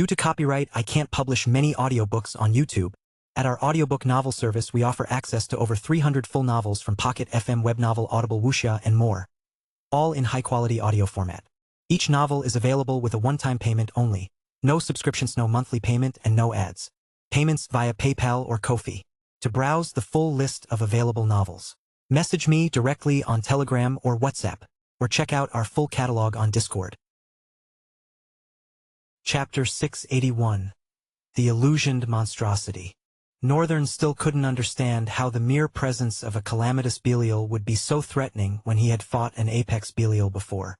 Due to copyright, I can't publish many audiobooks on YouTube. At our audiobook novel service, we offer access to over 300 full novels from Pocket FM, Webnovel, Audible, Wuxia, and more, all in high-quality audio format. Each novel is available with a one-time payment only. No subscriptions, no monthly payment, and no ads. Payments via PayPal or Ko-fi. To browse the full list of available novels, message me directly on Telegram or WhatsApp, or check out our full catalog on Discord. Chapter 681. The Illusioned Monstrosity. Northern still couldn't understand how the mere presence of a calamitous Belial would be so threatening when he had fought an apex Belial before.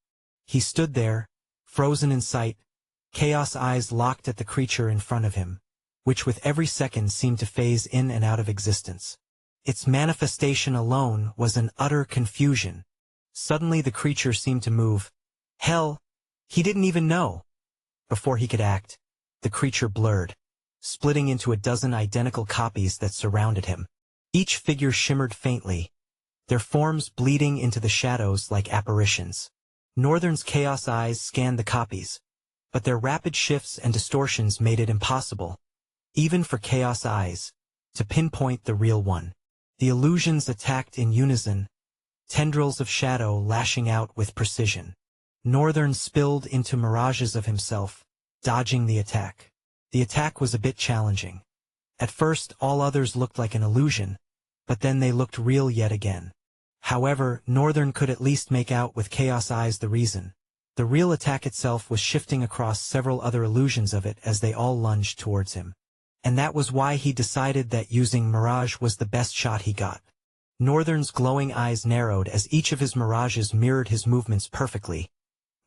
He stood there, frozen in sight, chaos eyes locked at the creature in front of him, which with every second seemed to phase in and out of existence. Its manifestation alone was an utter confusion. Suddenly the creature seemed to move. Hell, he didn't even know. Before he could act, the creature blurred, splitting into a dozen identical copies that surrounded him. Each figure shimmered faintly, their forms bleeding into the shadows like apparitions. Northern's chaos eyes scanned the copies, but their rapid shifts and distortions made it impossible, even for chaos eyes, to pinpoint the real one. The illusions attacked in unison, tendrils of shadow lashing out with precision. Northern spilled into mirages of himself, dodging the attack. The attack was a bit challenging. At first, all others looked like an illusion, but then they looked real yet again. However, Northern could at least make out with chaos eyes the reason. The real attack itself was shifting across several other illusions of it as they all lunged towards him. And that was why he decided that using mirage was the best shot he got. Northern's glowing eyes narrowed as each of his mirages mirrored his movements perfectly,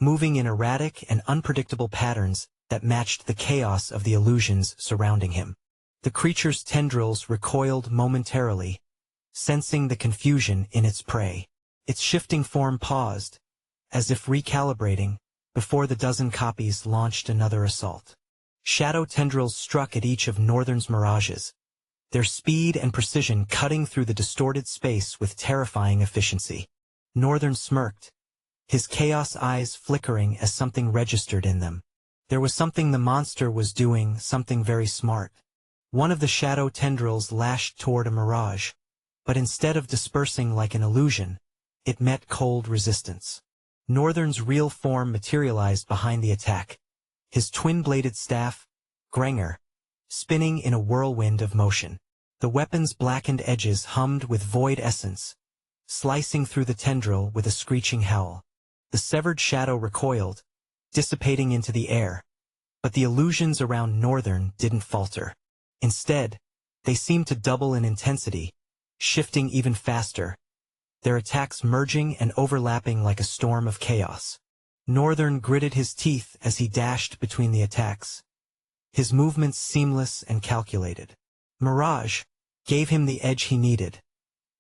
moving in erratic and unpredictable patterns that matched the chaos of the illusions surrounding him. The creature's tendrils recoiled momentarily, sensing the confusion in its prey. Its shifting form paused, as if recalibrating, before the dozen copies launched another assault. Shadow tendrils struck at each of Northern's mirages, their speed and precision cutting through the distorted space with terrifying efficiency. Northern smirked, his chaos eyes flickering as something registered in them. There was something the monster was doing, something very smart. One of the shadow tendrils lashed toward a mirage, but instead of dispersing like an illusion, it met cold resistance. Northern's real form materialized behind the attack, his twin-bladed staff, Grenger, spinning in a whirlwind of motion. The weapon's blackened edges hummed with void essence, slicing through the tendril with a screeching howl. The severed shadow recoiled, dissipating into the air, but the illusions around Northern didn't falter. Instead, they seemed to double in intensity, shifting even faster, their attacks merging and overlapping like a storm of chaos. Northern gritted his teeth as he dashed between the attacks, his movements seamless and calculated. Mirage gave him the edge he needed,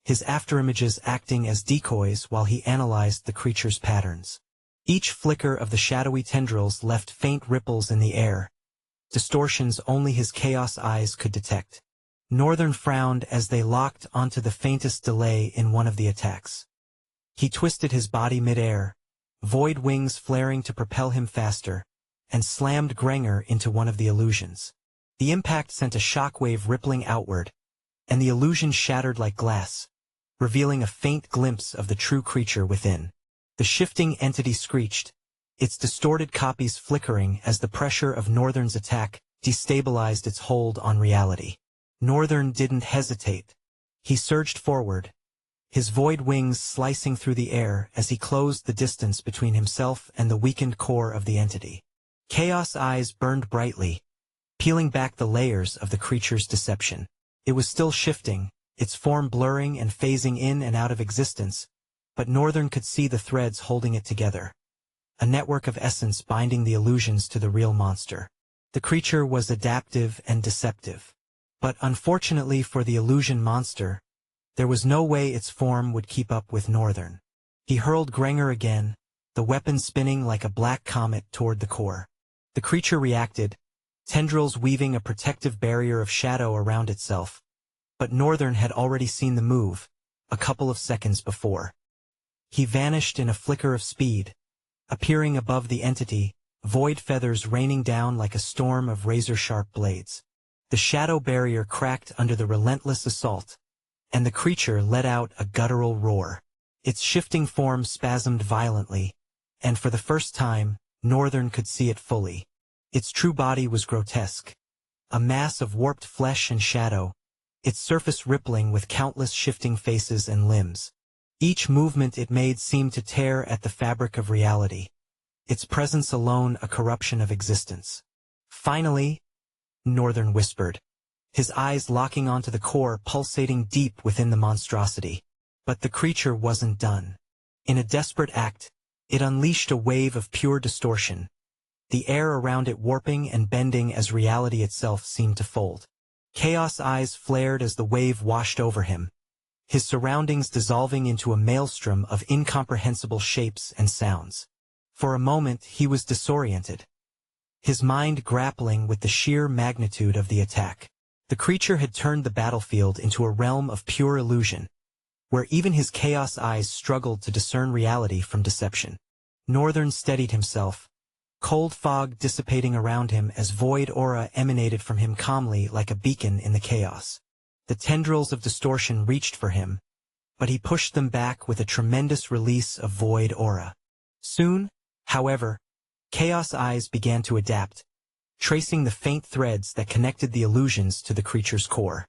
his afterimages acting as decoys while he analyzed the creature's patterns. Each flicker of the shadowy tendrils left faint ripples in the air, distortions only his chaos eyes could detect. Northern frowned as they locked onto the faintest delay in one of the attacks. He twisted his body mid-air, void wings flaring to propel him faster, and slammed Grenger into one of the illusions. The impact sent a shockwave rippling outward, and the illusion shattered like glass, revealing a faint glimpse of the true creature within. The shifting entity screeched, its distorted copies flickering as the pressure of Northern's attack destabilized its hold on reality. Northern didn't hesitate. He surged forward, his void wings slicing through the air as he closed the distance between himself and the weakened core of the entity. Chaos eyes burned brightly, peeling back the layers of the creature's deception. It was still shifting, its form blurring and phasing in and out of existence, but Northern could see the threads holding it together, a network of essence binding the illusions to the real monster. The creature was adaptive and deceptive. But unfortunately for the illusion monster, there was no way its form would keep up with Northern. He hurled Grenger again, the weapon spinning like a black comet toward the core. The creature reacted, tendrils weaving a protective barrier of shadow around itself, but Northern had already seen the move, a couple of seconds before. He vanished in a flicker of speed, appearing above the entity, void feathers raining down like a storm of razor-sharp blades. The shadow barrier cracked under the relentless assault, and the creature let out a guttural roar. Its shifting form spasmed violently, and for the first time, Northern could see it fully. Its true body was grotesque, a mass of warped flesh and shadow, its surface rippling with countless shifting faces and limbs. Each movement it made seemed to tear at the fabric of reality, its presence alone a corruption of existence. Finally, Northern whispered, his eyes locking onto the core pulsating deep within the monstrosity. But the creature wasn't done. In a desperate act, it unleashed a wave of pure distortion, the air around it warping and bending as reality itself seemed to fold. Chaos eyes flared as the wave washed over him, his surroundings dissolving into a maelstrom of incomprehensible shapes and sounds. For a moment he was disoriented, his mind grappling with the sheer magnitude of the attack. The creature had turned the battlefield into a realm of pure illusion, where even his chaos eyes struggled to discern reality from deception. Northern steadied himself, cold fog dissipating around him as void aura emanated from him calmly like a beacon in the chaos. The tendrils of distortion reached for him, but he pushed them back with a tremendous release of void aura. Soon, however, chaos eyes began to adapt, tracing the faint threads that connected the illusions to the creature's core.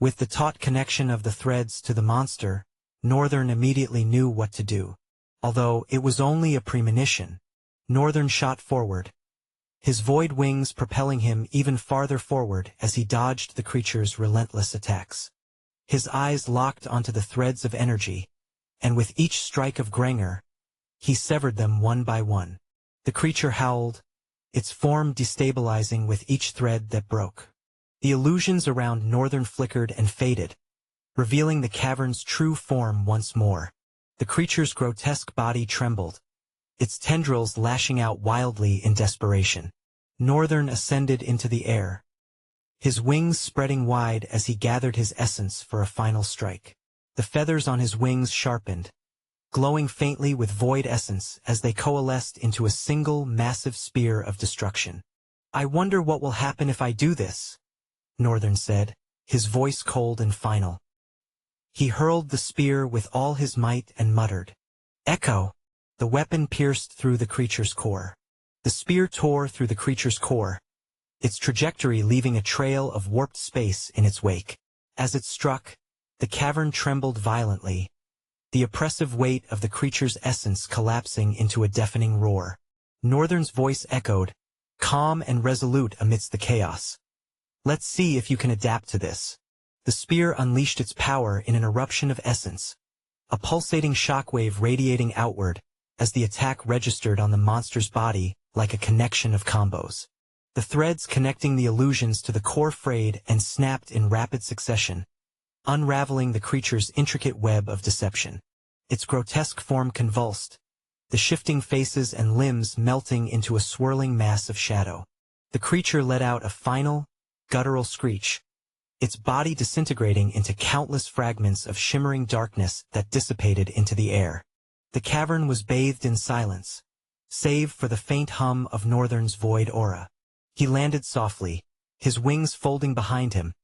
With the taut connection of the threads to the monster, Northern immediately knew what to do. Although it was only a premonition, Northern shot forward, his void wings propelling him even farther forward as he dodged the creature's relentless attacks. His eyes locked onto the threads of energy, and with each strike of Granger, he severed them one by one. The creature howled, its form destabilizing with each thread that broke. The illusions around Northern flickered and faded, revealing the cavern's true form once more. The creature's grotesque body trembled, its tendrils lashing out wildly in desperation. Northern ascended into the air, his wings spreading wide as he gathered his essence for a final strike. The feathers on his wings sharpened, glowing faintly with void essence as they coalesced into a single massive spear of destruction. "I wonder what will happen if I do this," Northern said, his voice cold and final. He hurled the spear with all his might and muttered, "Echo!" The weapon pierced through the creature's core. The spear tore through the creature's core, its trajectory leaving a trail of warped space in its wake. As it struck, the cavern trembled violently, the oppressive weight of the creature's essence collapsing into a deafening roar. Northern's voice echoed, calm and resolute amidst the chaos. "Let's see if you can adapt to this." The spear unleashed its power in an eruption of essence, a pulsating shockwave radiating outward as the attack registered on the monster's body like a connection of combos. The threads connecting the illusions to the core frayed and snapped in rapid succession, unraveling the creature's intricate web of deception. Its grotesque form convulsed, the shifting faces and limbs melting into a swirling mass of shadow. The creature let out a final, guttural screech, its body disintegrating into countless fragments of shimmering darkness that dissipated into the air. The cavern was bathed in silence, save for the faint hum of Northern's void aura. He landed softly, his wings folding behind him,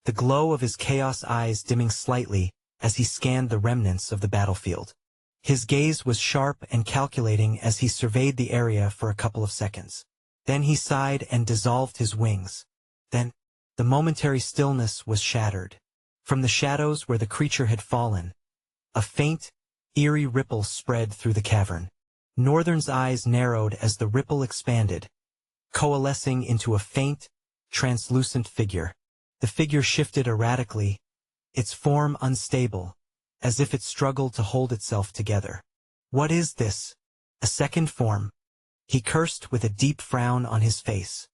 the glow of his chaos eyes dimming slightly as he scanned the remnants of the battlefield. His gaze was sharp and calculating as he surveyed the area for a couple of seconds. Then he sighed and dissolved his wings. Then, the momentary stillness was shattered. From the shadows where the creature had fallen, a faint, eerie ripple spread through the cavern. Northern's eyes narrowed as the ripple expanded, coalescing into a faint, translucent figure. The figure shifted erratically, its form unstable, as if it struggled to hold itself together. "What is this? A second form?" He cursed with a deep frown on his face.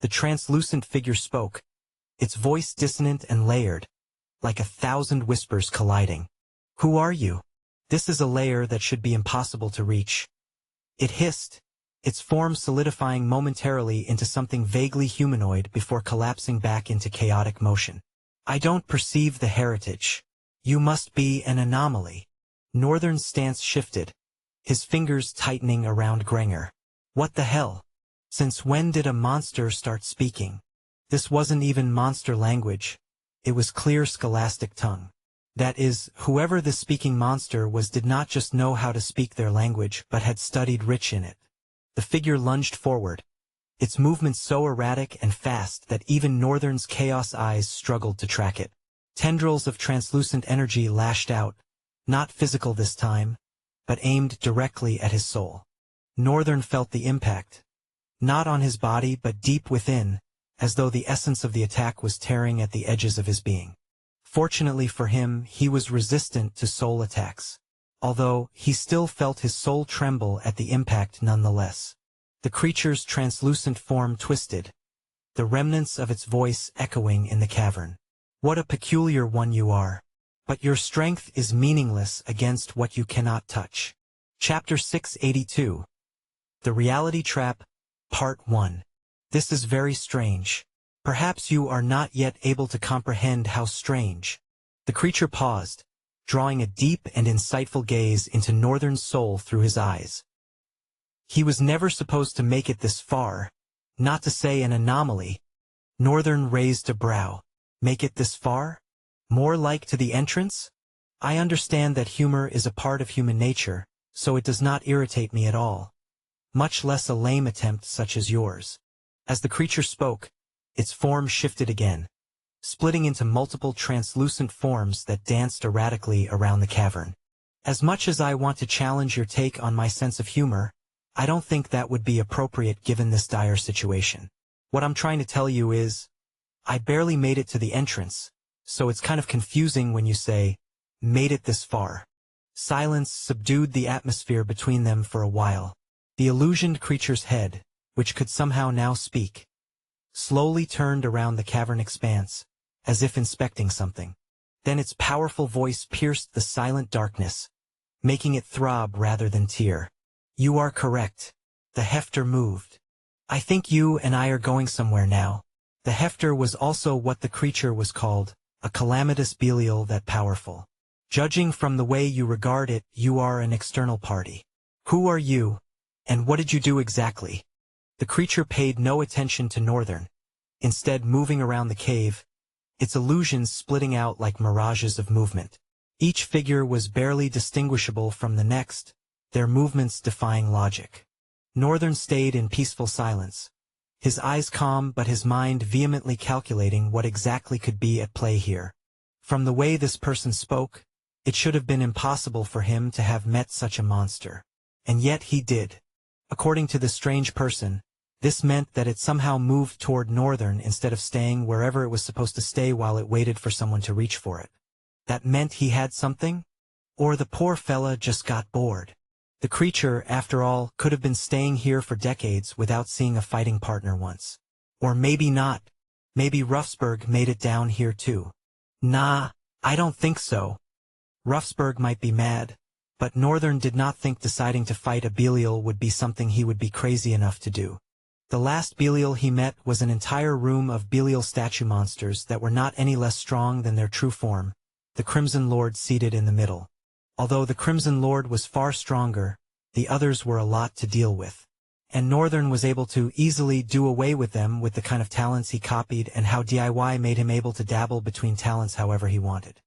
The translucent figure spoke, its voice dissonant and layered, like 1,000 whispers colliding. "Who are you? This is a layer that should be impossible to reach." It hissed, its form solidifying momentarily into something vaguely humanoid before collapsing back into chaotic motion. "I don't perceive the heritage. You must be an anomaly." Northern's stance shifted, his fingers tightening around Granger. "What the hell? Since when did a monster start speaking? This wasn't even monster language. It was clear scholastic tongue. That is, whoever the speaking monster was did not just know how to speak their language but had studied rich in it. The figure lunged forward, its movements so erratic and fast that even Northern's chaos eyes struggled to track it. Tendrils of translucent energy lashed out, not physical this time, but aimed directly at his soul. Northern felt the impact, not on his body but deep within, as though the essence of the attack was tearing at the edges of his being. Fortunately for him, he was resistant to soul attacks, although he still felt his soul tremble at the impact nonetheless. The creature's translucent form twisted, the remnants of its voice echoing in the cavern. What a peculiar one you are. But your strength is meaningless against what you cannot touch. Chapter 682. The Reality Trap, Part 1. This is very strange. Perhaps you are not yet able to comprehend how strange. The creature paused, drawing a deep and insightful gaze into Northern's soul through his eyes. He was never supposed to make it this far, not to say an anomaly. Northern raised a brow. Make it this far? More like to the entrance? I understand that humor is a part of human nature, so it does not irritate me at all. Much less a lame attempt such as yours. As the creature spoke, its form shifted again, splitting into multiple translucent forms that danced erratically around the cavern. As much as I want to challenge your take on my sense of humor, I don't think that would be appropriate given this dire situation. What I'm trying to tell you is, I barely made it to the entrance, so it's kind of confusing when you say, made it this far. Silence subdued the atmosphere between them for a while. The illusioned creature's head, which could somehow now speak, slowly turned around the cavern expanse, as if inspecting something. Then its powerful voice pierced the silent darkness, making it throb rather than tear. You are correct. The hefter moved. I think you and I are going somewhere now. The hefter was also what the creature was called, a calamitous belial that powerful. Judging from the way you regard it, you are an external party. Who are you, and what did you do exactly? The creature paid no attention to Northern, instead moving around the cave, its illusions splitting out like mirages of movement. Each figure was barely distinguishable from the next, their movements defying logic. Northern stayed in peaceful silence, his eyes calm but his mind vehemently calculating what exactly could be at play here. From the way this person spoke, it should have been impossible for him to have met such a monster. And yet he did. According to the strange person, this meant that it somehow moved toward Northern instead of staying wherever it was supposed to stay while it waited for someone to reach for it. That meant he had something? Or the poor fella just got bored. The creature, after all, could have been staying here for decades without seeing a fighting partner once. Or maybe not. Maybe Ruffsberg made it down here too. Nah, I don't think so. Ruffsberg might be mad, but Northern did not think deciding to fight a Belial would be something he would be crazy enough to do. The last Belial he met was an entire room of Belial statue monsters that were not any less strong than their true form, the Crimson Lord seated in the middle. Although the Crimson Lord was far stronger, the others were a lot to deal with. And Northern was able to easily do away with them with the kind of talents he copied and how DIY made him able to dabble between talents however he wanted.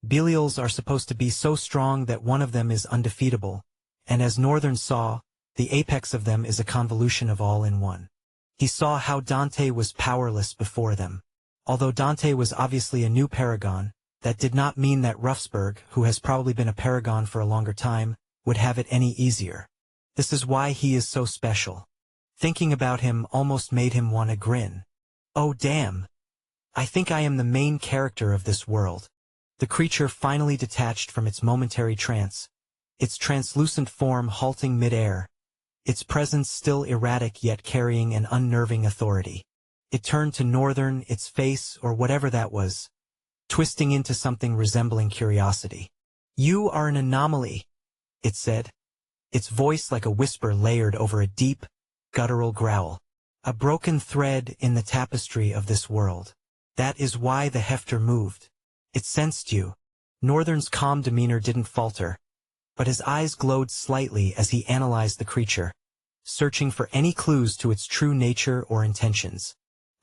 Belials are supposed to be so strong that one of them is undefeatable, and as Northern saw, the apex of them is a convolution of all in one. He saw how Dante was powerless before them. Although Dante was obviously a new paragon, that did not mean that Ruffsberg, who has probably been a paragon for a longer time, would have it any easier. This is why he is so special. Thinking about him almost made him want to grin. Oh damn! I think I am the main character of this world. The creature finally detached from its momentary trance, its translucent form halting mid-air, its presence still erratic yet carrying an unnerving authority. It turned to Northern, its face, or whatever that was, twisting into something resembling curiosity. You are an anomaly, it said, its voice like a whisper layered over a deep, guttural growl. A broken thread in the tapestry of this world. That is why the hefter moved. It sensed you. Northern's calm demeanor didn't falter, but his eyes glowed slightly as he analyzed the creature. searching for any clues to its true nature or intentions.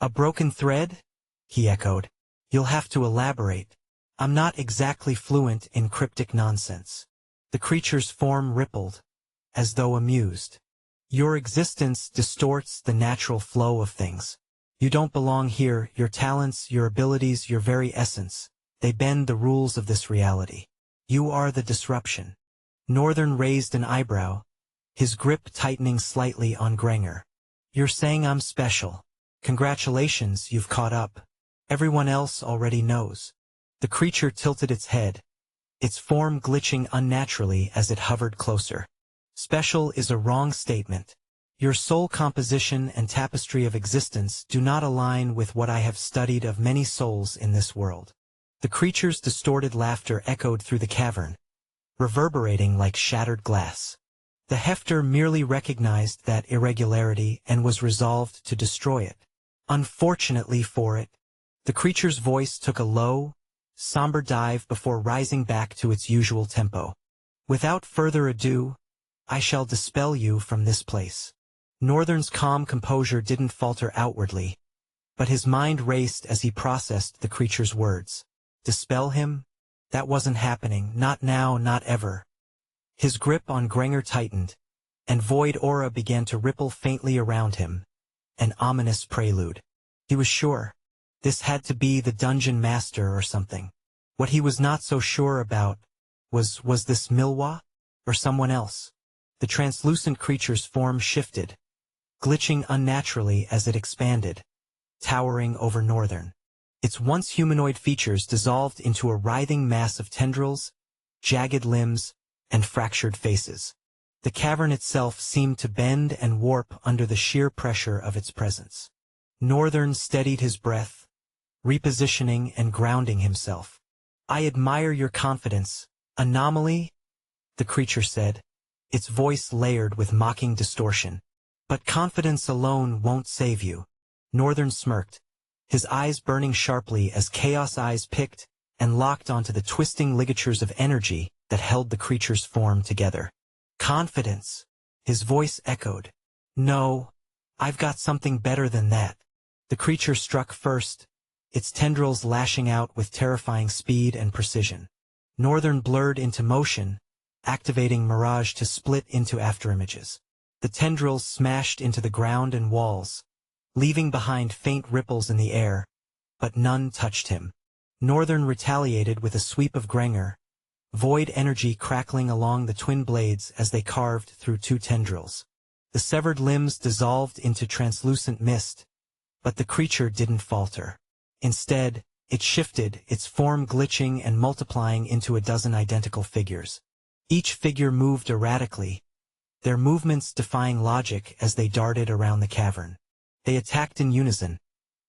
A broken thread? He echoed. You'll have to elaborate. I'm not exactly fluent in cryptic nonsense. The creature's form rippled, as though amused. Your existence distorts the natural flow of things. You don't belong here, your talents, your abilities, your very essence. They bend the rules of this reality. You are the disruption. Northern raised an eyebrow, his grip tightening slightly on Granger. You're saying I'm special. Congratulations, you've caught up. Everyone else already knows. The creature tilted its head, its form glitching unnaturally as it hovered closer. Special is a wrong statement. Your soul composition and tapestry of existence do not align with what I have studied of many souls in this world. The creature's distorted laughter echoed through the cavern, reverberating like shattered glass. The hefter merely recognized that irregularity and was resolved to destroy it. Unfortunately for it, the creature's voice took a low, somber dive before rising back to its usual tempo. Without further ado, I shall dispel you from this place. Northern's calm composure didn't falter outwardly, but his mind raced as he processed the creature's words. Dispel him? That wasn't happening, not now, not ever. His grip on Granger tightened, and void aura began to ripple faintly around him, an ominous prelude. He was sure. This had to be the dungeon master or something. What he was not so sure about was this Milwa? Or someone else? The translucent creature's form shifted, glitching unnaturally as it expanded, towering over Northern. Its once humanoid features dissolved into a writhing mass of tendrils, jagged limbs, and fractured faces. The cavern itself seemed to bend and warp under the sheer pressure of its presence. Northern steadied his breath, repositioning and grounding himself. I admire your confidence, anomaly, the creature said, its voice layered with mocking distortion. But confidence alone won't save you. Northern smirked, his eyes burning sharply as chaos eyes picked and locked onto the twisting ligatures of energy that held the creature's form together. Confidence, his voice echoed. No, I've got something better than that. The creature struck first, its tendrils lashing out with terrifying speed and precision. Northern blurred into motion, activating Mirage to split into afterimages. The tendrils smashed into the ground and walls, leaving behind faint ripples in the air, but none touched him. Northern retaliated with a sweep of Granger, void energy crackling along the twin blades as they carved through two tendrils. The severed limbs dissolved into translucent mist, but the creature didn't falter. Instead, it shifted, its form glitching and multiplying into a dozen identical figures. Each figure moved erratically, their movements defying logic as they darted around the cavern. They attacked in unison,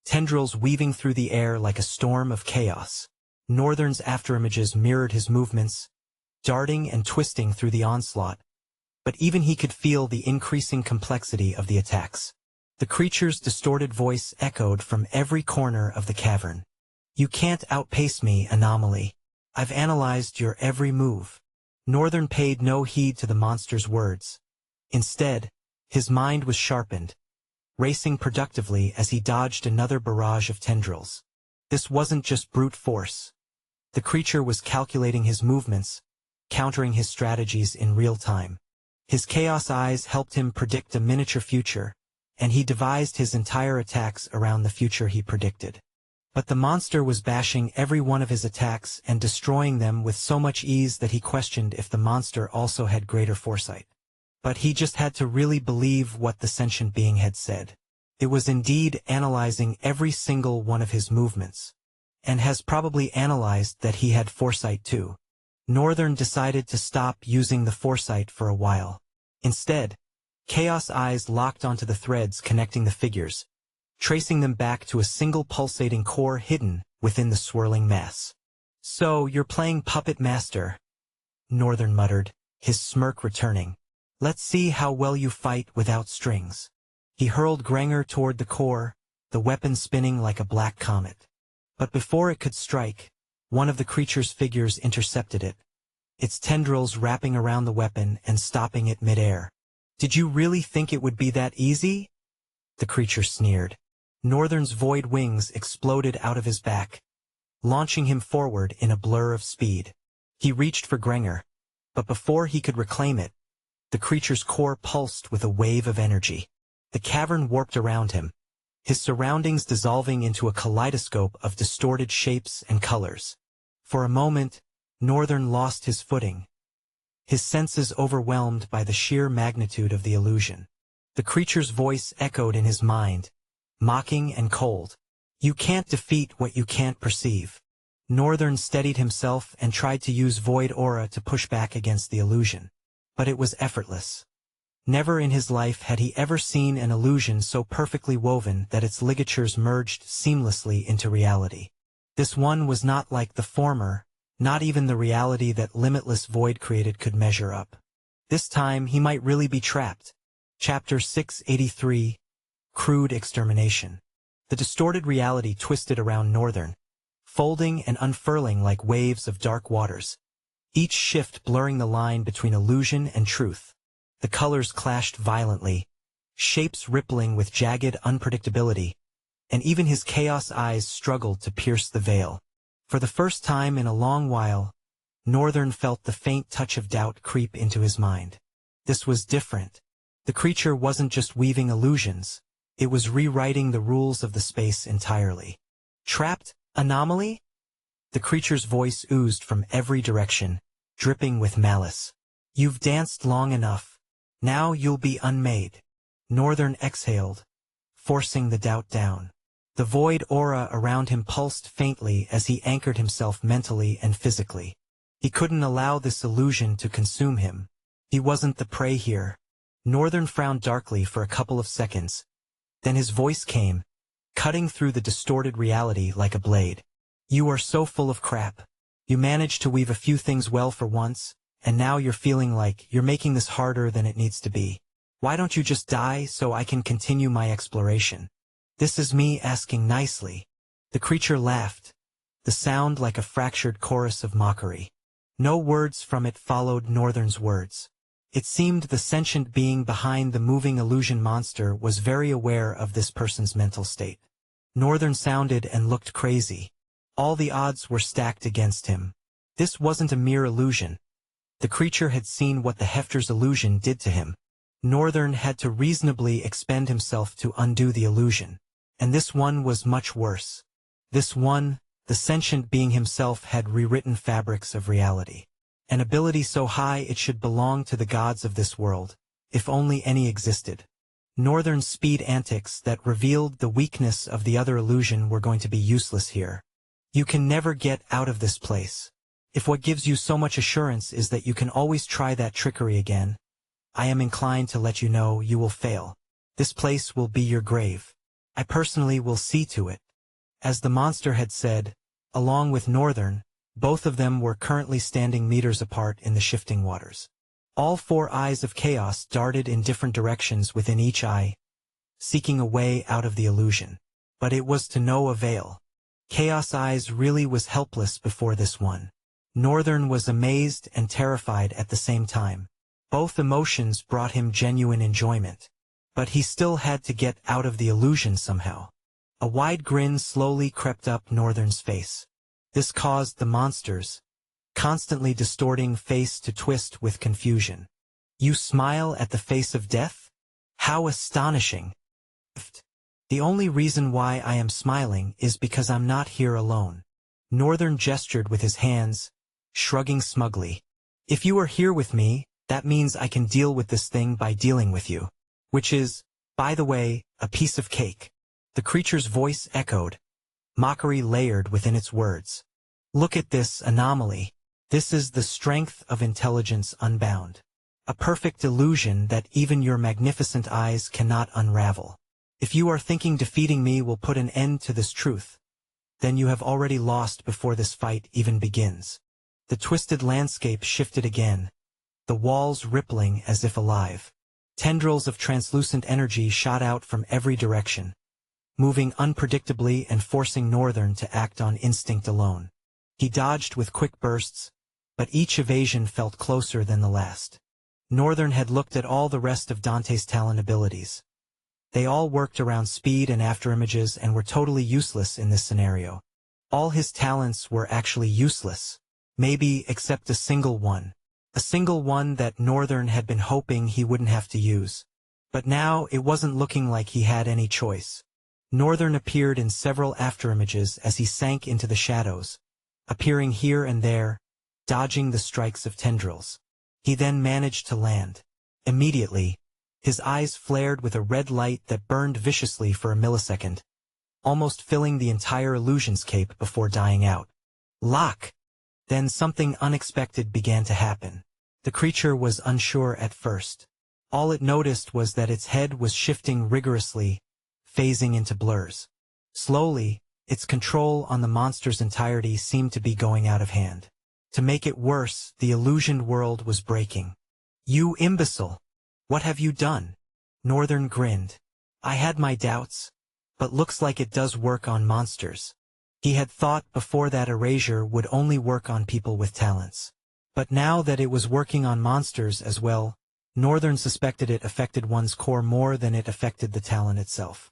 tendrils weaving through the air like a storm of chaos. Northern's afterimages mirrored his movements, darting and twisting through the onslaught, but even he could feel the increasing complexity of the attacks. The creature's distorted voice echoed from every corner of the cavern. You can't outpace me, anomaly. I've analyzed your every move. Northern paid no heed to the monster's words. Instead, his mind was sharpened, racing productively as he dodged another barrage of tendrils. This wasn't just brute force. The creature was calculating his movements, countering his strategies in real time. His chaos eyes helped him predict a miniature future, and he devised his entire attacks around the future he predicted. But the monster was bashing every one of his attacks and destroying them with so much ease that he questioned if the monster also had greater foresight. But he just had to really believe what the sentient being had said. It was indeed analyzing every single one of his movements, and has probably analyzed that he had foresight too. Northern decided to stop using the foresight for a while. Instead, Chaos eyes locked onto the threads connecting the figures, tracing them back to a single pulsating core hidden within the swirling mass. So, you're playing Puppet Master, Northern muttered, his smirk returning. Let's see how well you fight without strings. He hurled Granger toward the core, the weapon spinning like a black comet. But before it could strike, one of the creature's figures intercepted it, its tendrils wrapping around the weapon and stopping it mid-air. Did you really think it would be that easy? The creature sneered. Northern's void wings exploded out of his back, launching him forward in a blur of speed. He reached for Grenger, but before he could reclaim it, the creature's core pulsed with a wave of energy. The cavern warped around him, his surroundings dissolving into a kaleidoscope of distorted shapes and colors. For a moment, Northern lost his footing, his senses overwhelmed by the sheer magnitude of the illusion. The creature's voice echoed in his mind, mocking and cold. You can't defeat what you can't perceive. Northern steadied himself and tried to use void aura to push back against the illusion. But it was effortless. Never in his life had he ever seen an illusion so perfectly woven that its ligatures merged seamlessly into reality. This one was not like the former, not even the reality that limitless void created could measure up. This time he might really be trapped. Chapter 683, Crude Extermination. The distorted reality twisted around Northern, folding and unfurling like waves of dark waters, each shift blurring the line between illusion and truth. The colors clashed violently, shapes rippling with jagged unpredictability, and even his chaos eyes struggled to pierce the veil. For the first time in a long while, Northern felt the faint touch of doubt creep into his mind. This was different. The creature wasn't just weaving illusions, it was rewriting the rules of the space entirely. Trapped? Anomaly? The creature's voice oozed from every direction, dripping with malice. You've danced long enough. Now you'll be unmade. Northern exhaled, forcing the doubt down. The void aura around him pulsed faintly as he anchored himself mentally and physically. He couldn't allow this illusion to consume him. He wasn't the prey here. Northern frowned darkly for a couple of seconds. Then his voice came, cutting through the distorted reality like a blade. You are so full of crap. You managed to weave a few things well for once, and now you're feeling like you're making this harder than it needs to be. Why don't you just die so I can continue my exploration? This is me asking nicely. The creature laughed, the sound like a fractured chorus of mockery. No words from it followed Northern's words. It seemed the sentient being behind the moving illusion monster was very aware of this person's mental state. Northern sounded and looked crazy. All the odds were stacked against him. This wasn't a mere illusion. The creature had seen what the Hefter's illusion did to him. Northern had to reasonably expend himself to undo the illusion. And this one was much worse. This one, the sentient being himself, had rewritten fabrics of reality. An ability so high it should belong to the gods of this world, if only any existed. Northern's speed antics that revealed the weakness of the other illusion were going to be useless here. You can never get out of this place. If what gives you so much assurance is that you can always try that trickery again, I am inclined to let you know you will fail. This place will be your grave. I personally will see to it. As the monster had said, along with Northern, both of them were currently standing meters apart in the shifting waters. All four eyes of chaos darted in different directions within each eye, seeking a way out of the illusion. But it was to no avail. Chaos Eyes really was helpless before this one. Northern was amazed and terrified at the same time. Both emotions brought him genuine enjoyment. But he still had to get out of the illusion somehow. A wide grin slowly crept up Northern's face. This caused the monster's constantly distorting face to twist with confusion. You smile at the face of death? How astonishing! The only reason why I am smiling is because I'm not here alone. Northern gestured with his hands, shrugging smugly. If you are here with me, that means I can deal with this thing by dealing with you. Which is, by the way, a piece of cake. The creature's voice echoed, mockery layered within its words. Look at this anomaly. This is the strength of intelligence unbound. A perfect illusion that even your magnificent eyes cannot unravel. If you are thinking defeating me will put an end to this truth, then you have already lost before this fight even begins. The twisted landscape shifted again, the walls rippling as if alive. Tendrils of translucent energy shot out from every direction, moving unpredictably and forcing Northern to act on instinct alone. He dodged with quick bursts, but each evasion felt closer than the last. Northern had looked at all the rest of Dante's talent abilities. They all worked around speed and afterimages and were totally useless in this scenario. All his talents were actually useless. Maybe except a single one. A single one that Northern had been hoping he wouldn't have to use. But now it wasn't looking like he had any choice. Northern appeared in several afterimages as he sank into the shadows, appearing here and there, dodging the strikes of tendrils. He then managed to land. Immediately, his eyes flared with a red light that burned viciously for a millisecond, almost filling the entire illusionscape before dying out. Lock! Then something unexpected began to happen. The creature was unsure at first. All it noticed was that its head was shifting rigorously, phasing into blurs. Slowly, its control on the monster's entirety seemed to be going out of hand. To make it worse, the illusioned world was breaking. "You imbecile! What have you done?" Northern grinned. "I had my doubts, but looks like it does work on monsters." He had thought before that erasure would only work on people with talents. But now that it was working on monsters as well, Northern suspected it affected one's core more than it affected the talent itself.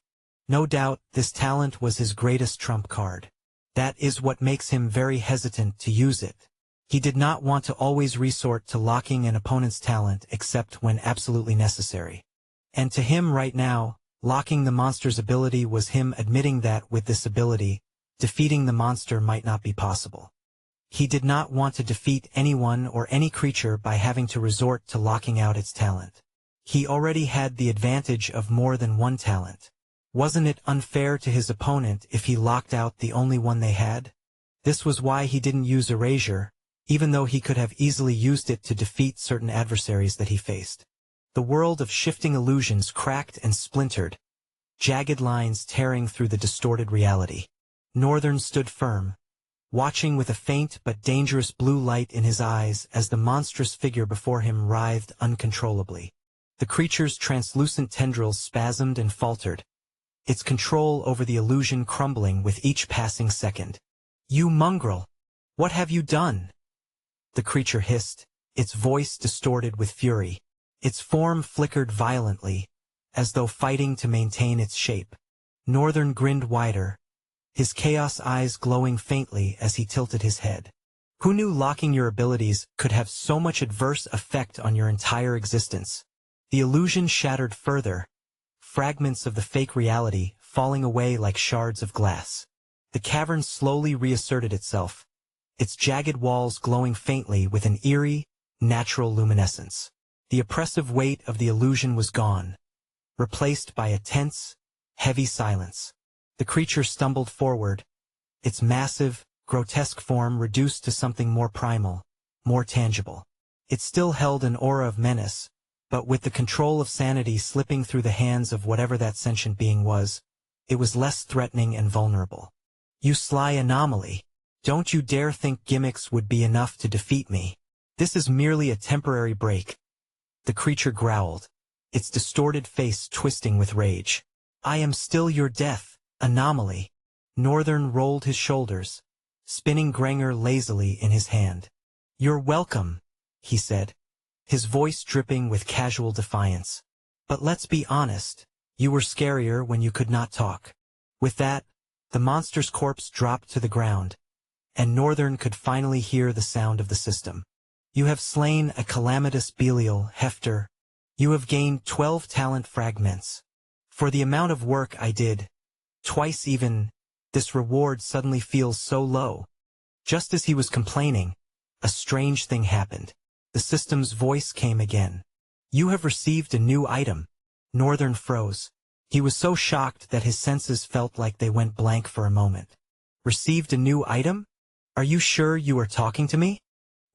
No doubt, this talent was his greatest trump card. That is what makes him very hesitant to use it. He did not want to always resort to locking an opponent's talent except when absolutely necessary. And to him right now, locking the monster's ability was him admitting that with this ability, defeating the monster might not be possible. He did not want to defeat anyone or any creature by having to resort to locking out its talent. He already had the advantage of more than one talent. Wasn't it unfair to his opponent if he locked out the only one they had? This was why he didn't use erasure, even though he could have easily used it to defeat certain adversaries that he faced. The world of shifting illusions cracked and splintered, jagged lines tearing through the distorted reality. Northern stood firm, watching with a faint but dangerous blue light in his eyes as the monstrous figure before him writhed uncontrollably. The creature's translucent tendrils spasmed and faltered, its control over the illusion crumbling with each passing second. "You mongrel! What have you done?" the creature hissed, its voice distorted with fury. Its form flickered violently, as though fighting to maintain its shape. Northern grinned wider, his chaos eyes glowing faintly as he tilted his head. "Who knew locking your abilities could have so much adverse effect on your entire existence?" The illusion shattered further, fragments of the fake reality falling away like shards of glass. The cavern slowly reasserted itself, its jagged walls glowing faintly with an eerie, natural luminescence. The oppressive weight of the illusion was gone, replaced by a tense, heavy silence. The creature stumbled forward, its massive, grotesque form reduced to something more primal, more tangible. It still held an aura of menace, but with the control of sanity slipping through the hands of whatever that sentient being was, it was less threatening and vulnerable. "You sly anomaly! Don't you dare think gimmicks would be enough to defeat me. This is merely a temporary break." The creature growled, its distorted face twisting with rage. "I am still your death, anomaly." Northern rolled his shoulders, spinning Granger lazily in his hand. "You're welcome," he said, his voice dripping with casual defiance. "But let's be honest, you were scarier when you could not talk." With that, the monster's corpse dropped to the ground, and Northern could finally hear the sound of the system. "You have slain a calamitous Belial, Hefter. You have gained 12 talent fragments. For the amount of work I did, twice even, this reward suddenly feels so low." Just as he was complaining, a strange thing happened. The system's voice came again. "You have received a new item." Northern froze. He was so shocked that his senses felt like they went blank for a moment. "Received a new item? Are you sure you are talking to me?"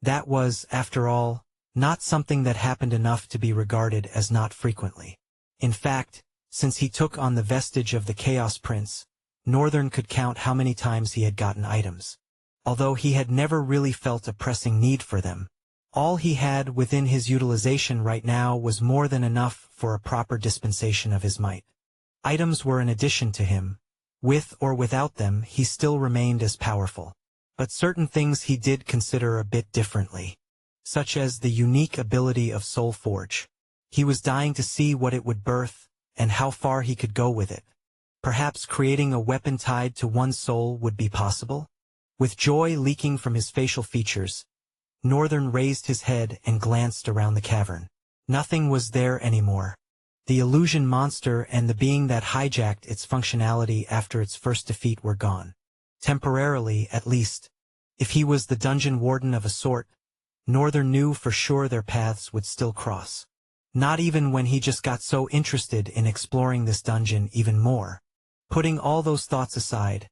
That was, after all, not something that happened enough to be regarded as not frequently. In fact, since he took on the vestige of the Chaos Prince, Northern could count how many times he had gotten items. Although he had never really felt a pressing need for them, all he had within his utilization right now was more than enough for a proper dispensation of his might. Items were an addition to him. With or without them, he still remained as powerful. But certain things he did consider a bit differently. such as the unique ability of Soulforge. He was dying to see what it would birth, and how far he could go with it. Perhaps creating a weapon tied to one's soul would be possible? With joy leaking from his facial features, Northern raised his head and glanced around the cavern. Nothing was there anymore. The illusion monster and the being that hijacked its functionality after its first defeat were gone. Temporarily, at least. If he was the dungeon warden of a sort, Northern knew for sure their paths would still cross. Not even when he just got so interested in exploring this dungeon even more. Putting all those thoughts aside,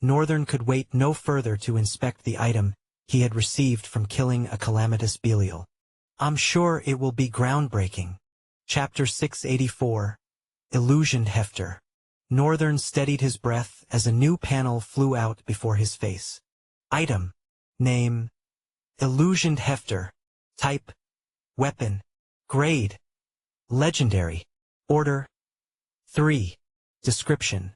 Northern could wait no further to inspect the item he had received from killing a calamitous Belial. I'm sure it will be groundbreaking. Chapter 684. Illusioned Hefter. Northern steadied his breath as a new panel flew out before his face. Item. Name. Illusioned Hefter. Type. Weapon. Grade. Legendary. Order. 3. Description.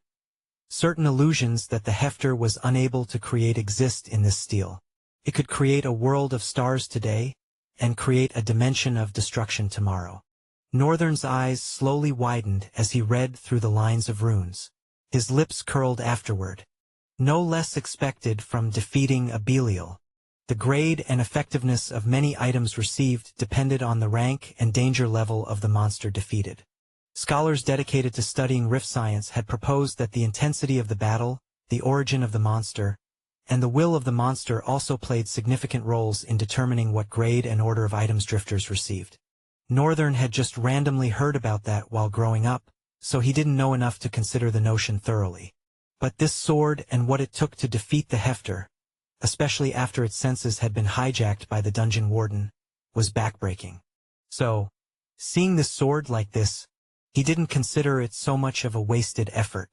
Certain illusions that the Hefter was unable to create exist in this steel. It could create a world of stars today, and create a dimension of destruction tomorrow. Northern's eyes slowly widened as he read through the lines of runes. His lips curled afterward. No less expected from defeating a Belial. The grade and effectiveness of many items received depended on the rank and danger level of the monster defeated. Scholars dedicated to studying rift science had proposed that the intensity of the battle, the origin of the monster, and the will of the monster also played significant roles in determining what grade and order of items drifters received. Northern had just randomly heard about that while growing up, so he didn't know enough to consider the notion thoroughly. But this sword and what it took to defeat the Hefter, especially after its senses had been hijacked by the dungeon warden, was backbreaking. So, seeing this sword like this, he didn't consider it so much of a wasted effort.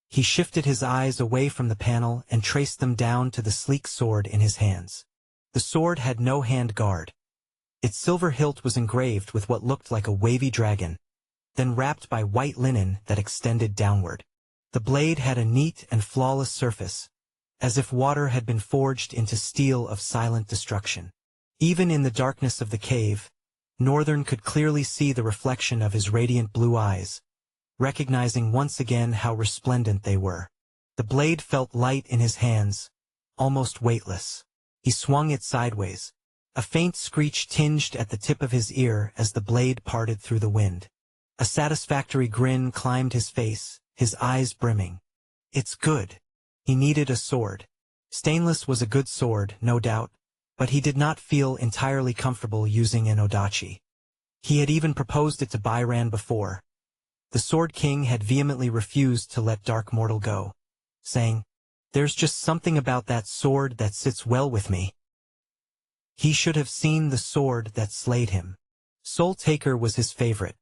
He shifted his eyes away from the panel and traced them down to the sleek sword in his hands. The sword had no hand guard. Its silver hilt was engraved with what looked like a wavy dragon, then wrapped by white linen that extended downward. The blade had a neat and flawless surface, as if water had been forged into steel of silent destruction. Even in the darkness of the cave, Northern could clearly see the reflection of his radiant blue eyes, recognizing once again how resplendent they were. The blade felt light in his hands, almost weightless. He swung it sideways. A faint screech tinged at the tip of his ear as the blade parted through the wind. A satisfactory grin climbed his face, his eyes brimming. It's good. He needed a sword. Stainless was a good sword, no doubt, but he did not feel entirely comfortable using an odachi. He had even proposed it to Byran before. The Sword King had vehemently refused to let Dark Mortal go, saying, "There's just something about that sword that sits well with me." He should have seen the sword that slayed him. Soul Taker was his favorite.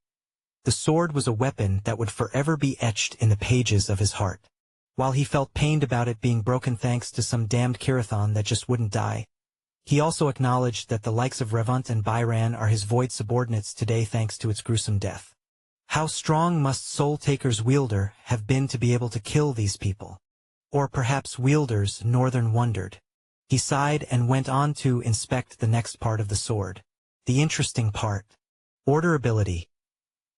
The sword was a weapon that would forever be etched in the pages of his heart. While he felt pained about it being broken thanks to some damned Kirathon that just wouldn't die, he also acknowledged that the likes of Revunt and Byran are his void subordinates today thanks to its gruesome death. How strong must Soul Taker's wielder have been to be able to kill these people? Or perhaps wielders, Northern wondered. He sighed and went on to inspect the next part of the sword. The interesting part. Order ability.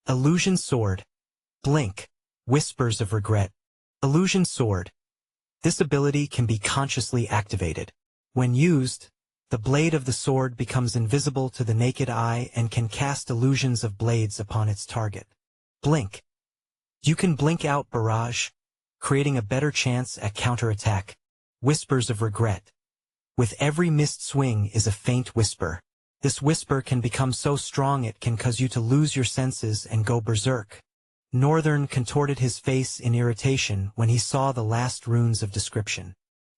Illusion Sword. Blink. Whispers of Regret. Illusion Sword. This ability can be consciously activated. When used, the blade of the sword becomes invisible to the naked eye and can cast illusions of blades upon its target. Blink. You can blink out barrage, creating a better chance at counterattack. Whispers of Regret. With every missed swing is a faint whisper. This whisper can become so strong it can cause you to lose your senses and go berserk. Northern contorted his face in irritation when he saw the last runes of description.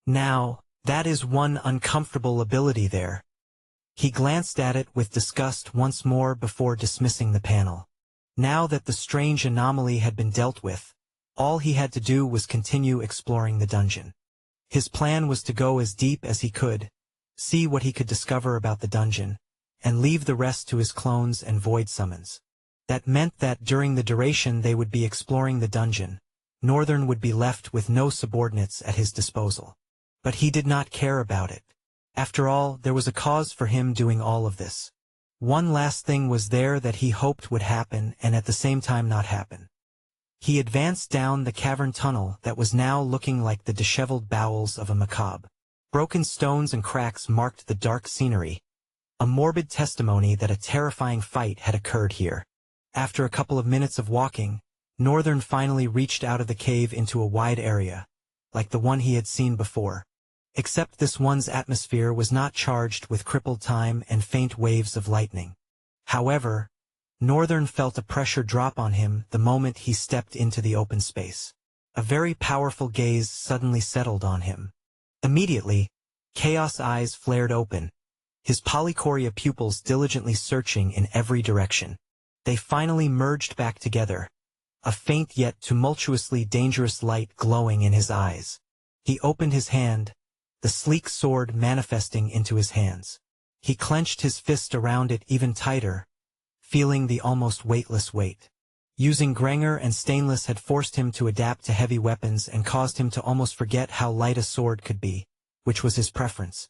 Now, that is one uncomfortable ability there. He glanced at it with disgust once more before dismissing the panel. Now that the strange anomaly had been dealt with, all he had to do was continue exploring the dungeon. His plan was to go as deep as he could, see what he could discover about the dungeon, and leave the rest to his clones and void summons. That meant that during the duration they would be exploring the dungeon, Northern would be left with no subordinates at his disposal. But he did not care about it. After all, there was a cause for him doing all of this. One last thing was there that he hoped would happen and at the same time not happen. He advanced down the cavern tunnel that was now looking like the disheveled bowels of a macabre. Broken stones and cracks marked the dark scenery, a morbid testimony that a terrifying fight had occurred here. After a couple of minutes of walking, Northern finally reached out of the cave into a wide area, like the one he had seen before. Except this one's atmosphere was not charged with crippled time and faint waves of lightning. However, Northern felt a pressure drop on him the moment he stepped into the open space. A very powerful gaze suddenly settled on him. Immediately, Chaos' eyes flared open, his polychoria pupils diligently searching in every direction. They finally merged back together, a faint yet tumultuously dangerous light glowing in his eyes. He opened his hand, the sleek sword manifesting into his hands. He clenched his fist around it even tighter, feeling the almost weightless weight. Using Granger and Stainless had forced him to adapt to heavy weapons and caused him to almost forget how light a sword could be, which was his preference.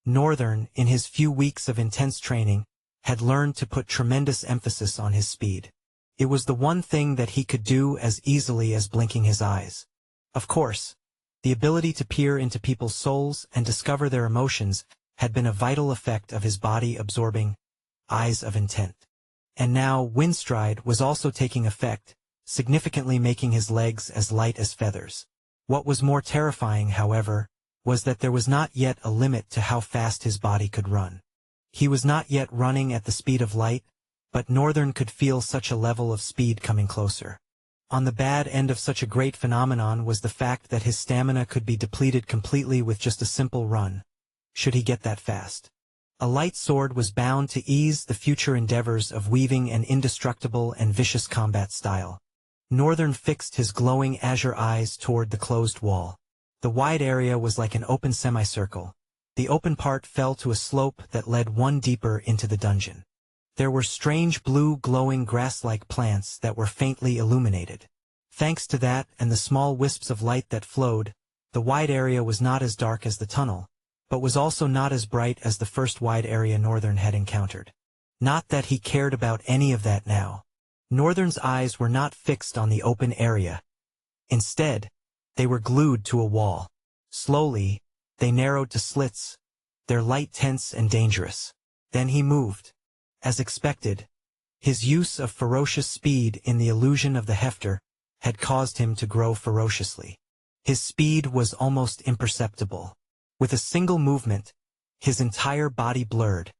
Northern, in his few weeks of intense training, had learned to put tremendous emphasis on his speed. It was the one thing that he could do as easily as blinking his eyes. Of course, the ability to peer into people's souls and discover their emotions had been a vital effect of his body-absorbing eyes of intent. And now Windstride was also taking effect, significantly making his legs as light as feathers. What was more terrifying, however, was that there was not yet a limit to how fast his body could run. He was not yet running at the speed of light, but Northern could feel such a level of speed coming closer. On the bad end of such a great phenomenon was the fact that his stamina could be depleted completely with just a simple run, should he get that fast. A light sword was bound to ease the future endeavors of weaving an indestructible and vicious combat style. Northern fixed his glowing azure eyes toward the closed wall. The wide area was like an open semicircle. The open part fell to a slope that led one deeper into the dungeon. There were strange blue glowing grass-like plants that were faintly illuminated. Thanks to that and the small wisps of light that flowed, the wide area was not as dark as the tunnel, but was also not as bright as the first wide area Northern had encountered. Not that he cared about any of that now. Northern's eyes were not fixed on the open area. Instead, they were glued to a wall. Slowly, they narrowed to slits, their light tense and dangerous. Then he moved. As expected, his use of ferocious speed in the illusion of the hefter had caused him to grow ferociously. His speed was almost imperceptible. With a single movement, his entire body blurred,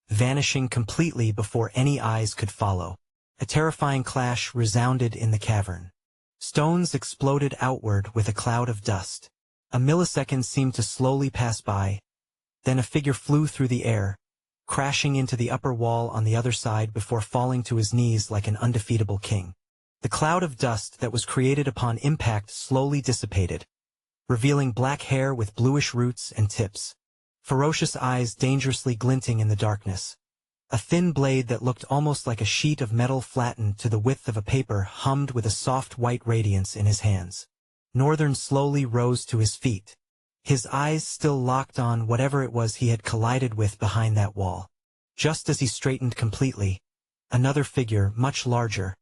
vanishing completely before any eyes could follow. A terrifying clash resounded in the cavern. Stones exploded outward with a cloud of dust. A millisecond seemed to slowly pass by. Then a figure flew through the air, crashing into the upper wall on the other side before falling to his knees like an undefeatable king. The cloud of dust that was created upon impact slowly dissipated, revealing black hair with bluish roots and tips, ferocious eyes dangerously glinting in the darkness. A thin blade that looked almost like a sheet of metal flattened to the width of a paper hummed with a soft white radiance in his hands. Northern slowly rose to his feet, his eyes still locked on whatever it was he had collided with behind that wall. Just as he straightened completely, another figure, much larger,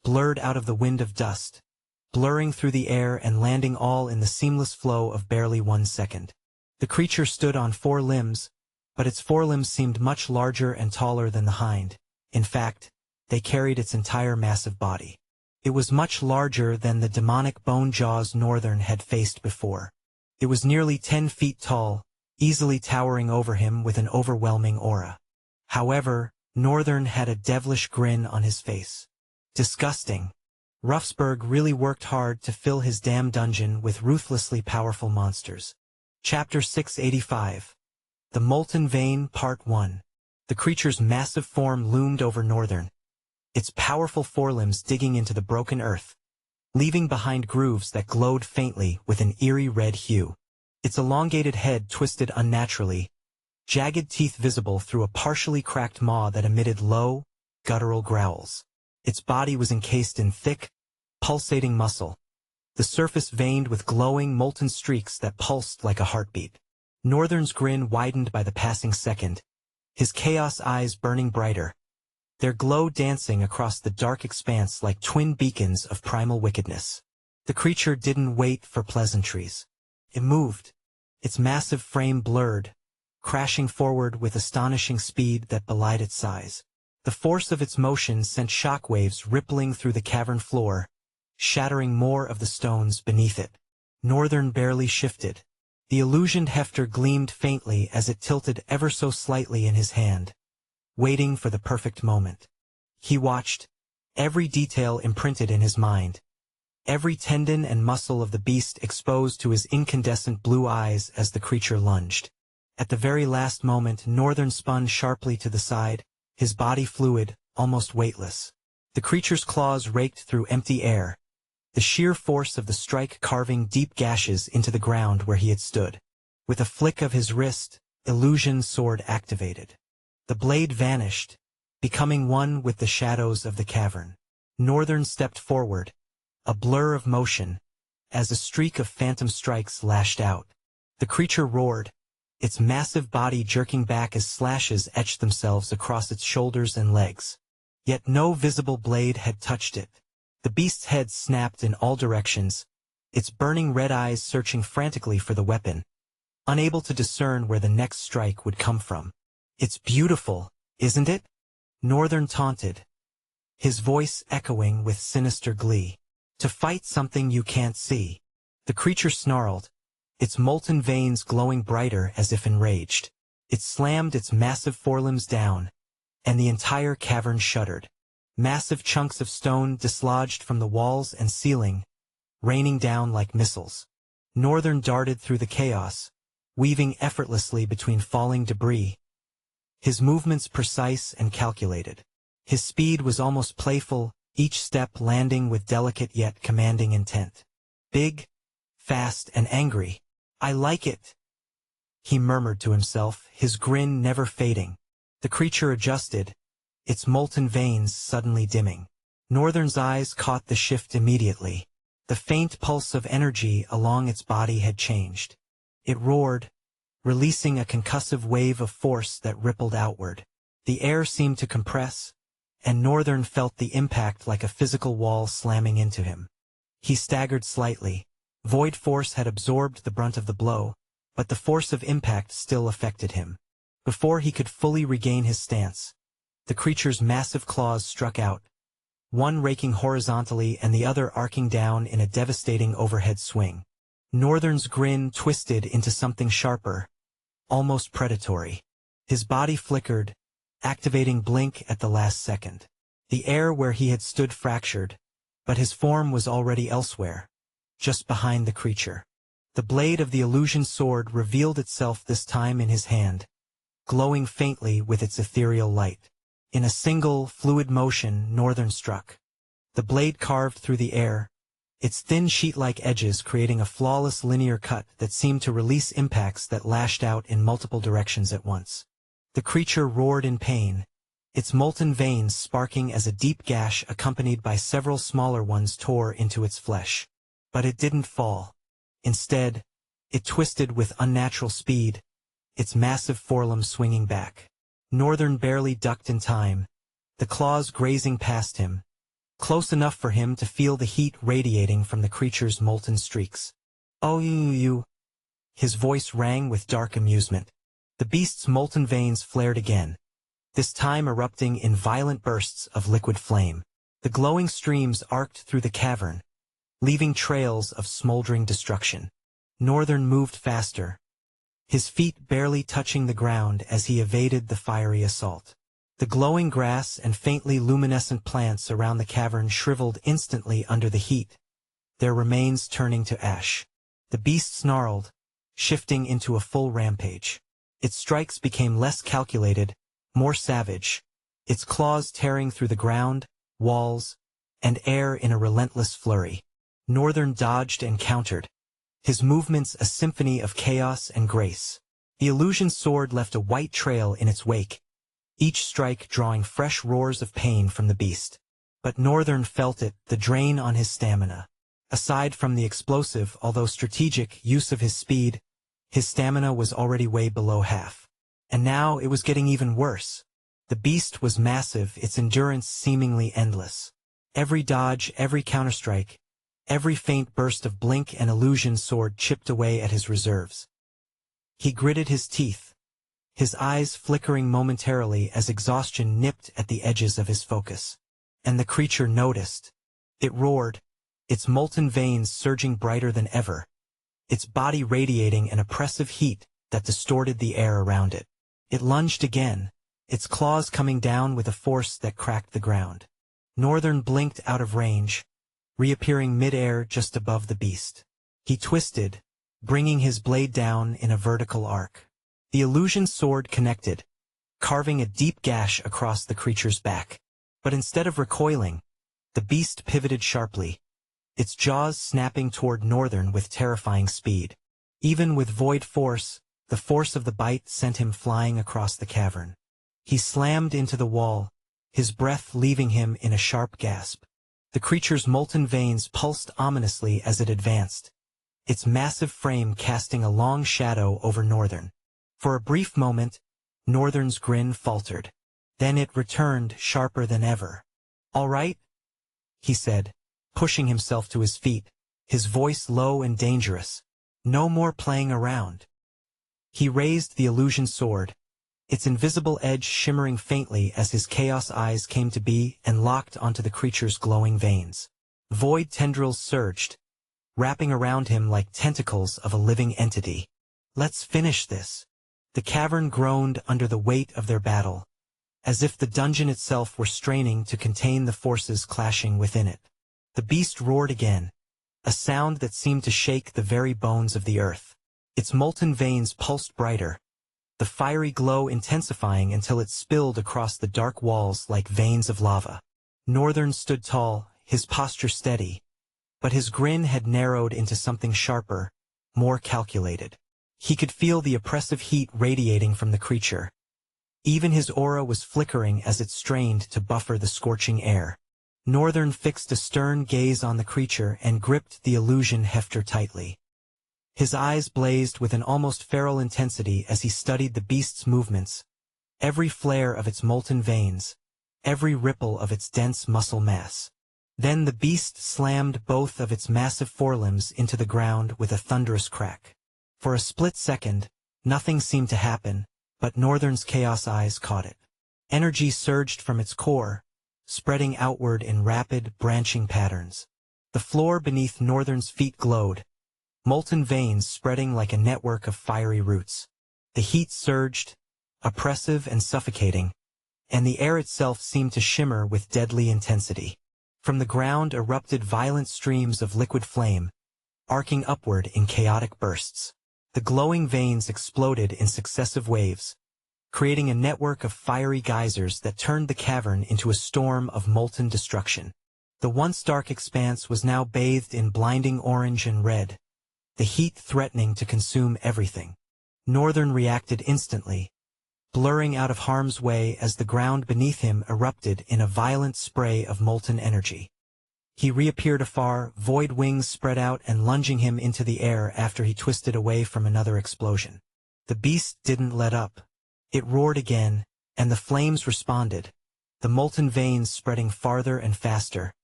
blurred out of the wind of dust, blurring through the air and landing all in the seamless flow of barely 1 second. The creature stood on 4 limbs, but its forelimbs seemed much larger and taller than the hind. In fact, they carried its entire massive body. It was much larger than the demonic bone jaws Northern had faced before. It was nearly 10 feet tall, easily towering over him with an overwhelming aura. However, Northern had a devilish grin on his face. Disgusting. Ruffsburg really worked hard to fill his damn dungeon with ruthlessly powerful monsters. Chapter 685. The Molten Vein, Part 1. The creature's massive form loomed over Northern, its powerful forelimbs digging into the broken earth, leaving behind grooves that glowed faintly with an eerie red hue. Its elongated head twisted unnaturally, jagged teeth visible through a partially cracked maw that emitted low, guttural growls. Its body was encased in thick, pulsating muscle, the surface veined with glowing molten streaks that pulsed like a heartbeat. Northern's grin widened by the passing second, his chaos eyes burning brighter, their glow dancing across the dark expanse like twin beacons of primal wickedness. The creature didn't wait for pleasantries. It moved, its massive frame blurred, crashing forward with astonishing speed that belied its size. The force of its motion sent shockwaves rippling through the cavern floor, shattering more of the stones beneath it. Northern barely shifted. The illusioned hefter gleamed faintly as it tilted ever so slightly in his hand, waiting for the perfect moment. He watched, every detail imprinted in his mind, every tendon and muscle of the beast exposed to his incandescent blue eyes as the creature lunged. At the very last moment, Northern spun sharply to the side, his body fluid, almost weightless. The creature's claws raked through empty air, the sheer force of the strike carving deep gashes into the ground where he had stood. With a flick of his wrist, illusion sword activated. The blade vanished, becoming one with the shadows of the cavern. Northern stepped forward, a blur of motion, as a streak of phantom strikes lashed out. The creature roared, its massive body jerking back as slashes etched themselves across its shoulders and legs. Yet no visible blade had touched it. The beast's head snapped in all directions, its burning red eyes searching frantically for the weapon, unable to discern where the next strike would come from. "It's beautiful, isn't it?" Northern taunted, his voice echoing with sinister glee. "To fight something you can't see." The creature snarled, its molten veins glowing brighter as if enraged. It slammed its massive forelimbs down, and the entire cavern shuddered. Massive chunks of stone dislodged from the walls and ceiling, raining down like missiles. Northern darted through the chaos, weaving effortlessly between falling debris, his movements precise and calculated. His speed was almost playful, each step landing with delicate yet commanding intent. "Big, fast, and angry. I like it," he murmured to himself, his grin never fading. The creature adjusted, its molten veins suddenly dimming. Northern's eyes caught the shift immediately. The faint pulse of energy along its body had changed. It roared, releasing a concussive wave of force that rippled outward. The air seemed to compress, and Northern felt the impact like a physical wall slamming into him. He staggered slightly. Void force had absorbed the brunt of the blow, but the force of impact still affected him. Before he could fully regain his stance, the creature's massive claws struck out, one raking horizontally and the other arcing down in a devastating overhead swing. Northern's grin twisted into something sharper, almost predatory. His body flickered, activating blink at the last second. The air where he had stood fractured, but his form was already elsewhere, just behind the creature. The blade of the illusion sword revealed itself this time in his hand, glowing faintly with its ethereal light. In a single, fluid motion, Northern struck. The blade carved through the air, its thin sheet-like edges creating a flawless linear cut that seemed to release impacts that lashed out in multiple directions at once. The creature roared in pain, its molten veins sparking as a deep gash accompanied by several smaller ones tore into its flesh. But it didn't fall. Instead, it twisted with unnatural speed, its massive forelimbs swinging back. Northern barely ducked in time, the claws grazing past him, close enough for him to feel the heat radiating from the creature's molten streaks. "Oh, you." His voice rang with dark amusement. The beast's molten veins flared again, this time erupting in violent bursts of liquid flame. The glowing streams arced through the cavern, leaving trails of smoldering destruction. Northern moved faster, his feet barely touching the ground as he evaded the fiery assault. The glowing grass and faintly luminescent plants around the cavern shriveled instantly under the heat, their remains turning to ash. The beast snarled, shifting into a full rampage. Its strikes became less calculated, more savage, its claws tearing through the ground, walls, and air in a relentless flurry. Northern dodged and countered, his movements a symphony of chaos and grace. The illusion sword left a white trail in its wake, each strike drawing fresh roars of pain from the beast. But Northern felt it, the drain on his stamina. Aside from the explosive, although strategic, use of his speed, His stamina was already way below half. And now it was getting even worse. The beast was massive, its endurance seemingly endless. Every dodge, every counterstrike, every faint burst of blink and illusion sword chipped away at his reserves. He gritted his teeth, his eyes flickering momentarily as exhaustion nipped at the edges of his focus. And the creature noticed. It roared, its molten veins surging brighter than ever, its body radiating an oppressive heat that distorted the air around it. It lunged again, its claws coming down with a force that cracked the ground. Northern blinked out of range, reappearing mid-air just above the beast. He twisted, bringing his blade down in a vertical arc. The illusion sword connected, carving a deep gash across the creature's back. But instead of recoiling, the beast pivoted sharply, its jaws snapping toward Northern with terrifying speed. Even with void force, the force of the bite sent him flying across the cavern. He slammed into the wall, his breath leaving him in a sharp gasp. The creature's molten veins pulsed ominously as it advanced, its massive frame casting a long shadow over Northern. For a brief moment, Northern's grin faltered. Then it returned sharper than ever. "All right?" he said, pushing himself to his feet, his voice low and dangerous. "No more playing around." He raised the illusion sword, its invisible edge shimmering faintly as his chaos eyes came to be and locked onto the creature's glowing veins. Void tendrils surged, wrapping around him like tentacles of a living entity. "Let's finish this." The cavern groaned under the weight of their battle, as if the dungeon itself were straining to contain the forces clashing within it. The beast roared again, a sound that seemed to shake the very bones of the earth. Its molten veins pulsed brighter, the fiery glow intensifying until it spilled across the dark walls like veins of lava. Northern stood tall, his posture steady, but his grin had narrowed into something sharper, more calculated. He could feel the oppressive heat radiating from the creature. Even his aura was flickering as it strained to buffer the scorching air. Northern fixed a stern gaze on the creature and gripped the illusion hefter tightly. His eyes blazed with an almost feral intensity as he studied the beast's movements, every flare of its molten veins, every ripple of its dense muscle mass. Then the beast slammed both of its massive forelimbs into the ground with a thunderous crack. For a split second, nothing seemed to happen, but Northern's chaos eyes caught it. Energy surged from its core, spreading outward in rapid, branching patterns. The floor beneath Northern's feet glowed, molten veins spreading like a network of fiery roots. The heat surged, oppressive and suffocating, and the air itself seemed to shimmer with deadly intensity. From the ground erupted violent streams of liquid flame, arcing upward in chaotic bursts. The glowing veins exploded in successive waves, creating a network of fiery geysers that turned the cavern into a storm of molten destruction. The once dark expanse was now bathed in blinding orange and red, the heat threatening to consume everything. Northern reacted instantly, blurring out of harm's way as the ground beneath him erupted in a violent spray of molten energy. He reappeared afar, void wings spread out and lunging him into the air after he twisted away from another explosion. The beast didn't let up. It roared again, and the flames responded, the molten veins spreading farther and faster,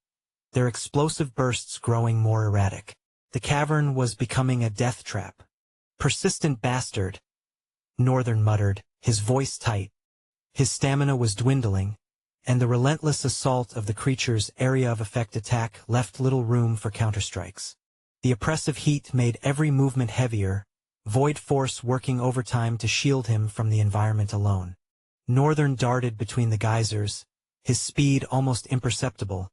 their explosive bursts growing more erratic. The cavern was becoming a death trap. "Persistent bastard," Northern muttered, his voice tight. His stamina was dwindling, and the relentless assault of the creature's area of effect attack left little room for counterstrikes. The oppressive heat made every movement heavier, void force working overtime to shield him from the environment alone. Northern darted between the geysers, his speed almost imperceptible,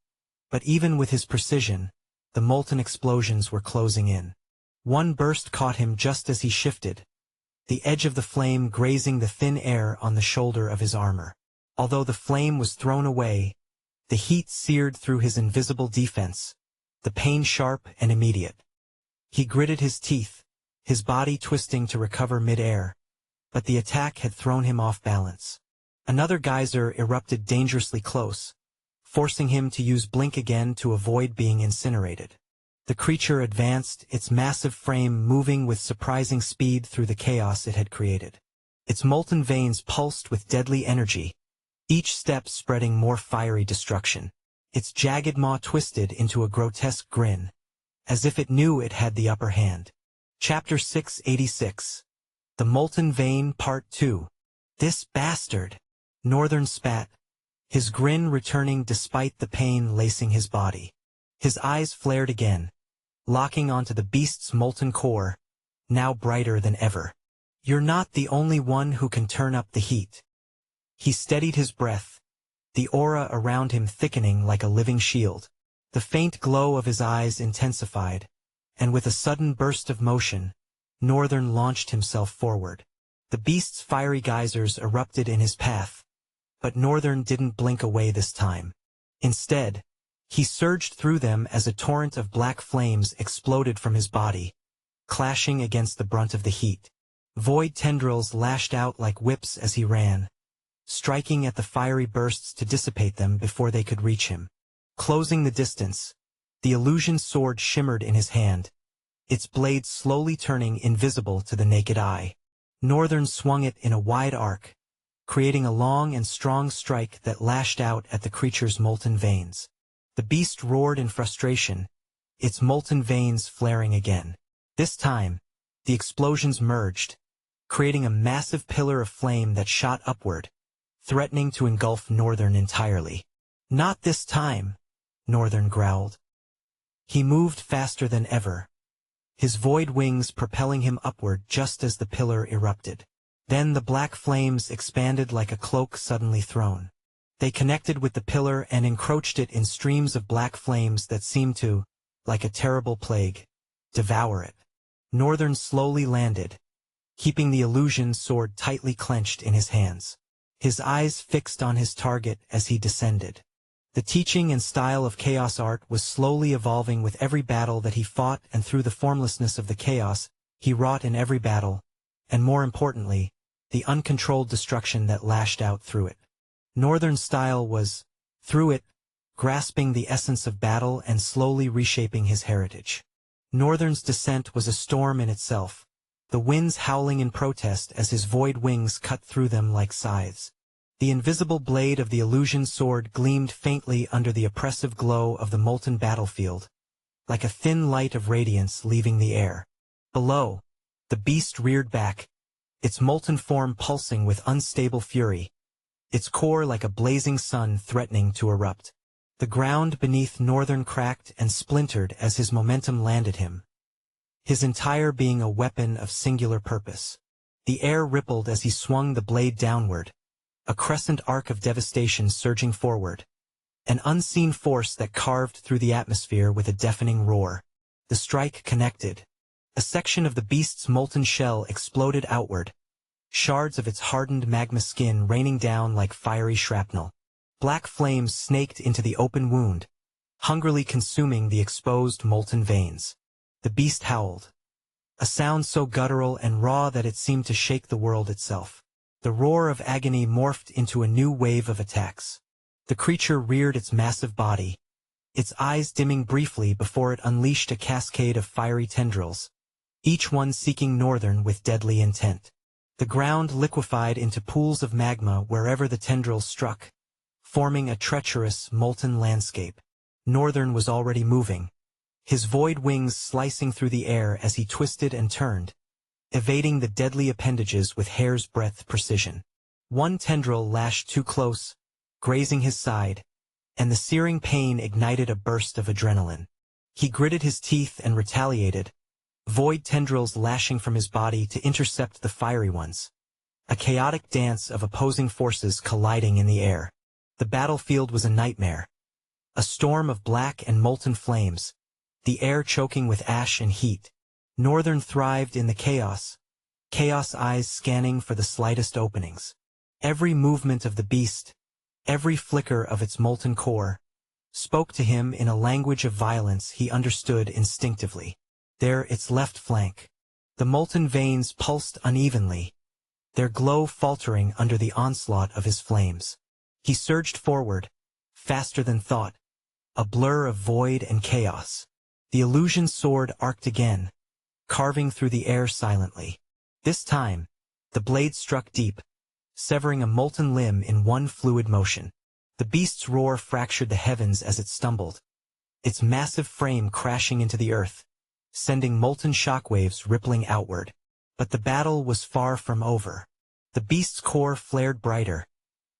but even with his precision, the molten explosions were closing in. One burst caught him just as he shifted, the edge of the flame grazing the thin air on the shoulder of his armor. Although the flame was thrown away, the heat seared through his invisible defense, the pain sharp and immediate. He gritted his teeth, his body twisting to recover mid-air, but the attack had thrown him off balance. Another geyser erupted dangerously close, forcing him to use blink again to avoid being incinerated. The creature advanced, its massive frame moving with surprising speed through the chaos it had created. Its molten veins pulsed with deadly energy, each step spreading more fiery destruction. Its jagged maw twisted into a grotesque grin, as if it knew it had the upper hand. Chapter 686. The Molten Vein Part 2. This bastard! Northern spat, his grin returning despite the pain lacing his body. His eyes flared again, locking onto the beast's molten core, now brighter than ever. You're not the only one who can turn up the heat. He steadied his breath, the aura around him thickening like a living shield. The faint glow of his eyes intensified, and with a sudden burst of motion, Northern launched himself forward. The beast's fiery geysers erupted in his path, but Northern didn't blink away this time. Instead, he surged through them as a torrent of black flames exploded from his body, clashing against the brunt of the heat. Void tendrils lashed out like whips as he ran, striking at the fiery bursts to dissipate them before they could reach him. Closing the distance, the illusion sword shimmered in his hand, its blade slowly turning invisible to the naked eye. Northern swung it in a wide arc, creating a long and strong strike that lashed out at the creature's molten veins. The beast roared in frustration, its molten veins flaring again. This time, the explosions merged, creating a massive pillar of flame that shot upward, threatening to engulf Northern entirely. Not this time, Northern growled. He moved faster than ever, his void wings propelling him upward just as the pillar erupted. Then the black flames expanded like a cloak suddenly thrown. They connected with the pillar and encroached it in streams of black flames that seemed to, like a terrible plague, devour it. Northern slowly landed, keeping the illusion sword tightly clenched in his hands. His eyes fixed on his target as he descended. The teaching and style of chaos art was slowly evolving with every battle that he fought, and through the formlessness of the chaos he wrought in every battle, and more importantly, the uncontrolled destruction that lashed out through it. Northern style was, through it, grasping the essence of battle and slowly reshaping his heritage. Northern's descent was a storm in itself, the winds howling in protest as his void wings cut through them like scythes. The invisible blade of the illusion sword gleamed faintly under the oppressive glow of the molten battlefield, like a thin light of radiance leaving the air. Below, the beast reared back, its molten form pulsing with unstable fury, its core like a blazing sun threatening to erupt. The ground beneath Northern cracked and splintered as his momentum landed him, his entire being a weapon of singular purpose. The air rippled as he swung the blade downward, a crescent arc of devastation surging forward, an unseen force that carved through the atmosphere with a deafening roar. The strike connected. A section of the beast's molten shell exploded outward, shards of its hardened magma skin raining down like fiery shrapnel. Black flames snaked into the open wound, hungrily consuming the exposed molten veins. The beast howled, a sound so guttural and raw that it seemed to shake the world itself. The roar of agony morphed into a new wave of attacks. The creature reared its massive body, its eyes dimming briefly before it unleashed a cascade of fiery tendrils, each one seeking Northern with deadly intent. The ground liquefied into pools of magma wherever the tendrils struck, forming a treacherous, molten landscape. Northern was already moving, his void wings slicing through the air as he twisted and turned, evading the deadly appendages with hair's breadth precision. One tendril lashed too close, grazing his side, and the searing pain ignited a burst of adrenaline. He gritted his teeth and retaliated, void tendrils lashing from his body to intercept the fiery ones. A chaotic dance of opposing forces colliding in the air. The battlefield was a nightmare. A storm of black and molten flames, the air choking with ash and heat. Northern thrived in the chaos eyes scanning for the slightest openings. Every movement of the beast, every flicker of its molten core, spoke to him in a language of violence he understood instinctively. There, its left flank. The molten veins pulsed unevenly, their glow faltering under the onslaught of his flames. He surged forward, faster than thought, a blur of void and chaos. The illusion sword arced again, carving through the air silently. This time, the blade struck deep, severing a molten limb in one fluid motion. The beast's roar fractured the heavens as it stumbled, its massive frame crashing into the earth, sending molten shockwaves rippling outward. But the battle was far from over. The beast's core flared brighter,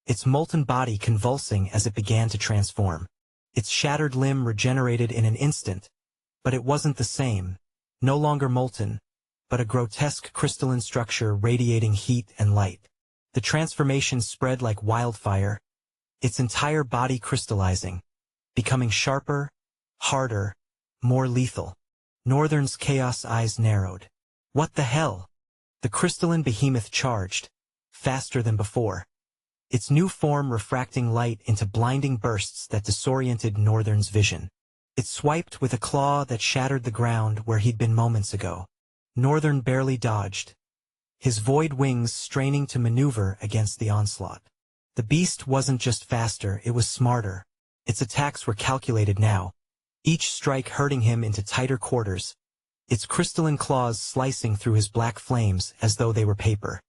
its molten body convulsing as it began to transform. Its shattered limb regenerated in an instant, but it wasn't the same, no longer molten, but a grotesque crystalline structure radiating heat and light. The transformation spread like wildfire, its entire body crystallizing, becoming sharper, harder, more lethal. Northern's chaos eyes narrowed. What the hell? The crystalline behemoth charged, faster than before, its new form refracting light into blinding bursts that disoriented Northern's vision. It swiped with a claw that shattered the ground where he'd been moments ago. Northern barely dodged, his void wings straining to maneuver against the onslaught. The beast wasn't just faster, it was smarter. Its attacks were calculated now, each strike hurting him into tighter quarters, its crystalline claws slicing through his black flames as though they were paper.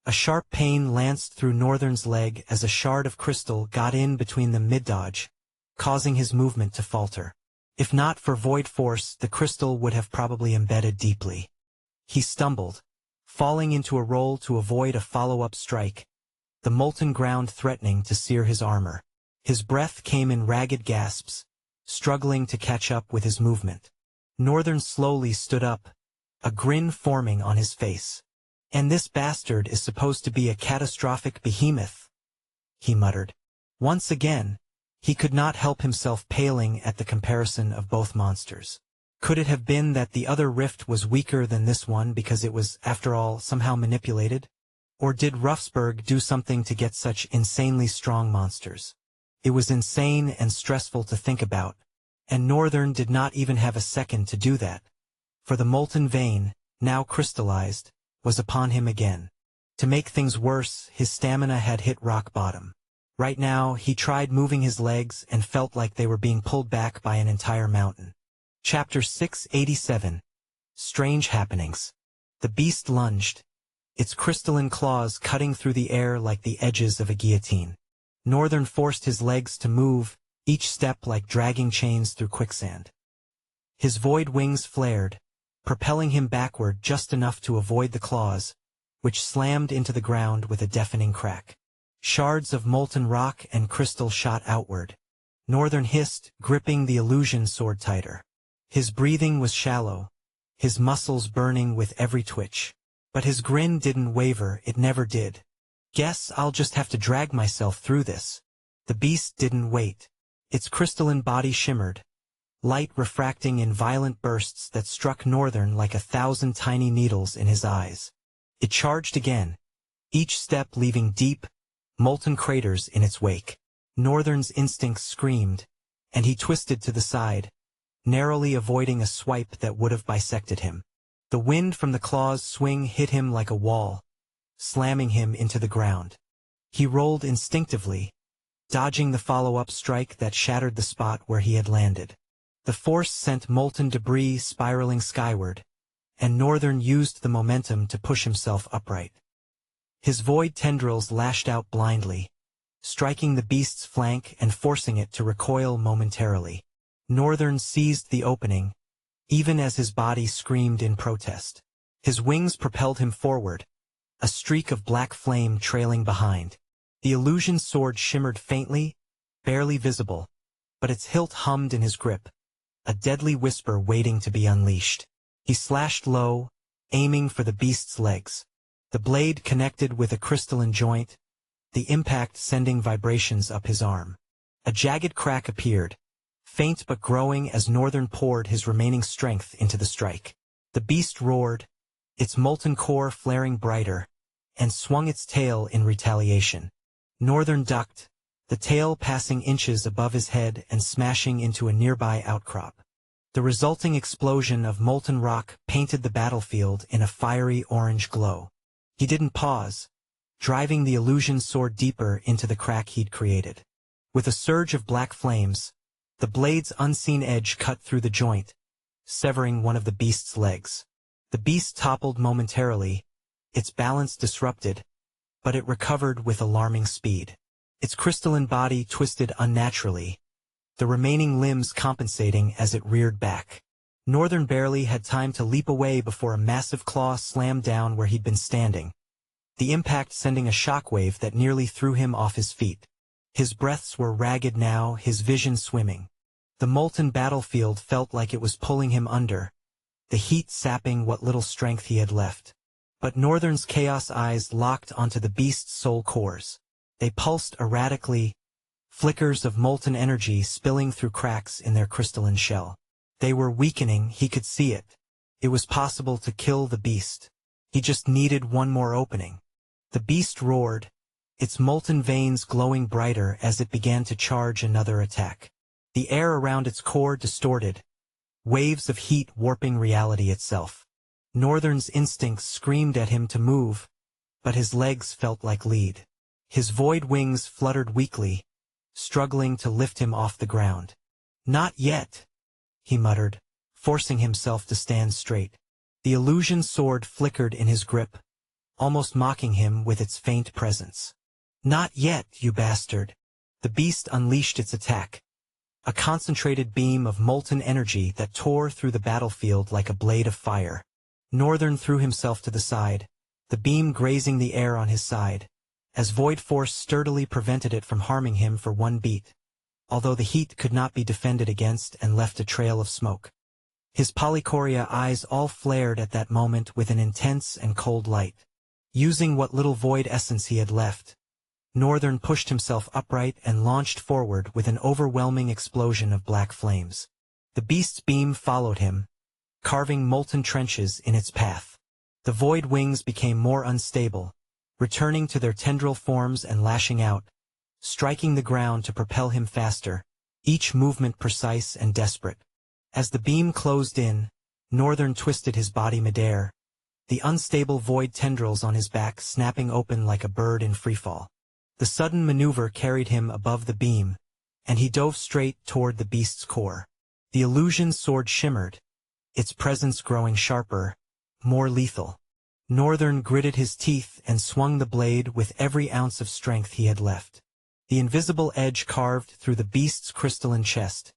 A sharp pain lanced through Northern's leg as a shard of crystal got in between them mid-dodge, causing his movement to falter. If not for void force, the crystal would have probably embedded deeply. He stumbled, falling into a roll to avoid a follow-up strike, the molten ground threatening to sear his armor. His breath came in ragged gasps, struggling to catch up with his movement. Northern slowly stood up, a grin forming on his face. "And this bastard is supposed to be a catastrophic behemoth," he muttered. Once again, he could not help himself paling at the comparison of both monsters. Could it have been that the other rift was weaker than this one because it was, after all, somehow manipulated? Or did Ruffsberg do something to get such insanely strong monsters? It was insane and stressful to think about, and Northern did not even have a second to do that, for the molten vein, now crystallized, was upon him again. To make things worse, his stamina had hit rock bottom. Right now, he tried moving his legs and felt like they were being pulled back by an entire mountain. Chapter 687. Strange Happenings. The beast lunged, its crystalline claws cutting through the air like the edges of a guillotine. Northern forced his legs to move, each step like dragging chains through quicksand. His void wings flared, propelling him backward just enough to avoid the claws, which slammed into the ground with a deafening crack. Shards of molten rock and crystal shot outward. Northern hissed, gripping the illusion sword tighter. His breathing was shallow, his muscles burning with every twitch. But his grin didn't waver, it never did. "Guess I'll just have to drag myself through this." The beast didn't wait. Its crystalline body shimmered, light refracting in violent bursts that struck Northern like 1,000 tiny needles in his eyes. It charged again, each step leaving deep, molten craters in its wake. Northern's instincts screamed, and he twisted to the side, narrowly avoiding a swipe that would have bisected him. The wind from the claw's swing hit him like a wall, slamming him into the ground. He rolled instinctively, dodging the follow-up strike that shattered the spot where he had landed. The force sent molten debris spiraling skyward, and Northern used the momentum to push himself upright. His void tendrils lashed out blindly, striking the beast's flank and forcing it to recoil momentarily. Northern seized the opening, even as his body screamed in protest. His wings propelled him forward, a streak of black flame trailing behind. The illusion sword shimmered faintly, barely visible, but its hilt hummed in his grip, a deadly whisper waiting to be unleashed. He slashed low, aiming for the beast's legs. The blade connected with a crystalline joint, the impact sending vibrations up his arm. A jagged crack appeared, faint but growing as Northern poured his remaining strength into the strike. The beast roared, its molten core flaring brighter, and swung its tail in retaliation. Northern ducked, the tail passing inches above his head and smashing into a nearby outcrop. The resulting explosion of molten rock painted the battlefield in a fiery orange glow. He didn't pause, driving the illusion sword deeper into the crack he'd created. With a surge of black flames, the blade's unseen edge cut through the joint, severing one of the beast's legs. The beast toppled momentarily, its balance disrupted, but it recovered with alarming speed. Its crystalline body twisted unnaturally, the remaining limbs compensating as it reared back. Northern barely had time to leap away before a massive claw slammed down where he'd been standing, the impact sending a shockwave that nearly threw him off his feet. His breaths were ragged now, his vision swimming. The molten battlefield felt like it was pulling him under, the heat sapping what little strength he had left. But Northern's chaos eyes locked onto the beast's soul cores. They pulsed erratically, flickers of molten energy spilling through cracks in their crystalline shell. They were weakening, he could see it. It was possible to kill the beast. He just needed one more opening. The beast roared, its molten veins glowing brighter as it began to charge another attack. The air around its core distorted, waves of heat warping reality itself. Northern's instincts screamed at him to move, but his legs felt like lead. His void wings fluttered weakly, struggling to lift him off the ground. "Not yet," he muttered, forcing himself to stand straight. The illusion sword flickered in his grip, almost mocking him with its faint presence. "Not yet, you bastard." The beast unleashed its attack, a concentrated beam of molten energy that tore through the battlefield like a blade of fire. Northern threw himself to the side, the beam grazing the air on his side, as void force sturdily prevented it from harming him for one beat, although the heat could not be defended against and left a trail of smoke. His polychoria eyes all flared at that moment with an intense and cold light. Using what little void essence he had left, Northern pushed himself upright and launched forward with an overwhelming explosion of black flames. The beast's beam followed him, carving molten trenches in its path. The void wings became more unstable, returning to their tendril forms and lashing out, striking the ground to propel him faster, each movement precise and desperate. As the beam closed in, Northern twisted his body midair, the unstable void tendrils on his back snapping open like a bird in freefall. The sudden maneuver carried him above the beam, and he dove straight toward the beast's core. The illusion sword shimmered, its presence growing sharper, more lethal. Northern gritted his teeth and swung the blade with every ounce of strength he had left. The invisible edge carved through the beast's crystalline chest,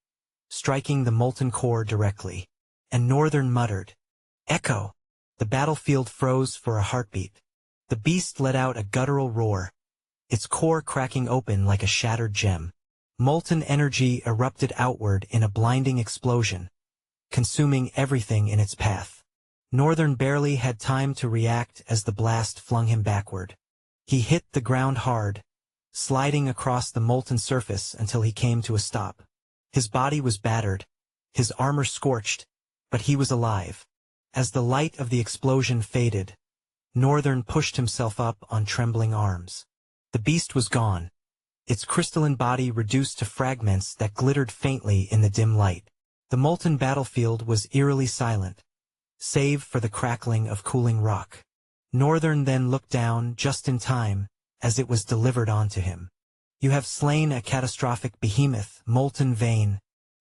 striking the molten core directly. And Northern muttered, "Echo!" The battlefield froze for a heartbeat. The beast let out a guttural roar, its core cracking open like a shattered gem. Molten energy erupted outward in a blinding explosion, consuming everything in its path. Northern barely had time to react as the blast flung him backward. He hit the ground hard, sliding across the molten surface until he came to a stop. His body was battered, his armor scorched, but he was alive. As the light of the explosion faded, Northern pushed himself up on trembling arms. The beast was gone, its crystalline body reduced to fragments that glittered faintly in the dim light. The molten battlefield was eerily silent, save for the crackling of cooling rock. Northern then looked down just in time, as it was delivered onto him. "You have slain a catastrophic behemoth, molten vein.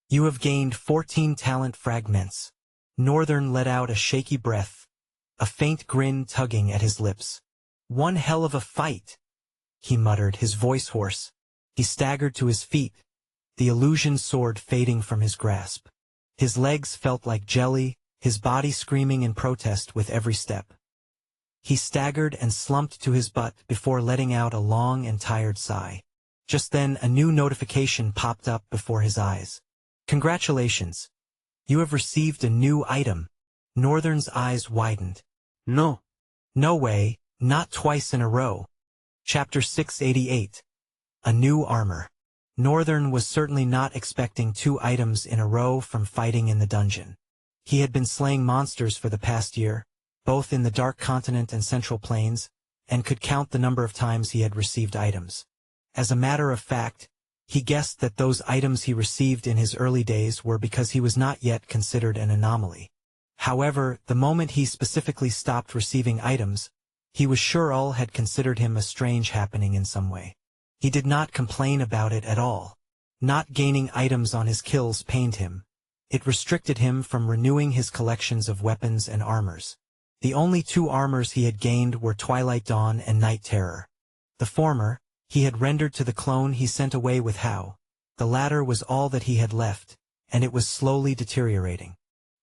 You have gained 14 talent fragments." Northern let out a shaky breath, a faint grin tugging at his lips. "One hell of a fight," he muttered, his voice hoarse. He staggered to his feet, the illusion sword fading from his grasp. His legs felt like jelly, his body screaming in protest with every step. He staggered and slumped to his butt before letting out a long and tired sigh. Just then a new notification popped up before his eyes. "Congratulations. You have received a new item." Northern's eyes widened. No. "No way, not twice in a row." Chapter 688. A New Armor. Northern was certainly not expecting 2 items in a row from fighting in the dungeon. He had been slaying monsters for the past year, both in the Dark Continent and Central Plains, and could count the number of times he had received items. As a matter of fact, he guessed that those items he received in his early days were because he was not yet considered an anomaly. However, the moment he specifically stopped receiving items, he was sure all had considered him a strange happening in some way. He did not complain about it at all. Not gaining items on his kills pained him. It restricted him from renewing his collections of weapons and armors. The only two armors he had gained were Twilight Dawn and Night Terror. The former, he had rendered to the clone he sent away with Hao. The latter was all that he had left, and it was slowly deteriorating.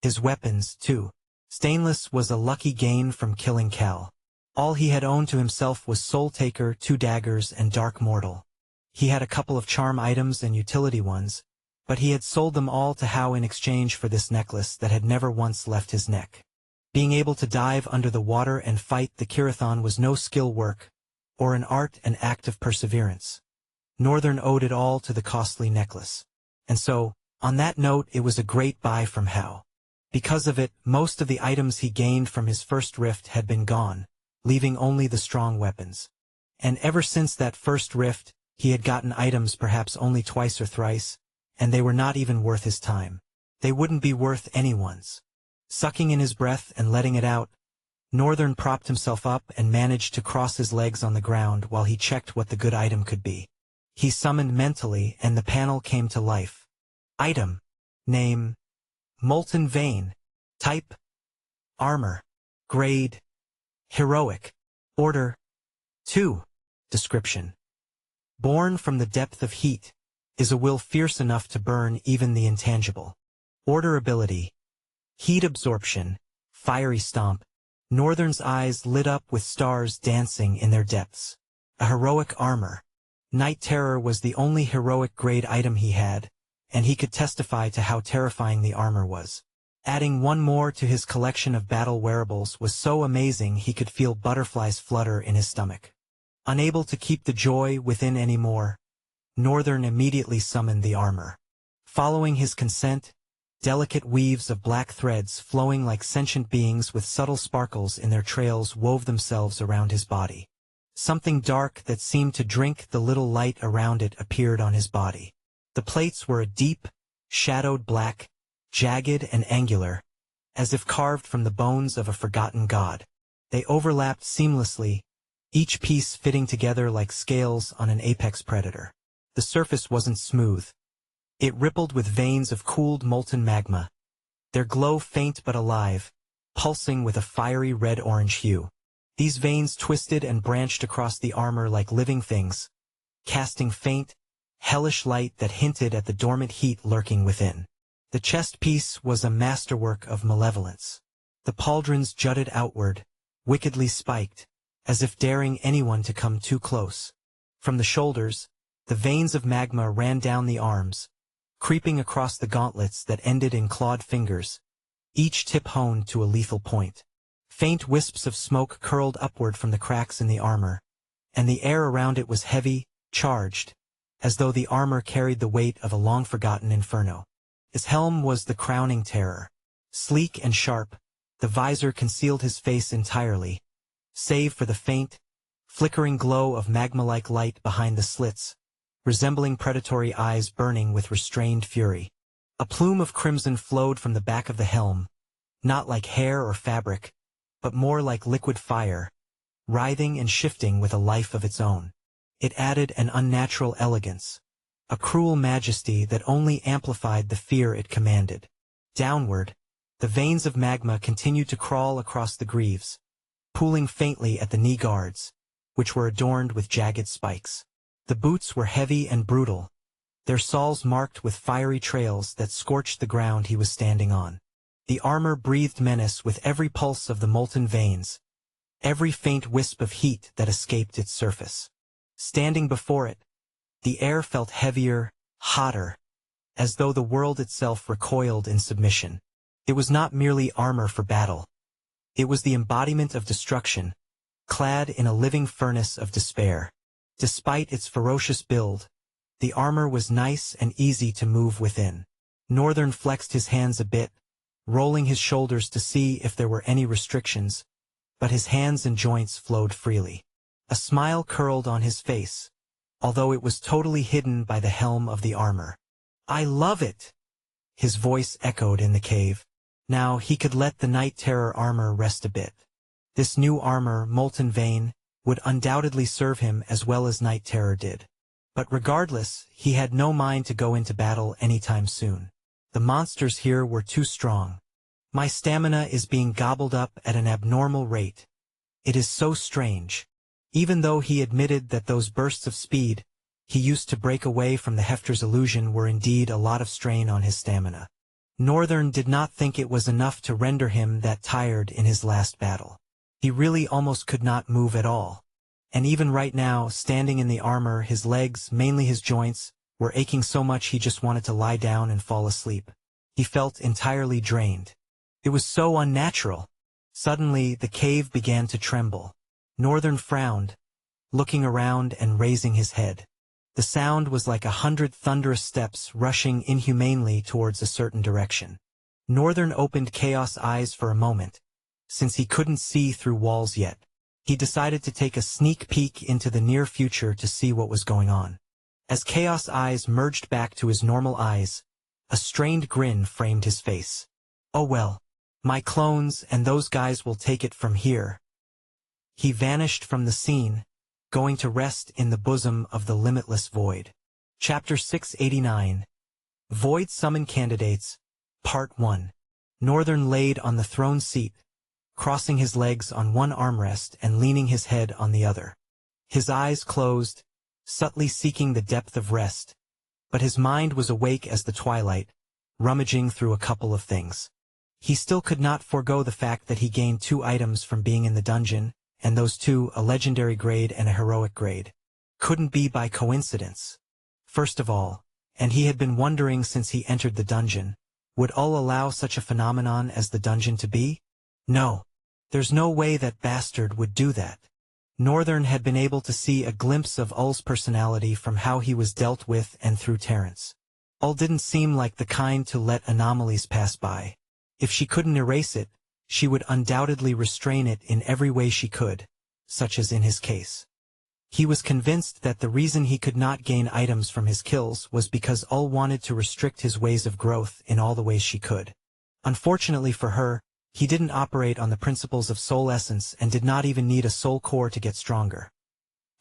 His weapons, too. Stainless was a lucky gain from killing Cal. All he had owned to himself was Soul Taker, 2 daggers, and Dark Mortal. He had a couple of charm items and utility ones, but he had sold them all to Hao in exchange for this necklace that had never once left his neck. Being able to dive under the water and fight the Kirathon was no skill work, or an art and act of perseverance. Northern owed it all to the costly necklace. And so, on that note, it was a great buy from Hao. Because of it, most of the items he gained from his first rift had been gone, leaving only the strong weapons. And ever since that first rift, he had gotten items perhaps only twice or thrice, and they were not even worth his time. They wouldn't be worth anyone's. Sucking in his breath and letting it out, Northern propped himself up and managed to cross his legs on the ground while he checked what the good item could be. He summoned mentally and the panel came to life. Item. Name. Molten Vein. Type. Armor. Grade. Heroic. Order. 2. Description. Born from the depth of heat, is a will fierce enough to burn even the intangible. Order ability. Heat absorption. Fiery stomp. Northern's eyes lit up with stars dancing in their depths. A heroic armor. Night Terror was the only heroic grade item he had, and he could testify to how terrifying the armor was. Adding one more to his collection of battle wearables was so amazing he could feel butterflies flutter in his stomach. Unable to keep the joy within anymore, Northern immediately summoned the armor. Following his consent, delicate weaves of black threads flowing like sentient beings with subtle sparkles in their trails wove themselves around his body. Something dark that seemed to drink the little light around it appeared on his body. The plates were a deep, shadowed black, jagged and angular, as if carved from the bones of a forgotten god. They overlapped seamlessly, each piece fitting together like scales on an apex predator. The surface wasn't smooth. It rippled with veins of cooled molten magma, their glow faint but alive, pulsing with a fiery red-orange hue. These veins twisted and branched across the armor like living things, casting faint, hellish light that hinted at the dormant heat lurking within. The chest piece was a masterwork of malevolence. The pauldrons jutted outward, wickedly spiked, as if daring anyone to come too close. From the shoulders, the veins of magma ran down the arms, creeping across the gauntlets that ended in clawed fingers, each tip honed to a lethal point. Faint wisps of smoke curled upward from the cracks in the armor, and the air around it was heavy, charged, as though the armor carried the weight of a long-forgotten inferno. His helm was the crowning terror. Sleek and sharp, the visor concealed his face entirely, save for the faint, flickering glow of magma-like light behind the slits, resembling predatory eyes burning with restrained fury. A plume of crimson flowed from the back of the helm, not like hair or fabric, but more like liquid fire, writhing and shifting with a life of its own. It added an unnatural elegance, a cruel majesty that only amplified the fear it commanded. Downward, the veins of magma continued to crawl across the greaves, pooling faintly at the knee guards, which were adorned with jagged spikes. The boots were heavy and brutal, their soles marked with fiery trails that scorched the ground he was standing on. The armor breathed menace with every pulse of the molten veins, every faint wisp of heat that escaped its surface. Standing before it, the air felt heavier, hotter, as though the world itself recoiled in submission. It was not merely armor for battle. It was the embodiment of destruction, clad in a living furnace of despair. Despite its ferocious build, the armor was nice and easy to move within. Northern flexed his hands a bit, rolling his shoulders to see if there were any restrictions, but his hands and joints flowed freely. A smile curled on his face, although it was totally hidden by the helm of the armor. "I love it!" His voice echoed in the cave. Now he could let the Night Terror armor rest a bit. This new armor, Molten Vein, would undoubtedly serve him as well as Night Terror did. But regardless, he had no mind to go into battle anytime soon. The monsters here were too strong. My stamina is being gobbled up at an abnormal rate. It is so strange. Even though he admitted that those bursts of speed he used to break away from the Hefter's illusion were indeed a lot of strain on his stamina. Northern did not think it was enough to render him that tired in his last battle. He really almost could not move at all. And even right now, standing in the armor, his legs, mainly his joints, were aching so much he just wanted to lie down and fall asleep. He felt entirely drained. It was so unnatural. Suddenly, the cave began to tremble. Northern frowned, looking around and raising his head. The sound was like 100 thunderous steps rushing inhumanely towards a certain direction. Northern opened Chaos' eyes for a moment. Since he couldn't see through walls yet, he decided to take a sneak peek into the near future to see what was going on. As Chaos' eyes merged back to his normal eyes, a strained grin framed his face. Oh well, my clones and those guys will take it from here. He vanished from the scene, going to rest in the bosom of the limitless void. Chapter 689. Void Summon Candidates, Part 1. Northern laid on the throne seat, crossing his legs on one armrest and leaning his head on the other. His eyes closed, subtly seeking the depth of rest, but his mind was awake as the twilight, rummaging through a couple of things. He still could not forego the fact that he gained 2 items from being in the dungeon, and those 2, a legendary grade and a heroic grade. Couldn't be by coincidence. First of all, and he had been wondering since he entered the dungeon, would Ull allow such a phenomenon as the dungeon to be? No. There's no way that bastard would do that. Northern had been able to see a glimpse of Ull's personality from how he was dealt with and through Terrence. Ull didn't seem like the kind to let anomalies pass by. If she couldn't erase it, she would undoubtedly restrain it in every way she could, such as in his case. He was convinced that the reason he could not gain items from his kills was because Ull wanted to restrict his ways of growth in all the ways she could. Unfortunately for her, he didn't operate on the principles of soul essence and did not even need a soul core to get stronger.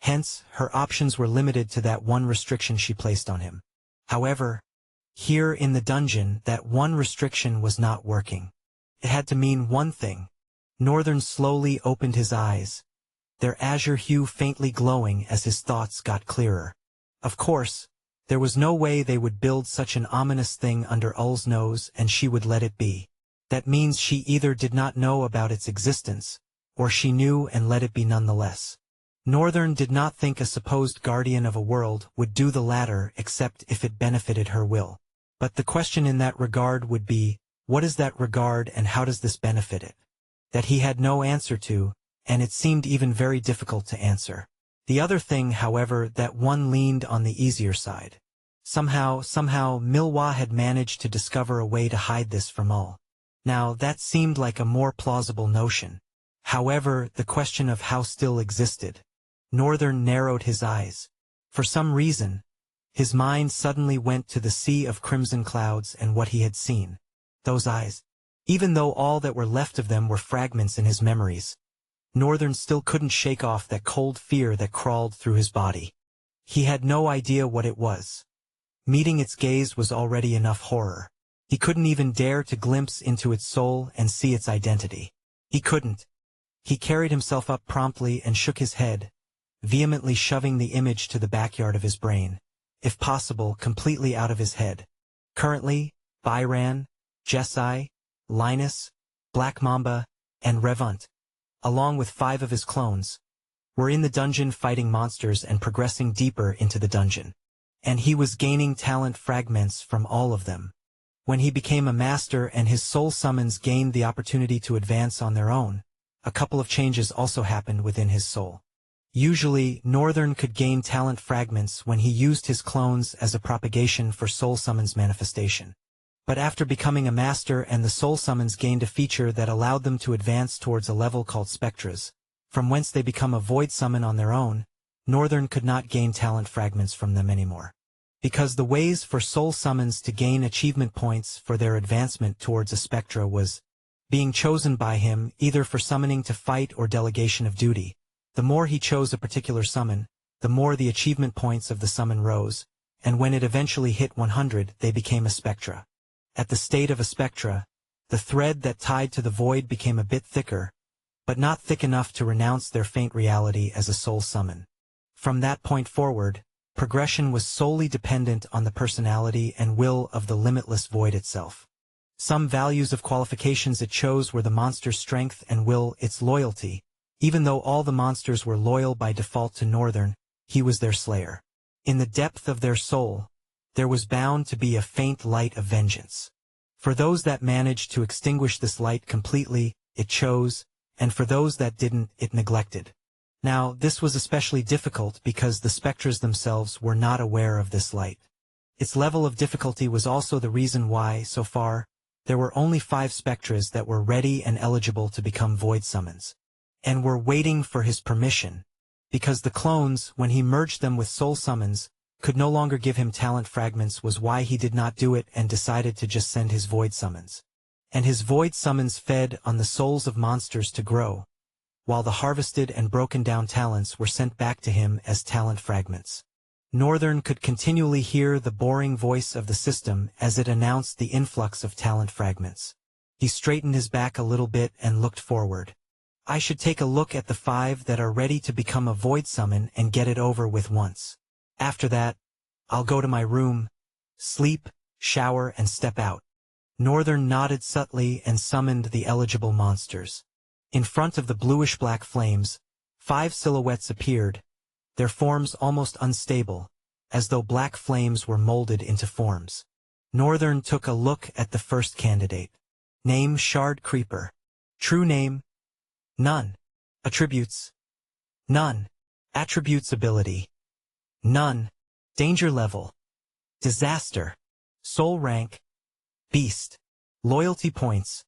Hence, her options were limited to that one restriction she placed on him. However, here in the dungeon, that one restriction was not working. It had to mean one thing. Northern slowly opened his eyes, their azure hue faintly glowing as his thoughts got clearer. Of course, there was no way they would build such an ominous thing under Ull's nose and she would let it be. That means she either did not know about its existence, or she knew and let it be nonetheless. Northern did not think a supposed guardian of a world would do the latter except if it benefited her will. But the question in that regard would be, what is that regard and how does this benefit it? That he had no answer to, and it seemed even very difficult to answer. The other thing, however, that one leaned on the easier side. Somehow, Milwa had managed to discover a way to hide this from Ull. Now, that seemed like a more plausible notion. However, the question of how still existed. Northern narrowed his eyes. For some reason, his mind suddenly went to the sea of crimson clouds and what he had seen. Those eyes. Even though all that were left of them were fragments in his memories, Northern still couldn't shake off that cold fear that crawled through his body. He had no idea what it was. Meeting its gaze was already enough horror. He couldn't even dare to glimpse into its soul and see its identity. He couldn't. He carried himself up promptly and shook his head, vehemently shoving the image to the backyard of his brain, if possible completely out of his head. Currently, Byran, Jesai, Linus, Black Mamba, and Revunt, along with 5 of his clones, were in the dungeon fighting monsters and progressing deeper into the dungeon. And he was gaining talent fragments from all of them. When he became a master and his soul summons gained the opportunity to advance on their own, a couple of changes also happened within his soul. Usually, Northern could gain talent fragments when he used his clones as a propagation for soul summons manifestation. But after becoming a master and the soul summons gained a feature that allowed them to advance towards a level called spectras, from whence they become a void summon on their own, Northern could not gain talent fragments from them anymore. Because the ways for soul summons to gain achievement points for their advancement towards a spectra was being chosen by him either for summoning to fight or delegation of duty. The more he chose a particular summon, the more the achievement points of the summon rose, and when it eventually hit 100 they became a spectra. At the state of a spectra, the thread that tied to the void became a bit thicker, but not thick enough to renounce their faint reality as a soul summon. From that point forward, progression was solely dependent on the personality and will of the limitless void itself. Some values of qualifications it chose were the monster's strength and will, its loyalty. Even though all the monsters were loyal by default to Northern, he was their slayer. In the depth of their soul, there was bound to be a faint light of vengeance. For those that managed to extinguish this light completely, it chose, and for those that didn't, it neglected. Now, this was especially difficult because the spectres themselves were not aware of this light. Its level of difficulty was also the reason why, so far, there were only 5 spectres that were ready and eligible to become void summons, and were waiting for his permission, because the clones, when he merged them with soul summons, could no longer give him talent fragments was why he did not do it and decided to just send his void summons. And his void summons fed on the souls of monsters to grow, while the harvested and broken down talents were sent back to him as talent fragments. Northern could continually hear the boring voice of the system as it announced the influx of talent fragments. He straightened his back a little bit and looked forward. I should take a look at the 5 that are ready to become a void summon and get it over with once. After that, I'll go to my room, sleep, shower and step out. Northern nodded subtly and summoned the eligible monsters. In front of the bluish-black flames, 5 silhouettes appeared, their forms almost unstable, as though black flames were molded into forms. Northern took a look at the first candidate. Name Shard Creeper. True name? None. Attributes? None. Attributes ability? None. Danger level? Disaster. Soul rank? Beast. Loyalty points?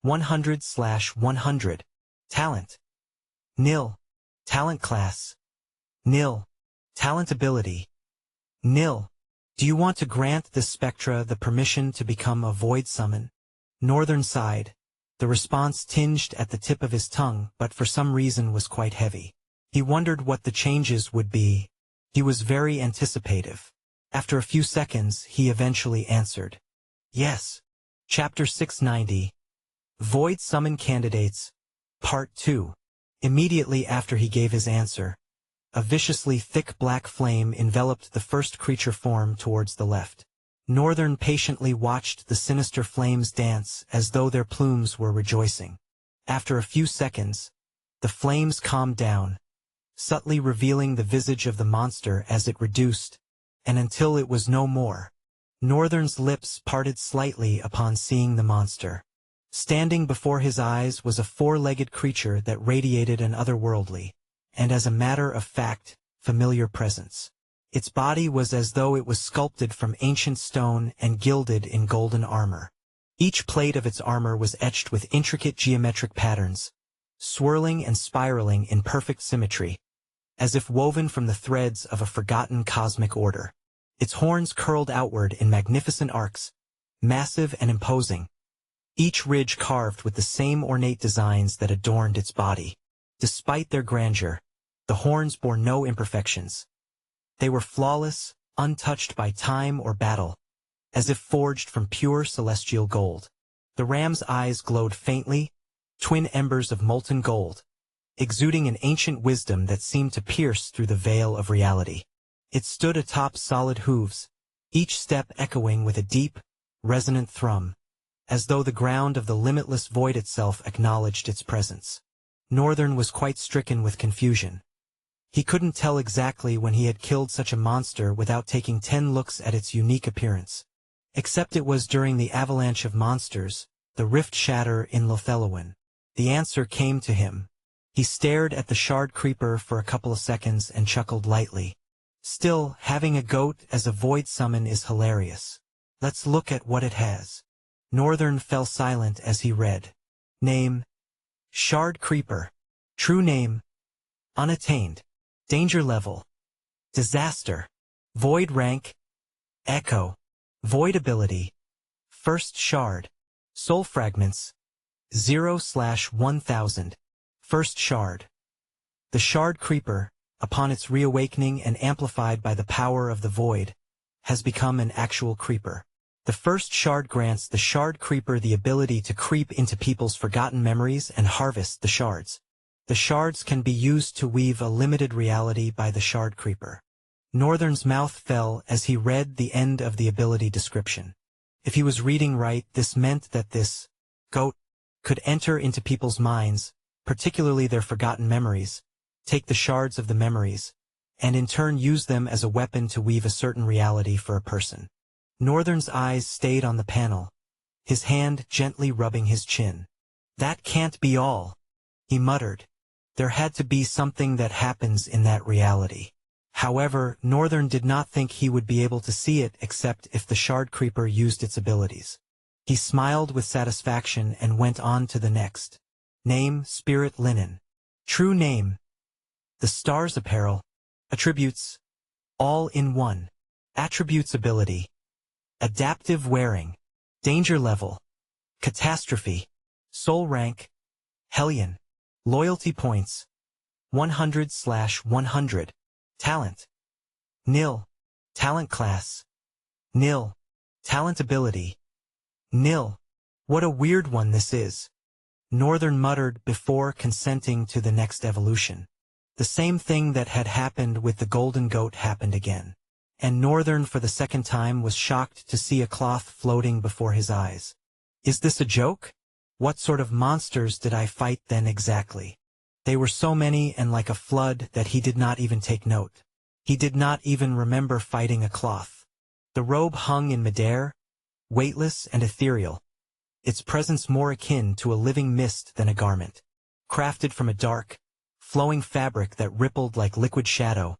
100/100. Talent? Nil. Talent class? Nil. Talent ability? Nil. Do you want to grant this spectra the permission to become a void summon? Northern sighed. The response tinged at the tip of his tongue, but for some reason was quite heavy. He wondered what the changes would be. He was very anticipative. After a few seconds, he eventually answered. Yes. Chapter 690. Void Summon Candidates. Part 2. Immediately after he gave his answer, a viciously thick black flame enveloped the first creature form towards the left. Northern patiently watched the sinister flames dance as though their plumes were rejoicing. After a few seconds, the flames calmed down, subtly revealing the visage of the monster as it reduced, and until it was no more. Northern's lips parted slightly upon seeing the monster. Standing before his eyes was a 4-legged creature that radiated an otherworldly, and as a matter of fact, familiar presence. Its body was as though it was sculpted from ancient stone and gilded in golden armor. Each plate of its armor was etched with intricate geometric patterns, swirling and spiraling in perfect symmetry, as if woven from the threads of a forgotten cosmic order. Its horns curled outward in magnificent arcs, massive and imposing, each ridge carved with the same ornate designs that adorned its body. Despite their grandeur, the horns bore no imperfections. They were flawless, untouched by time or battle, as if forged from pure celestial gold. The ram's eyes glowed faintly, twin embers of molten gold, exuding an ancient wisdom that seemed to pierce through the veil of reality. It stood atop solid hooves, each step echoing with a deep, resonant thrum, as though the ground of the limitless void itself acknowledged its presence. Northern was quite stricken with confusion. He couldn't tell exactly when he had killed such a monster without taking 10 looks at its unique appearance. Except it was during the avalanche of monsters, the rift shatter in Lothelowin. The answer came to him. He stared at the shard creeper for a couple of seconds and chuckled lightly. Still, having a goat as a void summon is hilarious. Let's look at what it has. Northern fell silent as he read. Name: Shard Creeper. True name: Unattained. Danger level: Disaster. Void rank: Echo. Void ability: First Shard. Soul fragments: 0/1000. First Shard. The Shard Creeper, upon its reawakening and amplified by the power of the void, has become an actual creeper. The first shard grants the shard creeper the ability to creep into people's forgotten memories and harvest the shards. The shards can be used to weave a limited reality by the shard creeper. Northern's mouth fell as he read the end of the ability description. If he was reading right, this meant that this goat could enter into people's minds, particularly their forgotten memories, take the shards of the memories, and in turn use them as a weapon to weave a certain reality for a person. Northern's eyes stayed on the panel, his hand gently rubbing his chin. "That can't be all," he muttered. "There had to be something that happens in that reality." However, Northern did not think he would be able to see it except if the shard creeper used its abilities. He smiled with satisfaction and went on to the next. Name, Spirit Linen. True name, the Star's Apparel. Attributes, all in one. Attributes ability, adaptive wearing. Danger level, catastrophe. Soul rank, Hellion. Loyalty points, 100/100. Talent, nil. Talent class, nil. Talent ability, nil. What a weird one this is, Northern muttered before consenting to the next evolution. The same thing that had happened with the golden goat happened again. And Northern for the second time was shocked to see a cloth floating before his eyes. Is this a joke? What sort of monsters did I fight then exactly? They were so many and like a flood that he did not even take note. He did not even remember fighting a cloth. The robe hung in midair, weightless and ethereal, its presence more akin to a living mist than a garment. Crafted from a dark, flowing fabric that rippled like liquid shadow,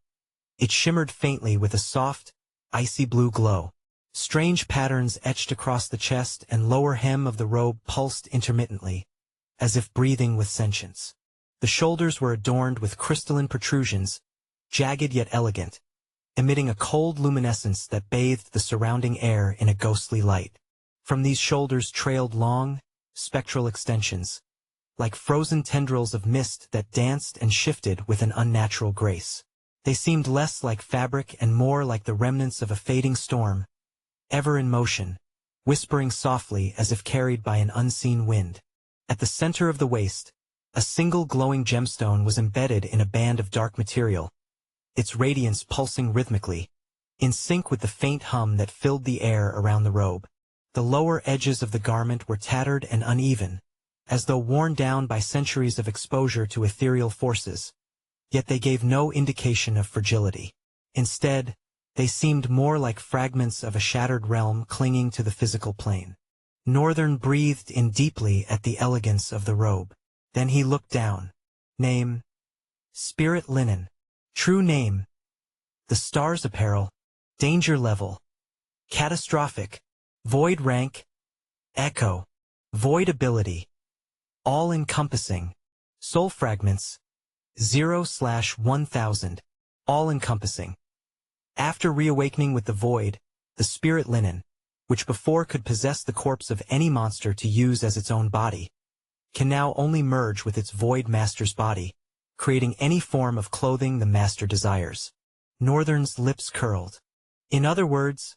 it shimmered faintly with a soft, icy blue glow. Strange patterns etched across the chest and lower hem of the robe pulsed intermittently, as if breathing with sentience. The shoulders were adorned with crystalline protrusions, jagged yet elegant, emitting a cold luminescence that bathed the surrounding air in a ghostly light. From these shoulders trailed long, spectral extensions, like frozen tendrils of mist that danced and shifted with an unnatural grace. They seemed less like fabric and more like the remnants of a fading storm, ever in motion, whispering softly as if carried by an unseen wind. At the center of the waist, a single glowing gemstone was embedded in a band of dark material, its radiance pulsing rhythmically, in sync with the faint hum that filled the air around the robe. The lower edges of the garment were tattered and uneven, as though worn down by centuries of exposure to ethereal forces, yet they gave no indication of fragility. Instead, they seemed more like fragments of a shattered realm clinging to the physical plane. Northern breathed in deeply at the elegance of the robe. Then he looked down. Name, Spirit Linen. True name, the Star's Apparel. Danger level, catastrophic. Void rank, Echo. Void ability, all-encompassing. Soul fragments, 0/1000. All-encompassing. After reawakening with the void, the Spirit Linen, which before could possess the corpse of any monster to use as its own body, can now only merge with its void master's body, creating any form of clothing the master desires. Northern's lips curled. In other words,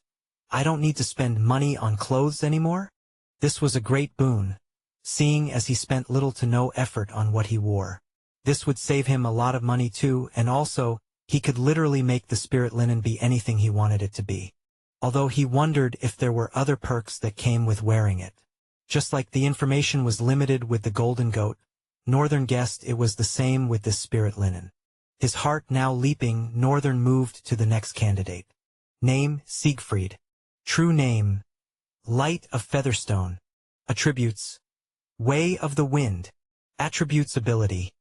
I don't need to spend money on clothes anymore? This was a great boon, seeing as he spent little to no effort on what he wore. This would save him a lot of money too, and also, he could literally make the Spirit Linen be anything he wanted it to be. Although he wondered if there were other perks that came with wearing it. Just like the information was limited with the golden goat, Northern guessed it was the same with this Spirit Linen. His heart now leaping, Northern moved to the next candidate. Name, Siegfried. True name, Light of Featherstone. Attributes, Way of the Wind. Attributes ability,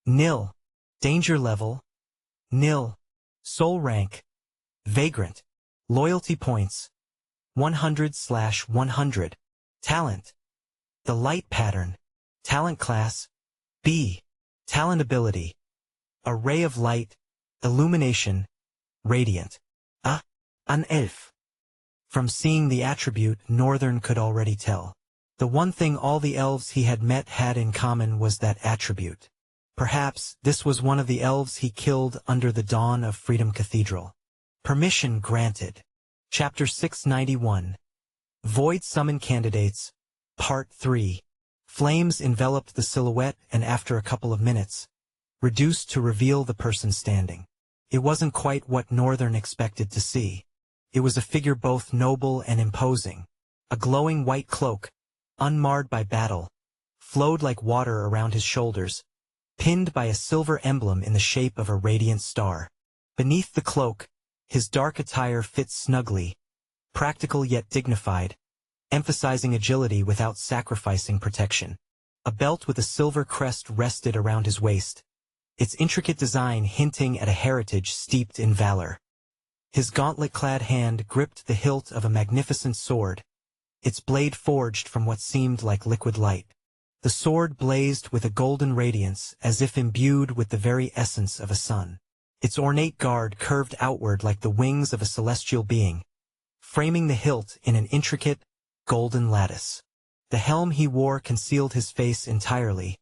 nil. Danger level, nil. Soul rank, Vagrant. Loyalty points, 100/100. Talent, the Light Pattern. Talent class, B. Talent ability, a ray of light, illumination, radiant. An elf. From seeing the attribute, Northern could already tell. The one thing all the elves he had met had in common was that attribute. Perhaps this was one of the elves he killed under the dawn of Freedom Cathedral. Permission granted. Chapter 691. Void Summon Candidates, Part 3. Flames enveloped the silhouette and after a couple of minutes, reduced to reveal the person standing. It wasn't quite what Northern expected to see. It was a figure both noble and imposing. A glowing white cloak, unmarred by battle, flowed like water around his shoulders, pinned by a silver emblem in the shape of a radiant star. Beneath the cloak, his dark attire fit snugly, practical yet dignified, emphasizing agility without sacrificing protection. A belt with a silver crest rested around his waist, its intricate design hinting at a heritage steeped in valor. His gauntlet-clad hand gripped the hilt of a magnificent sword, its blade forged from what seemed like liquid light. The sword blazed with a golden radiance as if imbued with the very essence of a sun. Its ornate guard curved outward like the wings of a celestial being, framing the hilt in an intricate, golden lattice. The helm he wore concealed his face entirely,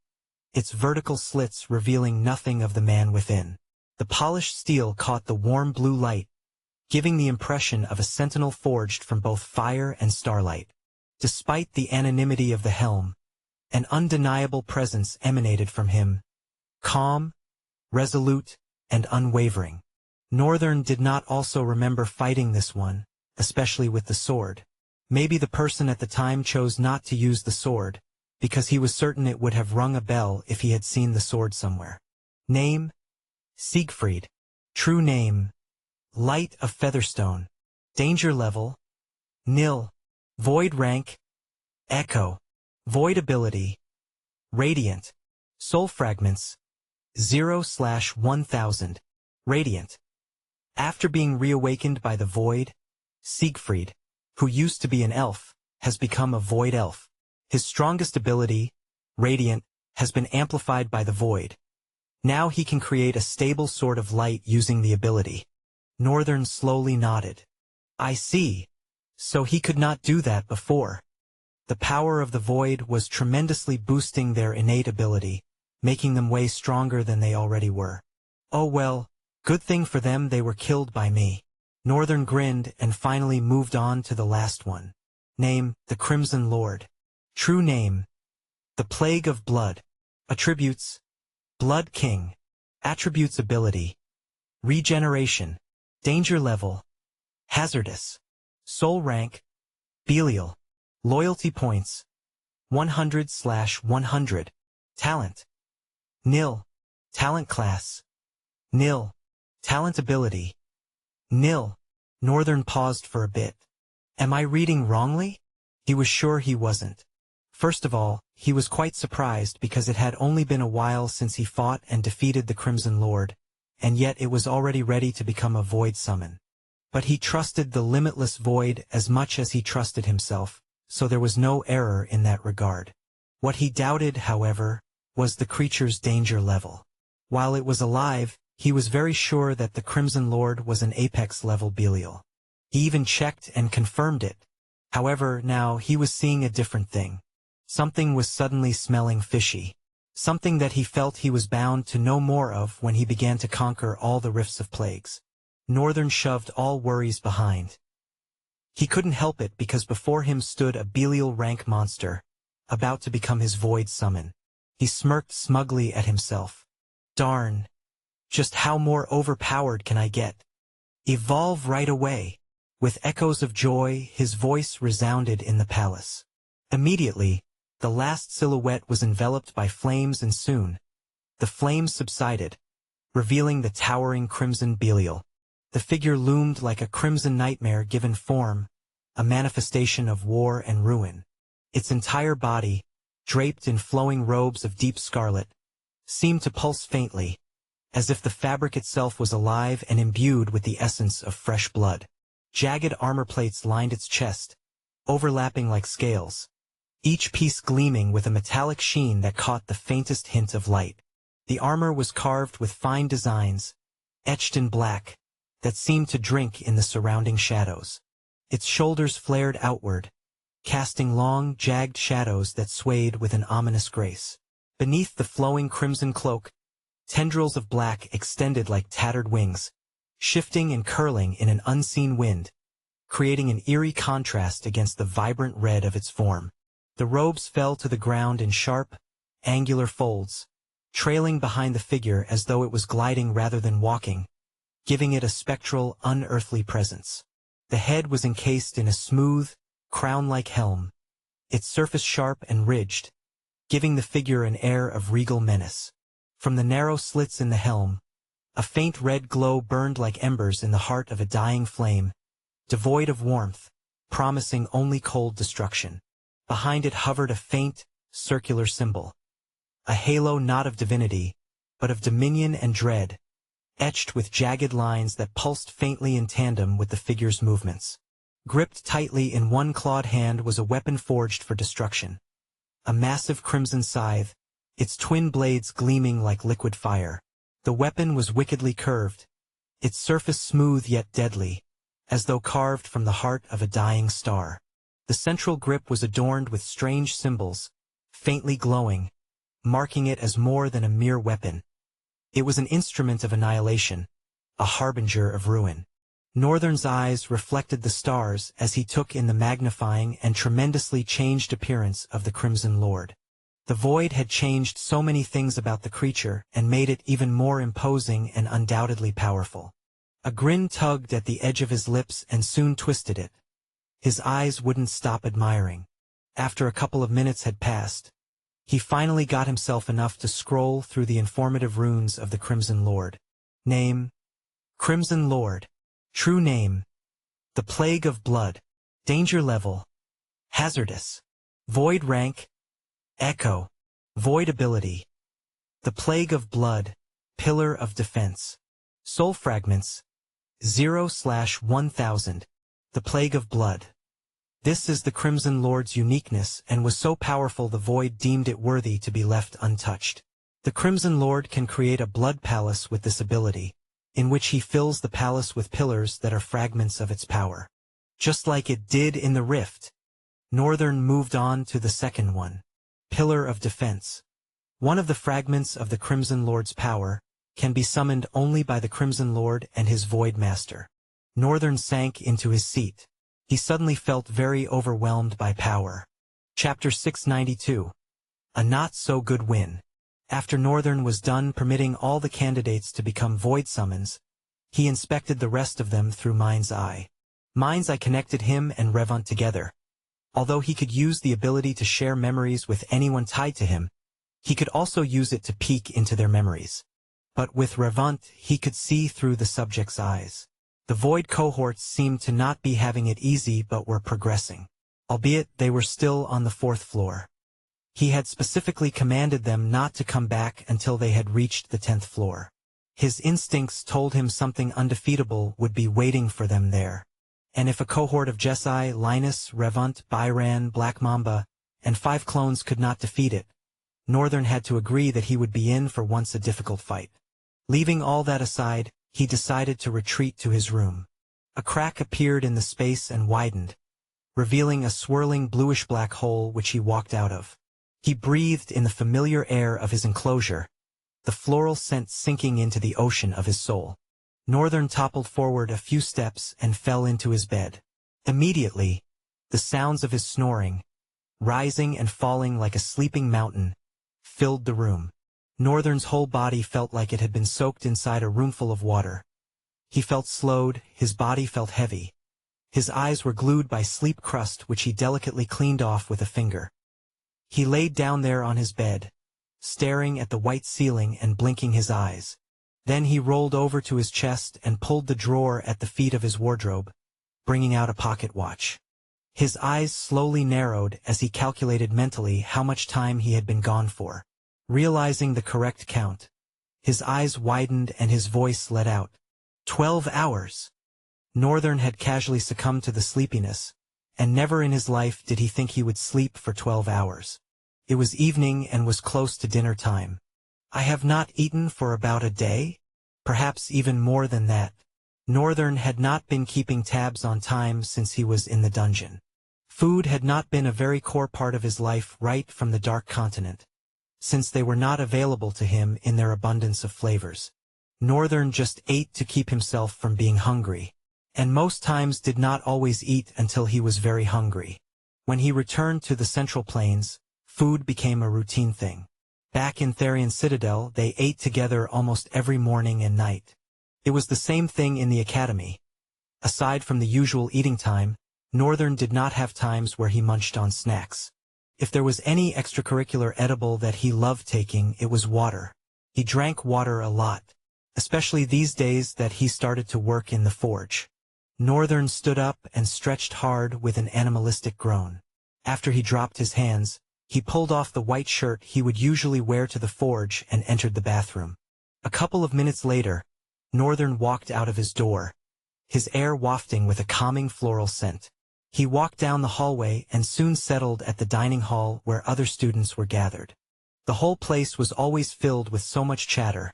its vertical slits revealing nothing of the man within. The polished steel caught the warm blue light, giving the impression of a sentinel forged from both fire and starlight. Despite the anonymity of the helm, an undeniable presence emanated from him, calm, resolute, and unwavering. Northern did not also remember fighting this one, especially with the sword. Maybe the person at the time chose not to use the sword, because he was certain it would have rung a bell if he had seen the sword somewhere. Name: Siegfried. True name: Light of Featherstone. Danger level: nil. Void rank: Echo. Void ability: Radiant. Soul fragments: 0/1000. Radiant. After being reawakened by the void, Siegfried, who used to be an elf, has become a void elf. His strongest ability, Radiant, has been amplified by the void. Now he can create a stable sort of light using the ability. Northern slowly nodded. I see. So he could not do that before. The power of the void was tremendously boosting their innate ability, making them way stronger than they already were. Oh well, good thing for them they were killed by me. Northern grinned and finally moved on to the last one. Name: the Crimson Lord. True name: the Plague of Blood. Attributes: Blood King. Attributes: ability: regeneration. Danger level: hazardous. Soul rank: Belial. Loyalty points: 100/100. Talent: nil. Talent class: nil. Talent ability: nil. Northern paused for a bit. Am I reading wrongly? He was sure he wasn't. First of all, he was quite surprised because it had only been a while since he fought and defeated the Crimson Lord, and yet it was already ready to become a void summon. But he trusted the limitless void as much as he trusted himself, so there was no error in that regard. What he doubted, however, was the creature's danger level. While it was alive, he was very sure that the Crimson Lord was an apex-level Belial. He even checked and confirmed it. However, now he was seeing a different thing. Something was suddenly smelling fishy. Something that he felt he was bound to know more of when he began to conquer all the rifts of plagues. Northern shoved all worries behind. He couldn't help it because before him stood a Belial rank monster, about to become his void summon. He smirked smugly at himself. Darn. Just how more overpowered can I get? Evolve right away. With echoes of joy, his voice resounded in the palace. Immediately, the last silhouette was enveloped by flames and soon, the flames subsided, revealing the towering crimson Belial. The figure loomed like a crimson nightmare given form, a manifestation of war and ruin. Its entire body, draped in flowing robes of deep scarlet, seemed to pulse faintly, as if the fabric itself was alive and imbued with the essence of fresh blood. Jagged armor plates lined its chest, overlapping like scales, each piece gleaming with a metallic sheen that caught the faintest hint of light. The armor was carved with fine designs, etched in black, that seemed to drink in the surrounding shadows. Its shoulders flared outward, casting long, jagged shadows that swayed with an ominous grace. Beneath the flowing crimson cloak, tendrils of black extended like tattered wings, shifting and curling in an unseen wind, creating an eerie contrast against the vibrant red of its form. The robes fell to the ground in sharp, angular folds, trailing behind the figure as though it was gliding rather than walking, giving it a spectral, unearthly presence. The head was encased in a smooth, crown-like helm, its surface sharp and ridged, giving the figure an air of regal menace. From the narrow slits in the helm, a faint red glow burned like embers in the heart of a dying flame, devoid of warmth, promising only cold destruction. Behind it hovered a faint, circular symbol, a halo not of divinity, but of dominion and dread, etched with jagged lines that pulsed faintly in tandem with the figure's movements. Gripped tightly in one clawed hand was a weapon forged for destruction. A massive crimson scythe, its twin blades gleaming like liquid fire. The weapon was wickedly curved, its surface smooth yet deadly, as though carved from the heart of a dying star. The central grip was adorned with strange symbols, faintly glowing, marking it as more than a mere weapon. It was an instrument of annihilation, a harbinger of ruin. Northern's eyes reflected the stars as he took in the magnifying and tremendously changed appearance of the Crimson Lord. The void had changed so many things about the creature and made it even more imposing and undoubtedly powerful. A grin tugged at the edge of his lips and soon twisted it. His eyes wouldn't stop admiring. After a couple of minutes had passed, he finally got himself enough to scroll through the informative runes of the Crimson Lord. Name: Crimson Lord. True name: The Plague of Blood. Danger level: Hazardous. Void rank: Echo. Void ability: The Plague of Blood, Pillar of Defense. Soul fragments: 0/1000. The Plague of Blood. This is the Crimson Lord's uniqueness and was so powerful the Void deemed it worthy to be left untouched. The Crimson Lord can create a blood palace with this ability, in which he fills the palace with pillars that are fragments of its power. Just like it did in the Rift, Northern moved on to the second one. Pillar of Defense. One of the fragments of the Crimson Lord's power can be summoned only by the Crimson Lord and his Void Master. Northern sank into his seat. He suddenly felt very overwhelmed by power. Chapter 692. A not-so-good win. After Northern was done permitting all the candidates to become Void Summons, he inspected the rest of them through Mind's Eye. Mind's Eye connected him and Revant together. Although he could use the ability to share memories with anyone tied to him, he could also use it to peek into their memories. But with Revant, he could see through the subject's eyes. The Void cohorts seemed to not be having it easy but were progressing. Albeit they were still on the 4th floor. He had specifically commanded them not to come back until they had reached the 10th floor. His instincts told him something undefeatable would be waiting for them there. And if a cohort of Jesai, Linus, Revant, Byran, Black Mamba, and 5 clones could not defeat it, Northern had to agree that he would be in for once a difficult fight. Leaving all that aside, he decided to retreat to his room. A crack appeared in the space and widened, revealing a swirling bluish-black hole which he walked out of. He breathed in the familiar air of his enclosure, the floral scent sinking into the ocean of his soul. Northern toppled forward a few steps and fell into his bed. Immediately, the sounds of his snoring, rising and falling like a sleeping mountain, filled the room. Northern's whole body felt like it had been soaked inside a roomful of water. He felt slowed, his body felt heavy. His eyes were glued by sleep crust which he delicately cleaned off with a finger. He laid down there on his bed, staring at the white ceiling and blinking his eyes. Then he rolled over to his chest and pulled the drawer at the feet of his wardrobe, bringing out a pocket watch. His eyes slowly narrowed as he calculated mentally how much time he had been gone for. Realizing the correct count, his eyes widened and his voice let out. 12 hours! Northern had casually succumbed to the sleepiness, and never in his life did he think he would sleep for 12 hours. It was evening and was close to dinner time. I have not eaten for about a day? Perhaps even more than that. Northern had not been keeping tabs on time since he was in the dungeon. Food had not been a very core part of his life right from the Dark Continent, since they were not available to him in their abundance of flavors. Northern just ate to keep himself from being hungry, and most times did not always eat until he was very hungry. When he returned to the Central Plains, food became a routine thing. Back in Therian Citadel, they ate together almost every morning and night. It was the same thing in the academy. Aside from the usual eating time, Northern did not have times where he munched on snacks. If there was any extracurricular edible that he loved taking, it was water. He drank water a lot, especially these days that he started to work in the forge. Northern stood up and stretched hard with an animalistic groan. After he dropped his hands, he pulled off the white shirt he would usually wear to the forge and entered the bathroom. A couple of minutes later, Northern walked out of his door, his air wafting with a calming floral scent. He walked down the hallway and soon settled at the dining hall where other students were gathered. The whole place was always filled with so much chatter,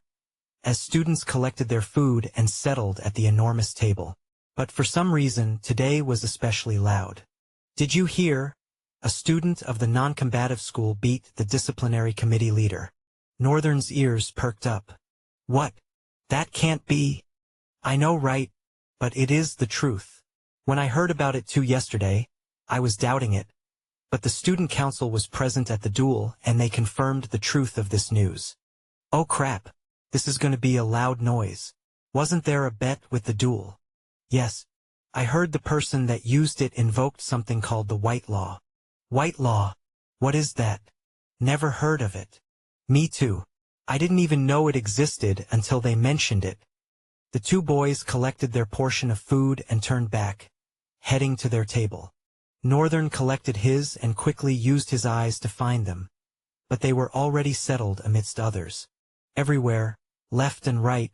as students collected their food and settled at the enormous table. But for some reason, today was especially loud. "Did you hear? A student of the non-combative school beat the disciplinary committee leader." Northern's ears perked up. "What? That can't be." "I know, right? But it is the truth. When I heard about it too yesterday, I was doubting it. But the student council was present at the duel and they confirmed the truth of this news." "Oh crap. This is going to be a loud noise. Wasn't there a bet with the duel?" "Yes. I heard the person that used it invoked something called the White Law." "White Law? What is that?" "Never heard of it." "Me too. I didn't even know it existed until they mentioned it." The two boys collected their portion of food and turned back, heading to their table. Northern collected his and quickly used his eyes to find them, but they were already settled amidst others. Everywhere, left and right,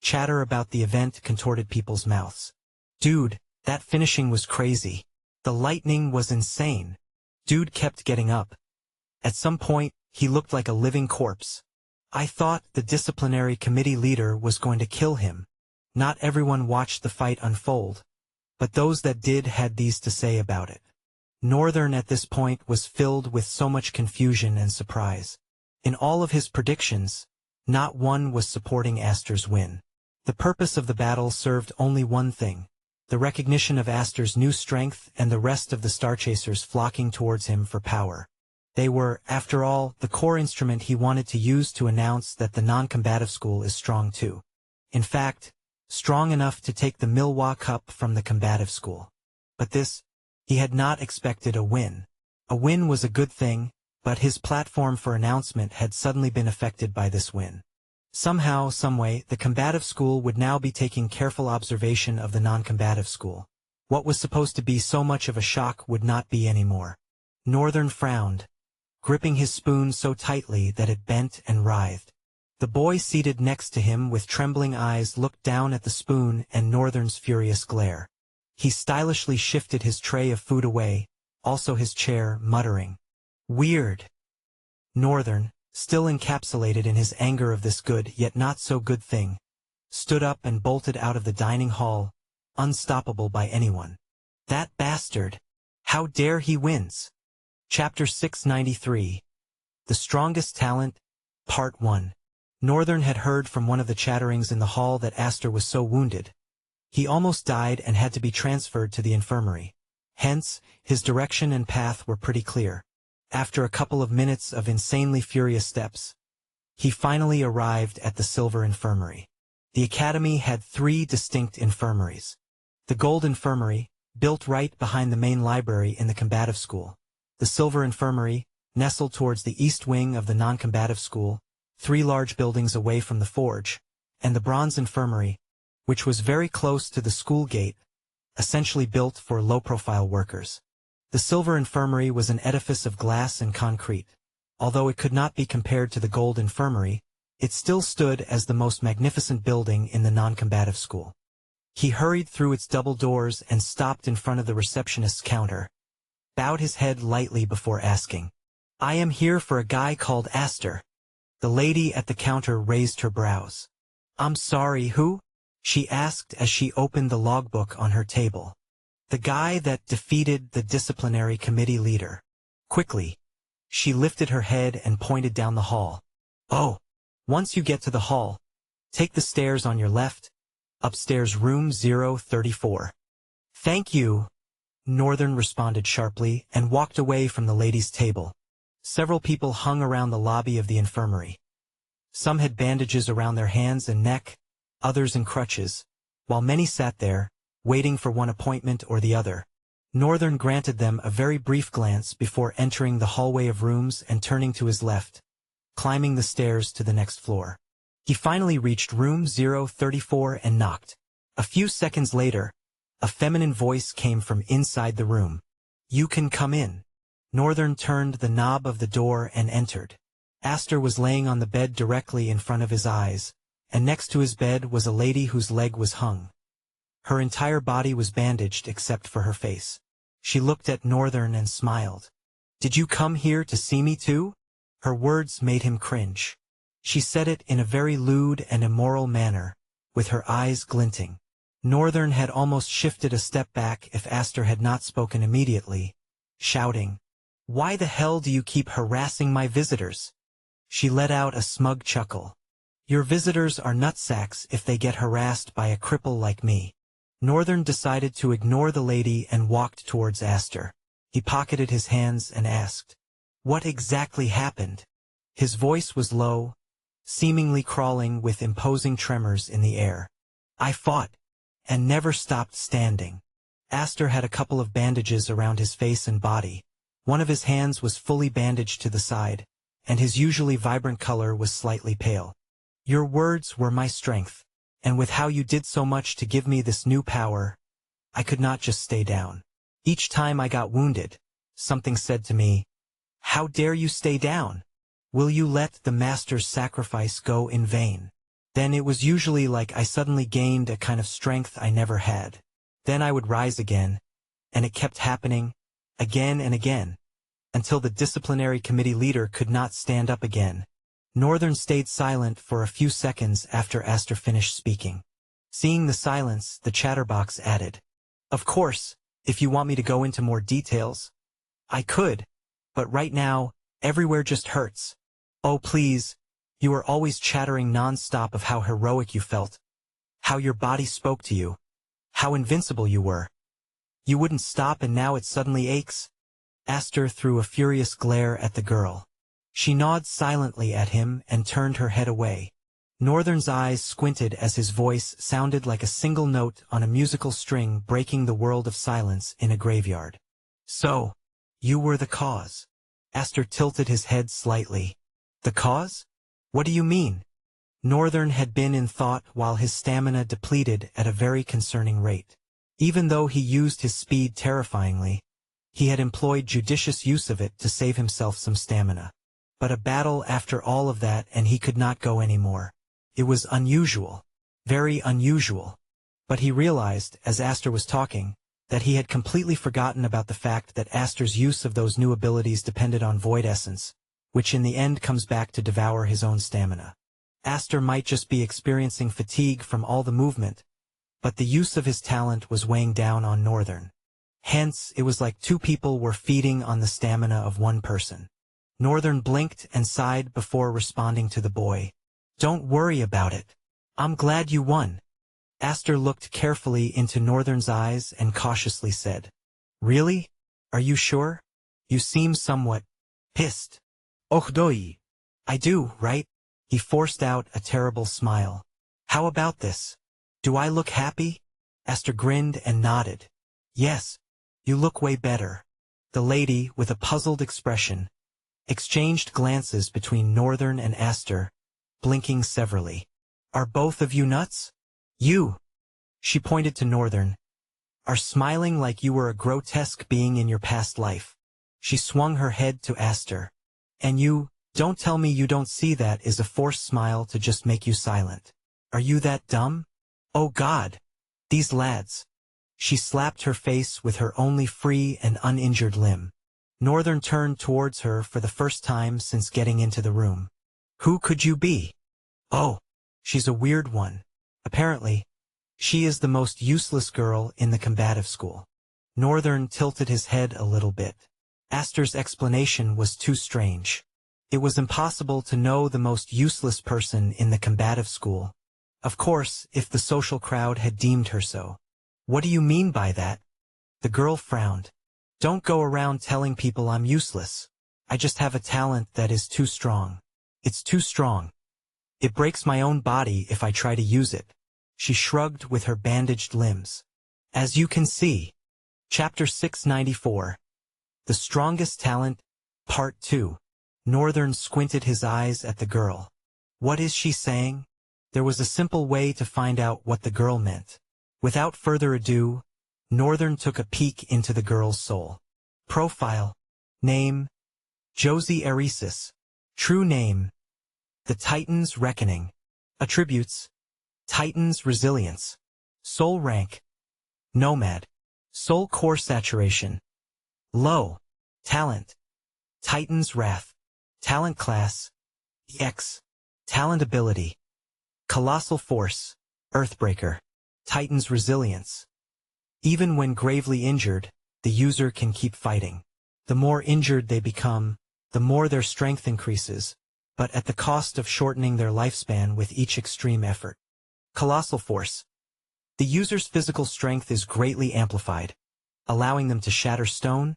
chatter about the event contorted people's mouths. "Dude, that finishing was crazy. The lightning was insane." Dude kept getting up. At some point, he looked like a living corpse. "I thought the disciplinary committee leader was going to kill him." Not everyone watched the fight unfold, but those that did had these to say about it. Northern at this point was filled with so much confusion and surprise. In all of his predictions, not one was supporting Astor's win. The purpose of the battle served only one thing: the recognition of Astor's new strength and the rest of the Starchasers flocking towards him for power. They were, after all, the core instrument he wanted to use to announce that the non-combative school is strong too. In fact, strong enough to take the Milwa Cup from the combative school. But this, he had not expected a win. A win was a good thing, but his platform for announcement had suddenly been affected by this win. Somehow, someway, the combative school would now be taking careful observation of the non-combative school. What was supposed to be so much of a shock would not be anymore. Northern frowned, gripping his spoon so tightly that it bent and writhed. The boy seated next to him with trembling eyes looked down at the spoon and Northern's furious glare. He stylishly shifted his tray of food away, also his chair, muttering, "Weird." Northern, still encapsulated in his anger of this good yet not so good thing, stood up and bolted out of the dining hall, unstoppable by anyone. "That bastard! How dare he wins?" Chapter 693. The Strongest Talent, Part 1. Northern had heard from one of the chatterings in the hall that Astor was so wounded. He almost died and had to be transferred to the infirmary. Hence, his direction and path were pretty clear. After a couple of minutes of insanely furious steps, he finally arrived at the Silver Infirmary. The academy had 3 distinct infirmaries. The Gold Infirmary, built right behind the main library in the combative school. The Silver Infirmary, nestled towards the east wing of the non-combative school, 3 large buildings away from the forge, and the Bronze Infirmary, which was very close to the school gate, essentially built for low-profile workers. The Silver Infirmary was an edifice of glass and concrete. Although it could not be compared to the Gold Infirmary, it still stood as the most magnificent building in the non-combative school. He hurried through its double doors and stopped in front of the receptionist's counter, bowed his head lightly before asking, "I am here for a guy called Astor." The lady at the counter raised her brows. "I'm sorry, who?" she asked as she opened the logbook on her table. "The guy that defeated the disciplinary committee leader." Quickly, she lifted her head and pointed down the hall. "Oh, once you get to the hall, take the stairs on your left, Upstairs room 034. Thank you, Northern responded sharply and walked away from the ladies' table. Several people hung around the lobby of the infirmary. Some had bandages around their hands and neck, others in crutches, while many sat there, waiting for one appointment or the other. Northern granted them a very brief glance before entering the hallway of rooms and turning to his left, climbing the stairs to the next floor. He finally reached room 034 and knocked. A few seconds later, a feminine voice came from inside the room. "You can come in." Northern turned the knob of the door and entered. Astor was laying on the bed directly in front of his eyes, and next to his bed was a lady whose leg was hung. Her entire body was bandaged except for her face. She looked at Northern and smiled. "Did you come here to see me too?" Her words made him cringe. She said it in a very lewd and immoral manner, with her eyes glinting. Northern had almost shifted a step back if Astor had not spoken immediately, shouting, "Why the hell do you keep harassing my visitors?" She let out a smug chuckle. "Your visitors are nutsacks if they get harassed by a cripple like me." Northern decided to ignore the lady and walked towards Astor. He pocketed his hands and asked, "What exactly happened?" His voice was low, seemingly crawling with imposing tremors in the air. "I fought, and never stopped standing." Astor had a couple of bandages around his face and body. One of his hands was fully bandaged to the side, and his usually vibrant color was slightly pale. "Your words were my strength, and with how you did so much to give me this new power, I could not just stay down. Each time I got wounded, something said to me, 'How dare you stay down? Will you let the master's sacrifice go in vain?' Then it was usually like I suddenly gained a kind of strength I never had. Then I would rise again, and it kept happening, again and again, until the disciplinary committee leader could not stand up again." Northern stayed silent for a few seconds after Astor finished speaking. Seeing the silence, the chatterbox added, "Of course, if you want me to go into more details, I could, but right now, everywhere just hurts. Oh please, you are always chattering non-stop of how heroic you felt, how your body spoke to you, how invincible you were. You wouldn't stop and now it suddenly aches." Astor threw a furious glare at the girl. She nodded silently at him and turned her head away. Northern's eyes squinted as his voice sounded like a single note on a musical string breaking the world of silence in a graveyard. "So, you were the cause." Astor tilted his head slightly. "The cause? What do you mean?" Northern had been in thought while his stamina depleted at a very concerning rate. Even though he used his speed terrifyingly, he had employed judicious use of it to save himself some stamina. But a battle after all of that and he could not go anymore. It was unusual. Very unusual. But he realized, as Astor was talking, that he had completely forgotten about the fact that Astor's use of those new abilities depended on void essence, which in the end comes back to devour his own stamina. Astor might just be experiencing fatigue from all the movement, but the use of his talent was weighing down on Northern. Hence, it was like two people were feeding on the stamina of one person. Northern blinked and sighed before responding to the boy. "Don't worry about it. I'm glad you won." Astor looked carefully into Northern's eyes and cautiously said, "Really? Are you sure? You seem somewhat pissed." "Och doi. I do, right?" He forced out a terrible smile. "How about this? Do I look happy?" Astor grinned and nodded. "Yes, you look way better." The lady, with a puzzled expression, exchanged glances between Northern and Astor, blinking severally. "Are both of you nuts? You," she pointed to Northern, "are smiling like you were a grotesque being in your past life." She swung her head to Astor. "And you, don't tell me you don't see that is a forced smile to just make you silent. Are you that dumb? Oh God! These lads." She slapped her face with her only free and uninjured limb. Northern turned towards her for the first time since getting into the room. "Who could you be?" "Oh, she's a weird one. Apparently, she is the most useless girl in the combative school." Northern tilted his head a little bit. Astor's explanation was too strange. It was impossible to know the most useless person in the combative school, Of course, if the social crowd had deemed her so. What do you mean by that? The girl frowned. Don't go around telling people I'm useless. I just have a talent that is too strong. It's too strong. It breaks my own body if I try to use it. She shrugged with her bandaged limbs. As you can see. Chapter 694. The Strongest Talent, Part 2. Northern squinted his eyes at the girl. What is she saying? There was a simple way to find out what the girl meant. Without further ado, Northern took a peek into the girl's soul. Profile. Name. Josie Eresis. True name. The Titan's Reckoning. Attributes. Titan's Resilience. Soul rank. Nomad. Soul core saturation. Low. Talent. Titan's Wrath. Talent class. EX. Talent ability. Colossal Force. Earthbreaker. Titan's Resilience. Even when gravely injured, the user can keep fighting. The more injured they become, the more their strength increases, but at the cost of shortening their lifespan with each extreme effort. Colossal Force. The user's physical strength is greatly amplified, allowing them to shatter stone,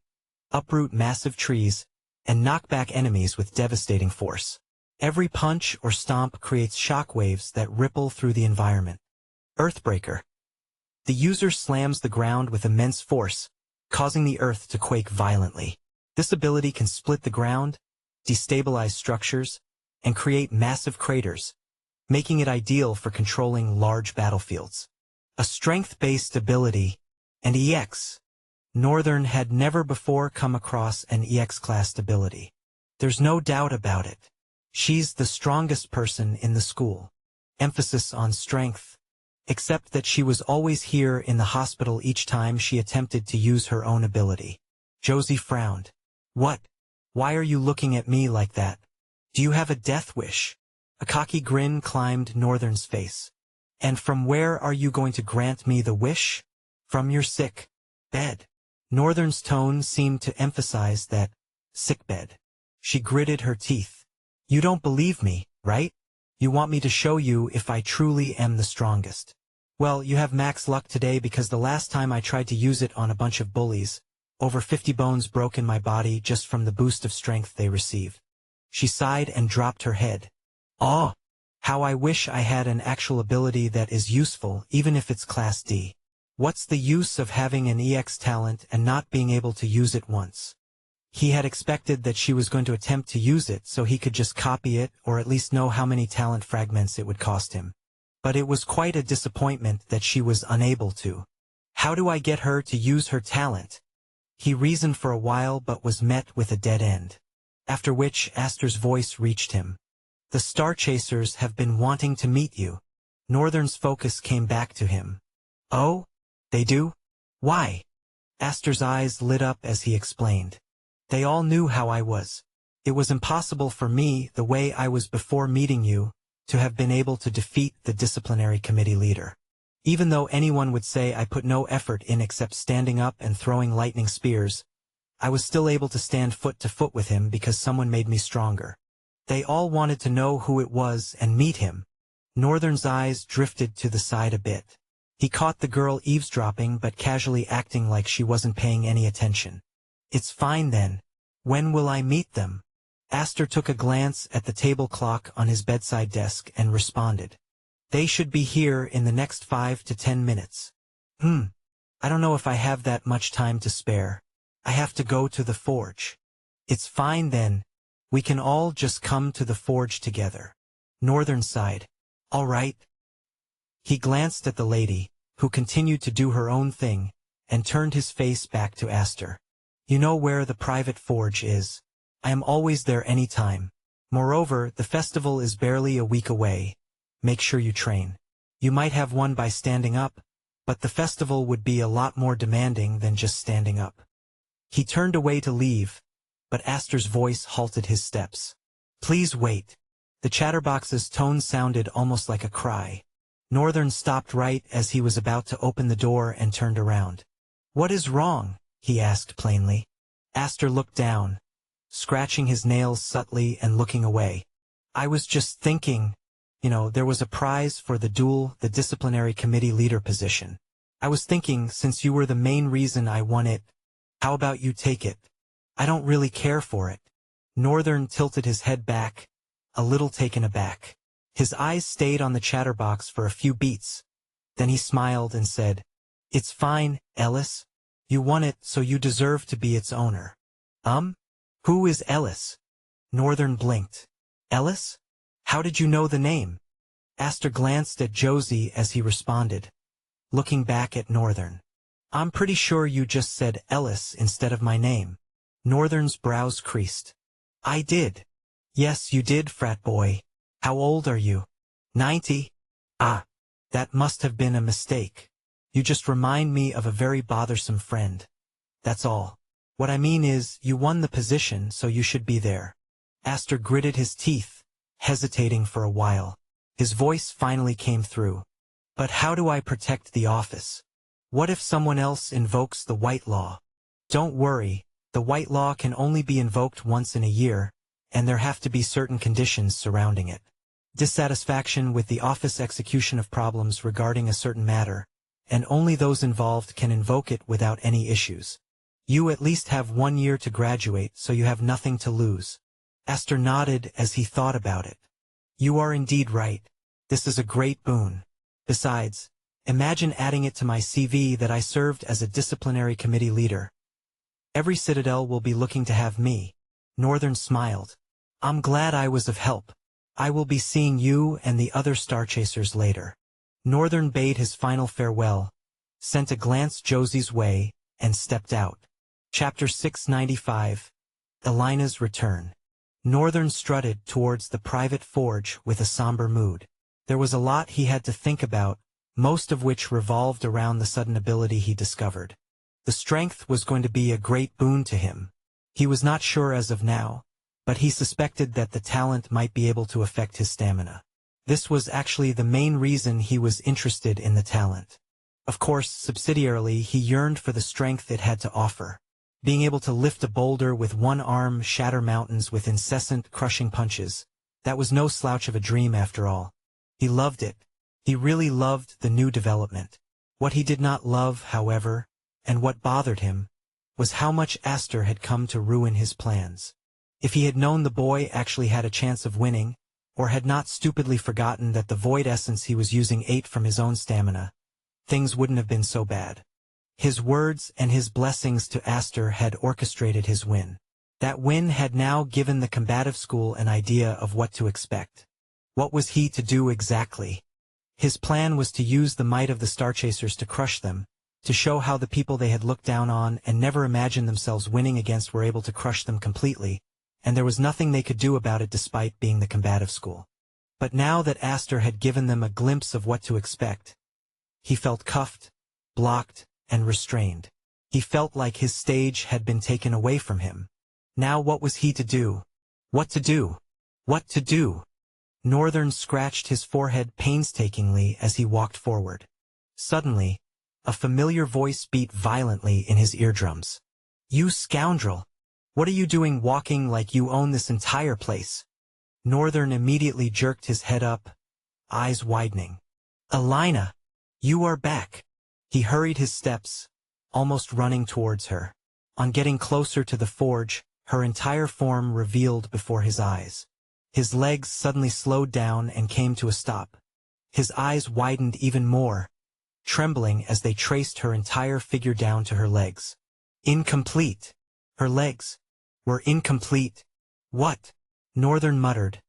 uproot massive trees, and knock back enemies with devastating force. Every punch or stomp creates shockwaves that ripple through the environment. Earthbreaker. The user slams the ground with immense force, causing the earth to quake violently. This ability can split the ground, destabilize structures, and create massive craters, making it ideal for controlling large battlefields. A strength-based ability, and EX. Northern had never before come across an EX-classed ability. There's no doubt about it. She's the strongest person in the school. Emphasis on strength. Except that she was always here in the hospital each time she attempted to use her own ability. Josie frowned. What? Why are you looking at me like that? Do you have a death wish? A cocky grin climbed Northern's face. And from where are you going to grant me the wish? From your sick bed. Northern's tone seemed to emphasize that sick bed. She gritted her teeth. You don't believe me, right? You want me to show you if I truly am the strongest. Well, you have max luck today because the last time I tried to use it on a bunch of bullies, over 50 bones broke in my body just from the boost of strength they received. She sighed and dropped her head. Oh, how I wish I had an actual ability that is useful even if it's Class D. What's the use of having an EX talent and not being able to use it once? He had expected that she was going to attempt to use it so he could just copy it or at least know how many talent fragments it would cost him. But it was quite a disappointment that she was unable to. How do I get her to use her talent? He reasoned for a while but was met with a dead end. After which Aster's voice reached him. The Star Chasers have been wanting to meet you. Northern's focus came back to him. Oh? They do? Why? Aster's eyes lit up as he explained. They all knew how I was. It was impossible for me, the way I was before meeting you, to have been able to defeat the disciplinary committee leader. Even though anyone would say I put no effort in except standing up and throwing lightning spears, I was still able to stand foot to foot with him because someone made me stronger. They all wanted to know who it was and meet him. Northern's eyes drifted to the side a bit. He caught the girl eavesdropping but casually acting like she wasn't paying any attention. It's fine then. When will I meet them? Aster took a glance at the table clock on his bedside desk and responded. They should be here in the next 5 to 10 minutes. I don't know if I have that much time to spare. I have to go to the forge. It's fine then. We can all just come to the forge together. Northern sighed. All right. He glanced at the lady, who continued to do her own thing, and turned his face back to Aster. You know where the private forge is. I am always there any time. Moreover, the festival is barely a week away. Make sure you train. You might have won by standing up, but the festival would be a lot more demanding than just standing up. He turned away to leave, but Aster's voice halted his steps. Please wait. The chatterbox's tone sounded almost like a cry. Northern stopped right as he was about to open the door and turned around. What is wrong? He asked plainly. Aster looked down, scratching his nails subtly and looking away. I was just thinking. There was a prize for the disciplinary committee leader position. I was thinking, since you were the main reason I won it, how about you take it? I don't really care for it. Northern tilted his head back, a little taken aback. His eyes stayed on the chatterbox for a few beats. Then he smiled and said, "It's fine, Ellis. You won it, so you deserve to be its owner." Who is Ellis? Northern blinked. Ellis? How did you know the name? Astor glanced at Josie as he responded, looking back at Northern. I'm pretty sure you just said Ellis instead of my name. Northern's brows creased. I did. Yes, you did, frat boy. How old are you? 90? Ah, that must have been a mistake. You just remind me of a very bothersome friend. That's all. What I mean is, you won the position, so you should be there. Astor gritted his teeth, hesitating for a while. His voice finally came through. But how do I protect the office? What if someone else invokes the white law? Don't worry, the white law can only be invoked once in a year, and there have to be certain conditions surrounding it. Dissatisfaction with the office execution of problems regarding a certain matter, and only those involved can invoke it without any issues. You at least have 1 year to graduate, so you have nothing to lose. Astor nodded as he thought about it. You are indeed right. This is a great boon. Besides, imagine adding it to my CV that I served as a disciplinary committee leader. Every Citadel will be looking to have me. Northern smiled. I'm glad I was of help. I will be seeing you and the other Starchasers later. Northern bade his final farewell, sent a glance Josie's way, and stepped out. Chapter 695. Elina's Return. Northern strutted towards the private forge with a somber mood. There was a lot he had to think about, most of which revolved around the sudden ability he discovered. The strength was going to be a great boon to him. He was not sure as of now, but he suspected that the talent might be able to affect his stamina. This was actually the main reason he was interested in the talent. Of course, subsidiarily, he yearned for the strength it had to offer. Being able to lift a boulder with one arm, shatter mountains with incessant, crushing punches, that was no slouch of a dream after all. He loved it. He really loved the new development. What he did not love, however, and what bothered him, was how much Astor had come to ruin his plans. If he had known the boy actually had a chance of winning, or had not stupidly forgotten that the void essence he was using ate from his own stamina, things wouldn't have been so bad. His words and his blessings to Astor had orchestrated his win. That win had now given the combative school an idea of what to expect. What was he to do exactly? His plan was to use the might of the Starchasers to crush them, to show how the people they had looked down on and never imagined themselves winning against were able to crush them completely, and there was nothing they could do about it despite being the combative school. But now that Astor had given them a glimpse of what to expect, he felt cuffed, blocked, and restrained. He felt like his stage had been taken away from him. Now what was he to do? What to do? What to do? Northern scratched his forehead painstakingly as he walked forward. Suddenly, a familiar voice beat violently in his eardrums. You scoundrel! What are you doing walking like you own this entire place? Northern immediately jerked his head up, eyes widening. Elina! You are back! He hurried his steps, almost running towards her. On getting closer to the forge, her entire form revealed before his eyes. His legs suddenly slowed down and came to a stop. His eyes widened even more, trembling as they traced her entire figure down to her legs. Incomplete! Her legs were incomplete. What? Northern muttered,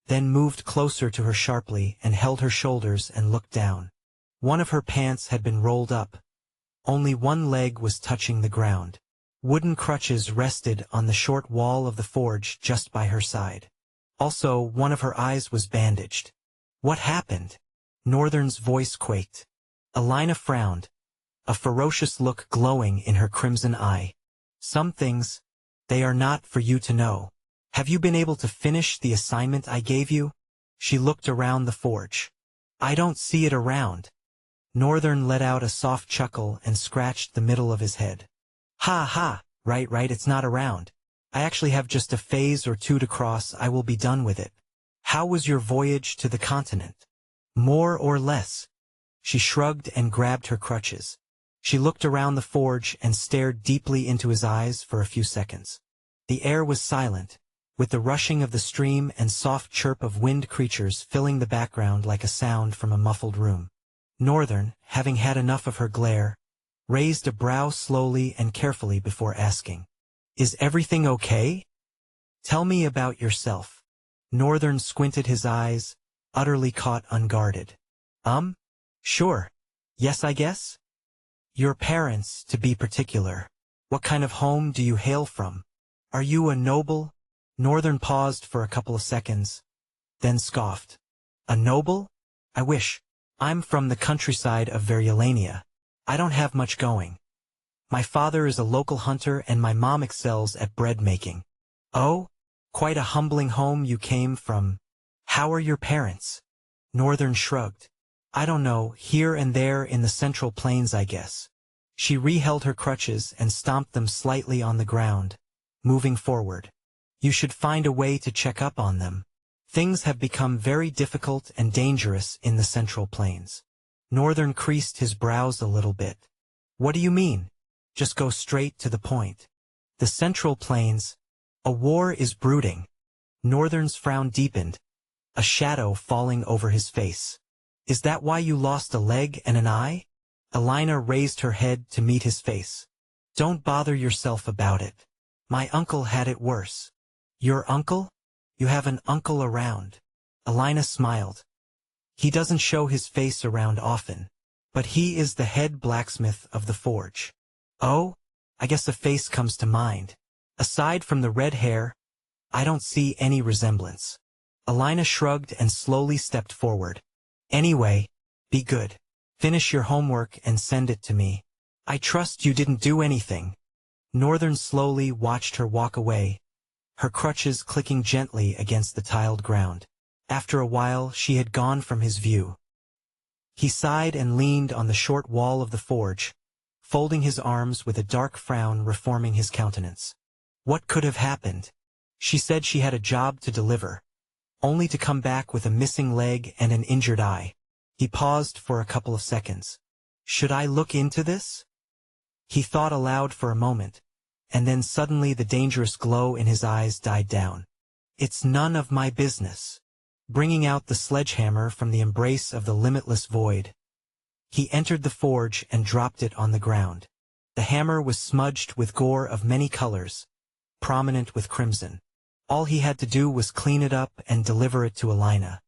then moved closer to her sharply and held her shoulders and looked down. One of her pants had been rolled up. Only one leg was touching the ground. Wooden crutches rested on the short wall of the forge just by her side. Also, one of her eyes was bandaged. What happened? Northern's voice quaked. Elina frowned, a ferocious look glowing in her crimson eye. Some things, they are not for you to know. Have you been able to finish the assignment I gave you? She looked around the forge. I don't see it around. Northern let out a soft chuckle and scratched the middle of his head. Ha ha, right, it's not around. I actually have just a phase or two to cross. I will be done with it. How was your voyage to the continent? More or less. She shrugged and grabbed her crutches. She looked around the forge and stared deeply into his eyes for a few seconds. The air was silent, with the rushing of the stream and soft chirp of wind creatures filling the background like a sound from a muffled room. Northern, having had enough of her glare, raised a brow slowly and carefully before asking, "Is everything okay? Tell me about yourself." Northern squinted his eyes, utterly caught unguarded. Sure. Yes, I guess? Your parents, to be particular. What kind of home do you hail from? Are you a noble? Northern paused for a couple of seconds, then scoffed. A noble? I wish. I'm from the countryside of Verulania. I don't have much going. My father is a local hunter and my mom excels at bread making. Oh? Quite a humbling home you came from. How are your parents? Northern shrugged. I don't know, here and there in the Central Plains, I guess. She reheld her crutches and stomped them slightly on the ground, moving forward. You should find a way to check up on them. Things have become very difficult and dangerous in the Central Plains. Northern creased his brows a little bit. What do you mean? Just go straight to the point. The Central Plains. A war is brooding. Northern's frown deepened, a shadow falling over his face. Is that why you lost a leg and an eye? Elena raised her head to meet his face. Don't bother yourself about it. My uncle had it worse. Your uncle? You have an uncle around. Elena smiled. He doesn't show his face around often, but he is the head blacksmith of the forge. Oh? I guess a face comes to mind. Aside from the red hair, I don't see any resemblance. Elena shrugged and slowly stepped forward. Anyway, be good. Finish your homework and send it to me. I trust you didn't do anything. Northern slowly watched her walk away, her crutches clicking gently against the tiled ground. After a while, she had gone from his view. He sighed and leaned on the short wall of the forge, folding his arms with a dark frown reforming his countenance. What could have happened? She said she had a job to deliver, only to come back with a missing leg and an injured eye. He paused for a couple of seconds. Should I look into this? He thought aloud for a moment, and then suddenly the dangerous glow in his eyes died down. It's none of my business. Bringing out the sledgehammer from the embrace of the limitless void, he entered the forge and dropped it on the ground. The hammer was smudged with gore of many colors, prominent with crimson. All he had to do was clean it up and deliver it to Elena.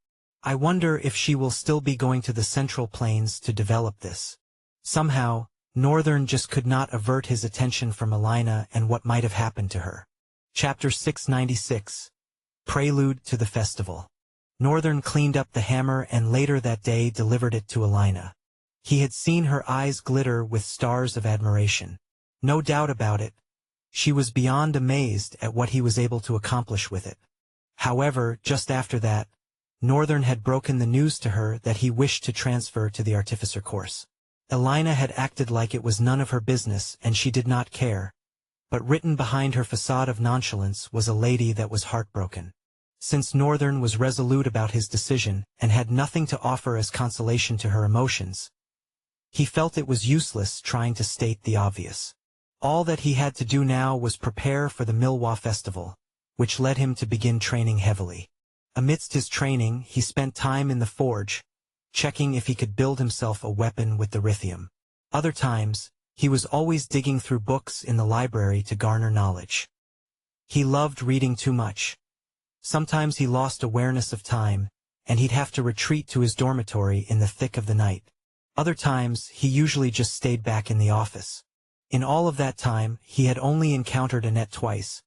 I wonder if she will still be going to the Central Plains to develop this. Somehow, Northern just could not avert his attention from Elena and what might have happened to her. Chapter 696. Prelude to the Festival. Northern cleaned up the hammer and later that day delivered it to Elena. He had seen her eyes glitter with stars of admiration. No doubt about it. She was beyond amazed at what he was able to accomplish with it. However, just after that, Northern had broken the news to her that he wished to transfer to the artificer course. Elena had acted like it was none of her business and she did not care, but written behind her facade of nonchalance was a lady that was heartbroken. Since Northern was resolute about his decision and had nothing to offer as consolation to her emotions, he felt it was useless trying to state the obvious. All that he had to do now was prepare for the Milwa festival, which led him to begin training heavily. Amidst his training, he spent time in the forge, checking if he could build himself a weapon with the lithium. Other times, he was always digging through books in the library to garner knowledge. He loved reading too much. Sometimes he lost awareness of time, and he'd have to retreat to his dormitory in the thick of the night. Other times, he usually just stayed back in the office. In all of that time, he had only encountered Annette twice,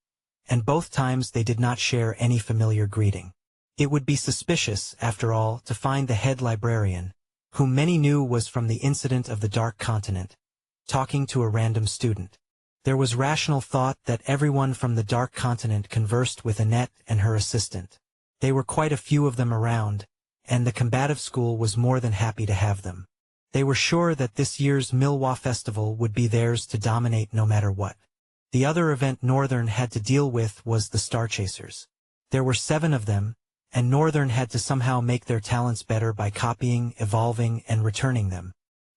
and both times they did not share any familiar greeting. It would be suspicious, after all, to find the head librarian, whom many knew was from the incident of the Dark Continent, talking to a random student. There was rational thought that everyone from the Dark Continent conversed with Annette and her assistant. They were quite a few of them around, and the combative school was more than happy to have them. They were sure that this year's Milwa Festival would be theirs to dominate no matter what. The other event Northern had to deal with was the Star Chasers. There were 7 of them, and Northern had to somehow make their talents better by copying, evolving, and returning them.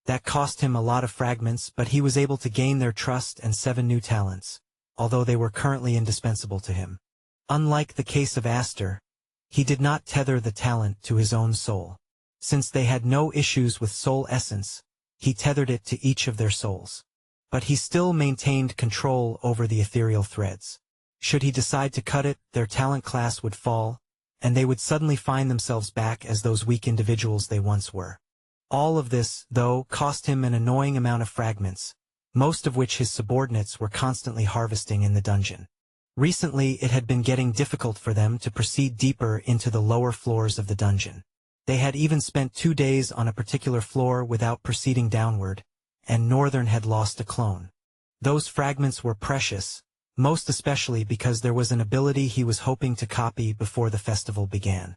That cost him a lot of fragments, but he was able to gain their trust and 7 new talents, although they were currently indispensable to him. Unlike the case of Aster, he did not tether the talent to his own soul. Since they had no issues with soul essence, he tethered it to each of their souls. But he still maintained control over the ethereal threads. Should he decide to cut it, their talent class would fall, and they would suddenly find themselves back as those weak individuals they once were. All of this, though, cost him an annoying amount of fragments, most of which his subordinates were constantly harvesting in the dungeon. Recently, it had been getting difficult for them to proceed deeper into the lower floors of the dungeon. They had even spent 2 days on a particular floor without proceeding downward, and Northern had lost a clone. Those fragments were precious, most especially because there was an ability he was hoping to copy before the festival began.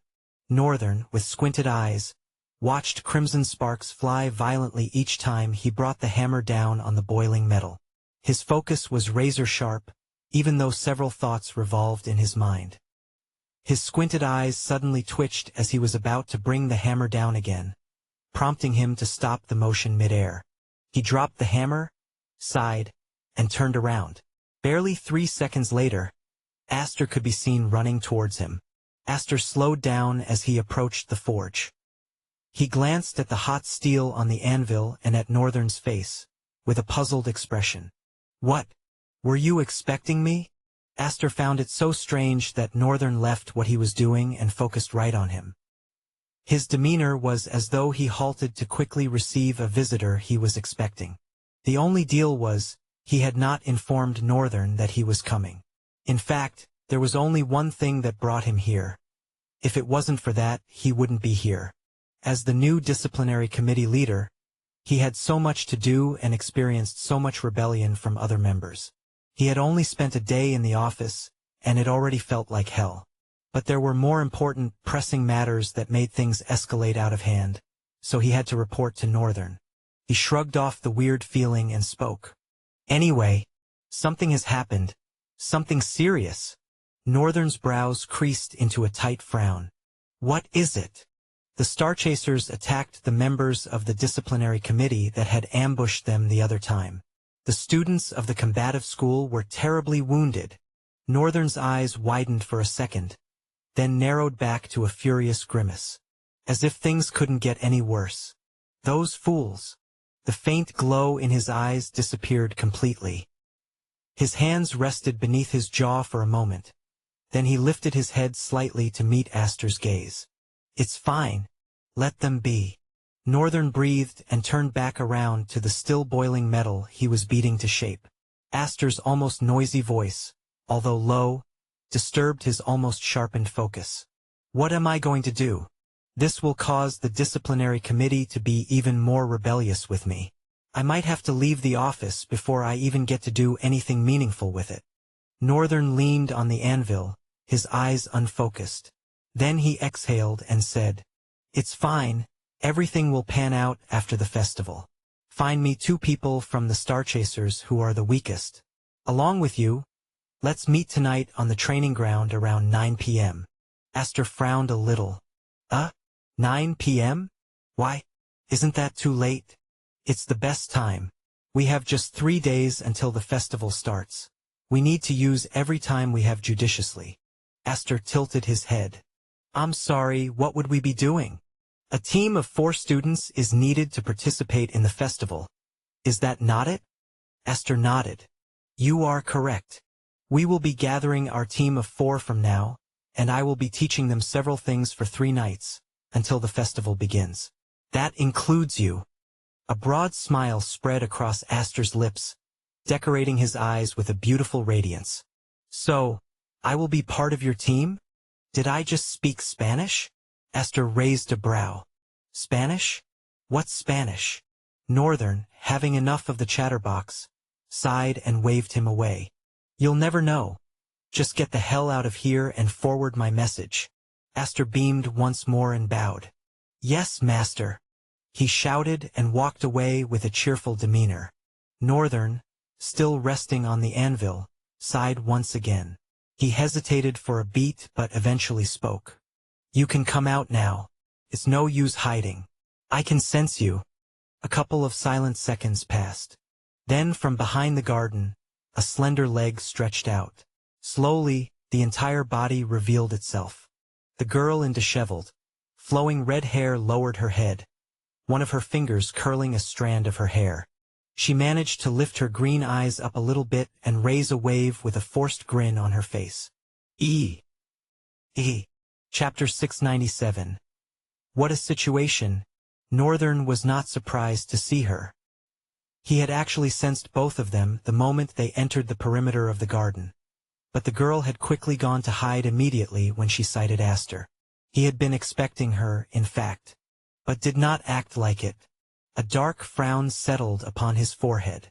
Northern, with squinted eyes, watched crimson sparks fly violently each time he brought the hammer down on the boiling metal. His focus was razor-sharp, even though several thoughts revolved in his mind. His squinted eyes suddenly twitched as he was about to bring the hammer down again, prompting him to stop the motion mid-air. He dropped the hammer, sighed, and turned around. Barely 3 seconds later, Aster could be seen running towards him. Aster slowed down as he approached the forge. He glanced at the hot steel on the anvil and at Northern's face, with a puzzled expression. "What? Were you expecting me?" Aster found it so strange that Northern left what he was doing and focused right on him. His demeanor was as though he halted to quickly receive a visitor he was expecting. The only deal was, he had not informed Northern that he was coming. In fact, there was only one thing that brought him here. If it wasn't for that, he wouldn't be here. As the new disciplinary committee leader, he had so much to do and experienced so much rebellion from other members. He had only spent a day in the office, and it already felt like hell. But there were more important, pressing matters that made things escalate out of hand, so he had to report to Northern. He shrugged off the weird feeling and spoke. "Anyway, something has happened. Something serious." Northern's brows creased into a tight frown. "What is it?" The Starchasers attacked the members of the disciplinary committee that had ambushed them the other time. The students of the combative school were terribly wounded. Northern's eyes widened for a second, then narrowed back to a furious grimace. As if things couldn't get any worse. Those fools. The faint glow in his eyes disappeared completely. His hands rested beneath his jaw for a moment. Then he lifted his head slightly to meet Aster's gaze. "It's fine. Let them be." Northern breathed and turned back around to the still boiling metal he was beating to shape. Aster's almost noisy voice, although low, disturbed his almost sharpened focus. "What am I going to do? This will cause the disciplinary committee to be even more rebellious with me. I might have to leave the office before I even get to do anything meaningful with it." Northern leaned on the anvil, his eyes unfocused. Then he exhaled and said, "It's fine. Everything will pan out after the festival. Find me 2 people from the Starchasers who are the weakest. Along with you. Let's meet tonight on the training ground around 9 p.m. Aster frowned a little. 9 p.m.? Why? Isn't that too late? It's the best time. We have just 3 days until the festival starts. We need to use every time we have judiciously." Aster tilted his head. "I'm sorry, what would we be doing? A team of 4 students is needed to participate in the festival. Is that not it?" Aster nodded. "You are correct. We will be gathering our team of 4 from now, and I will be teaching them several things for 3 nights, until the festival begins. That includes you." A broad smile spread across Aster's lips, decorating his eyes with a beautiful radiance. "So, I will be part of your team? Did I just speak Spanish?" Aster raised a brow. "Spanish? What's Spanish?" Northern, having enough of the chatterbox, sighed and waved him away. "You'll never know. Just get the hell out of here and forward my message." Aster beamed once more and bowed. "Yes, master," he shouted and walked away with a cheerful demeanor. Northern, still resting on the anvil, sighed once again. He hesitated for a beat but eventually spoke. You can come out now. It's no use hiding. I can sense you. A couple of silent seconds passed. Then from behind the garden, a slender leg stretched out. Slowly, the entire body revealed itself. The girl in disheveled, flowing red hair lowered her head, one of her fingers curling a strand of her hair. She managed to lift her green eyes up a little bit and raise a wave with a forced grin on her face. Chapter 697. What a situation. Northern was not surprised to see her. He had actually sensed both of them the moment they entered the perimeter of the garden. But the girl had quickly gone to hide immediately when she sighted Aster. He had been expecting her, in fact, but did not act like it. A dark frown settled upon his forehead.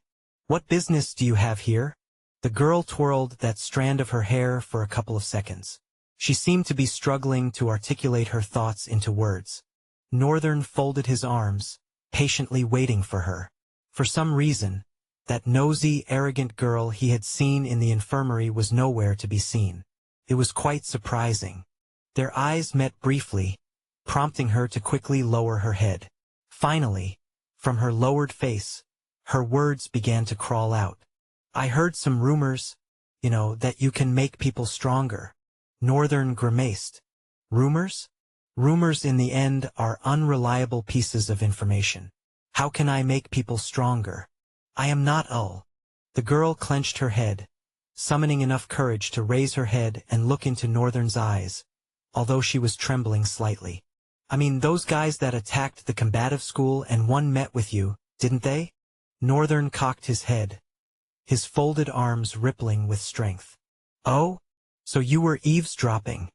What business do you have here? The girl twirled that strand of her hair for a couple of seconds. She seemed to be struggling to articulate her thoughts into words. Northern folded his arms, patiently waiting for her. For some reason, that nosy, arrogant girl he had seen in the infirmary was nowhere to be seen. It was quite surprising. Their eyes met briefly, prompting her to quickly lower her head. Finally, from her lowered face, her words began to crawl out. I heard some rumors, that you can make people stronger. Northern grimaced. Rumors? Rumors in the end are unreliable pieces of information. How can I make people stronger? I am not Ul. The girl clenched her head, summoning enough courage to raise her head and look into Northern's eyes, although she was trembling slightly. I mean, those guys that attacked the combative school and one met with you, didn't they? Northern cocked his head, his folded arms rippling with strength. Oh? So you were eavesdropping?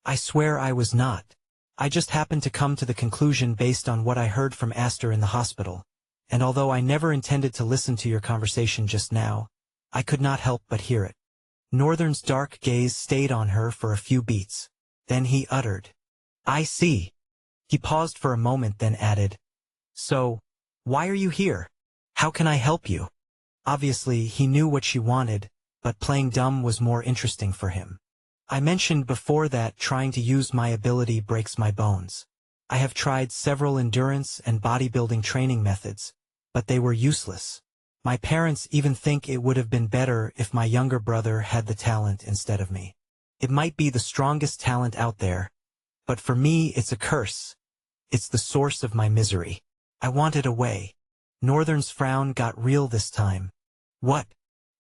I swear I was not. I just happened to come to the conclusion based on what I heard from Aster in the hospital, and although I never intended to listen to your conversation just now, I could not help but hear it. Northern's dark gaze stayed on her for a few beats. Then he uttered, I see. He paused for a moment then added, So, why are you here? How can I help you? Obviously, he knew what she wanted, but playing dumb was more interesting for him. I mentioned before that trying to use my ability breaks my bones. I have tried several endurance and bodybuilding training methods, but they were useless. My parents even think it would have been better if my younger brother had the talent instead of me. It might be the strongest talent out there, but for me it's a curse. It's the source of my misery. I want it away. Northern's frown got real this time. What?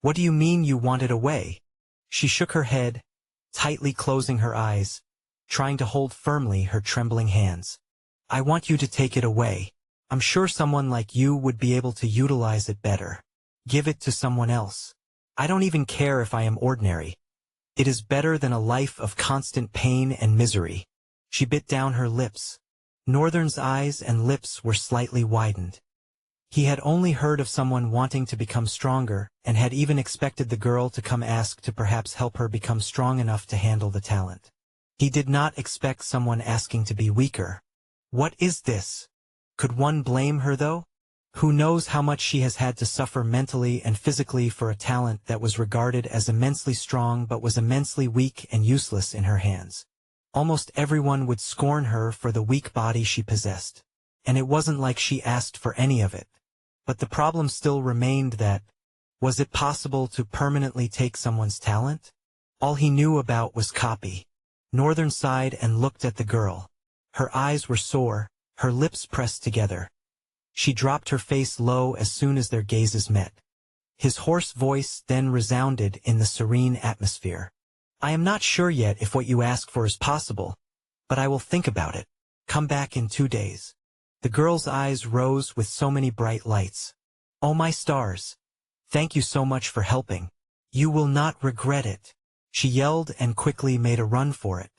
What do you mean you want it away? She shook her head, tightly closing her eyes, trying to hold firmly her trembling hands. I want you to take it away. I'm sure someone like you would be able to utilize it better. Give it to someone else. I don't even care if I am ordinary. It is better than a life of constant pain and misery. She bit down her lips. Northern's eyes and lips were slightly widened. He had only heard of someone wanting to become stronger, and had even expected the girl to come ask to perhaps help her become strong enough to handle the talent. He did not expect someone asking to be weaker. What is this? Could one blame her though? Who knows how much she has had to suffer mentally and physically for a talent that was regarded as immensely strong but was immensely weak and useless in her hands. Almost everyone would scorn her for the weak body she possessed. And it wasn't like she asked for any of it. But the problem still remained that, was it possible to permanently take someone's talent? All he knew about was copy. Northern sighed and looked at the girl. Her eyes were sore, her lips pressed together. She dropped her face low as soon as their gazes met. His hoarse voice then resounded in the serene atmosphere. I am not sure yet if what you ask for is possible, but I will think about it. Come back in 2 days. The girl's eyes rose with so many bright lights. Oh my stars! Thank you so much for helping. You will not regret it. She yelled and quickly made a run for it.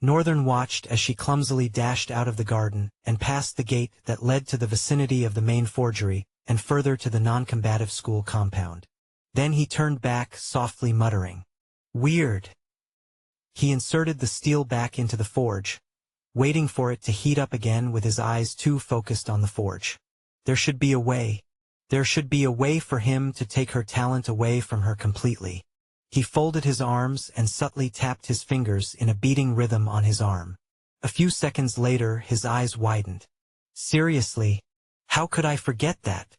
Northern watched as she clumsily dashed out of the garden and past the gate that led to the vicinity of the main forgery and further to the non-combative school compound. Then he turned back, softly muttering, Weird. He inserted the steel back into the forge, waiting for it to heat up again with his eyes too focused on the forge. There should be a way. There should be a way for him to take her talent away from her completely. He folded his arms and subtly tapped his fingers in a beating rhythm on his arm. A few seconds later, his eyes widened. Seriously? How could I forget that?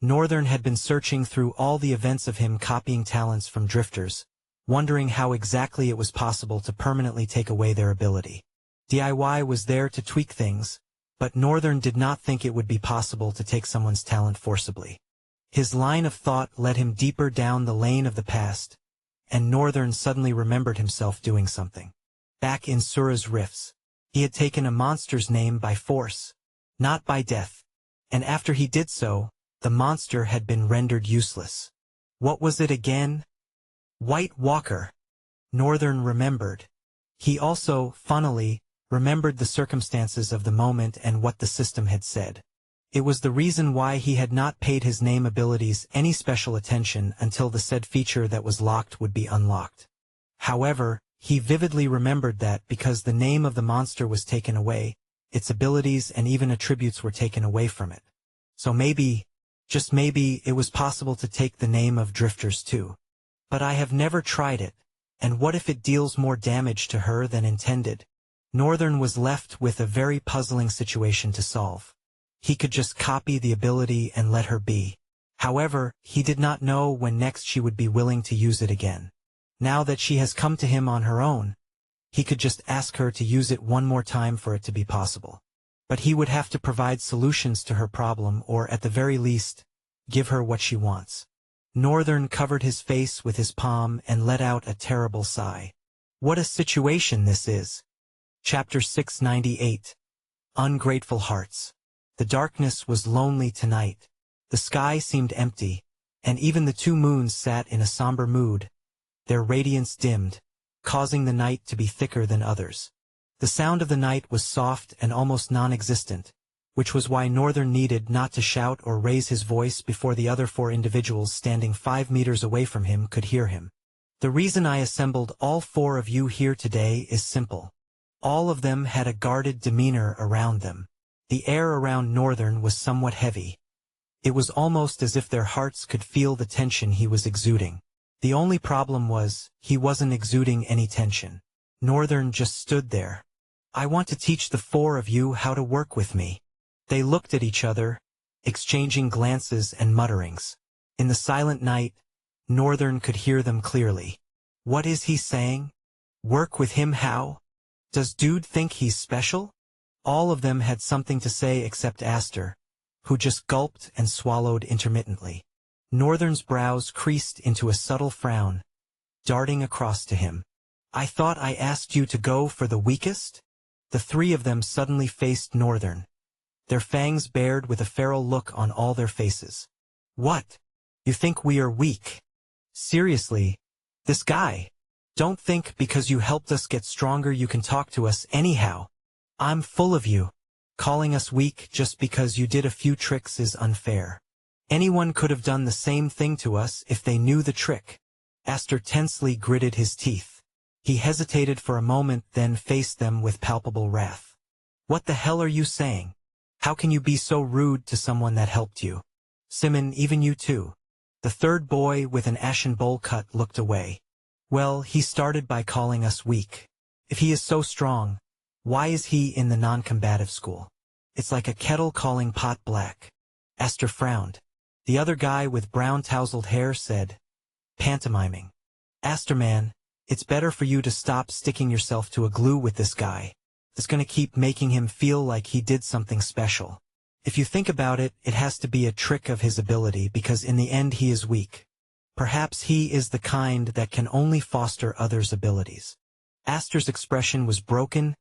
Northern had been searching through all the events of him copying talents from drifters, wondering how exactly it was possible to permanently take away their ability. DIY was there to tweak things, but Northern did not think it would be possible to take someone's talent forcibly. His line of thought led him deeper down the lane of the past, and Northern suddenly remembered himself doing something. Back in Sura's Rifts, he had taken a monster's name by force, not by death, and after he did so, the monster had been rendered useless. What was it again? White Walker. Northern remembered. He also, funnily, remembered the circumstances of the moment and what the system had said. It was the reason why he had not paid his name abilities any special attention until the said feature that was locked would be unlocked. However, he vividly remembered that because the name of the monster was taken away, its abilities and even attributes were taken away from it. So maybe, just maybe, it was possible to take the name of drifters too. But I have never tried it, and what if it deals more damage to her than intended? Northern was left with a very puzzling situation to solve. He could just copy the ability and let her be. However, he did not know when next she would be willing to use it again. Now that she has come to him on her own, he could just ask her to use it one more time for it to be possible. But he would have to provide solutions to her problem or, at the very least, give her what she wants. Northern covered his face with his palm and let out a terrible sigh. What a situation this is. Chapter 698. Ungrateful Hearts. The darkness was lonely tonight. The sky seemed empty, and even the two moons sat in a somber mood, their radiance dimmed, causing the night to be thicker than others. The sound of the night was soft and almost non-existent, which was why Northern needed not to shout or raise his voice before the other 4 individuals standing 5 meters away from him could hear him. The reason I assembled all 4 of you here today is simple. All of them had a guarded demeanor around them. The air around Northern was somewhat heavy. It was almost as if their hearts could feel the tension he was exuding. The only problem was, he wasn't exuding any tension. Northern just stood there. I want to teach the 4 of you how to work with me. They looked at each other, exchanging glances and mutterings. In the silent night, Northern could hear them clearly. What is he saying? Work with him how? Does dude think he's special? All of them had something to say except Aster, who just gulped and swallowed intermittently. Northern's brows creased into a subtle frown, darting across to him. I thought I asked you to go for the weakest? The 3 of them suddenly faced Northern, their fangs bared with a feral look on all their faces. What? You think we are weak? Seriously? This guy? Don't think because you helped us get stronger you can talk to us anyhow. I'm full of you. Calling us weak just because you did a few tricks is unfair. Anyone could have done the same thing to us if they knew the trick. Aster tensely gritted his teeth. He hesitated for a moment, then faced them with palpable wrath. What the hell are you saying? How can you be so rude to someone that helped you? Simon, even you too. The 3rd boy with an ashen bowl cut looked away. Well, he started by calling us weak. If he is so strong, why is he in the non-combative school? It's like a kettle calling pot black. Aster frowned. The other guy with brown tousled hair said, pantomiming. Aster man, it's better for you to stop sticking yourself to a glue with this guy. It's gonna keep making him feel like he did something special. If you think about it, it has to be a trick of his ability because in the end he is weak. Perhaps he is the kind that can only foster others' abilities. Aster's expression was broken.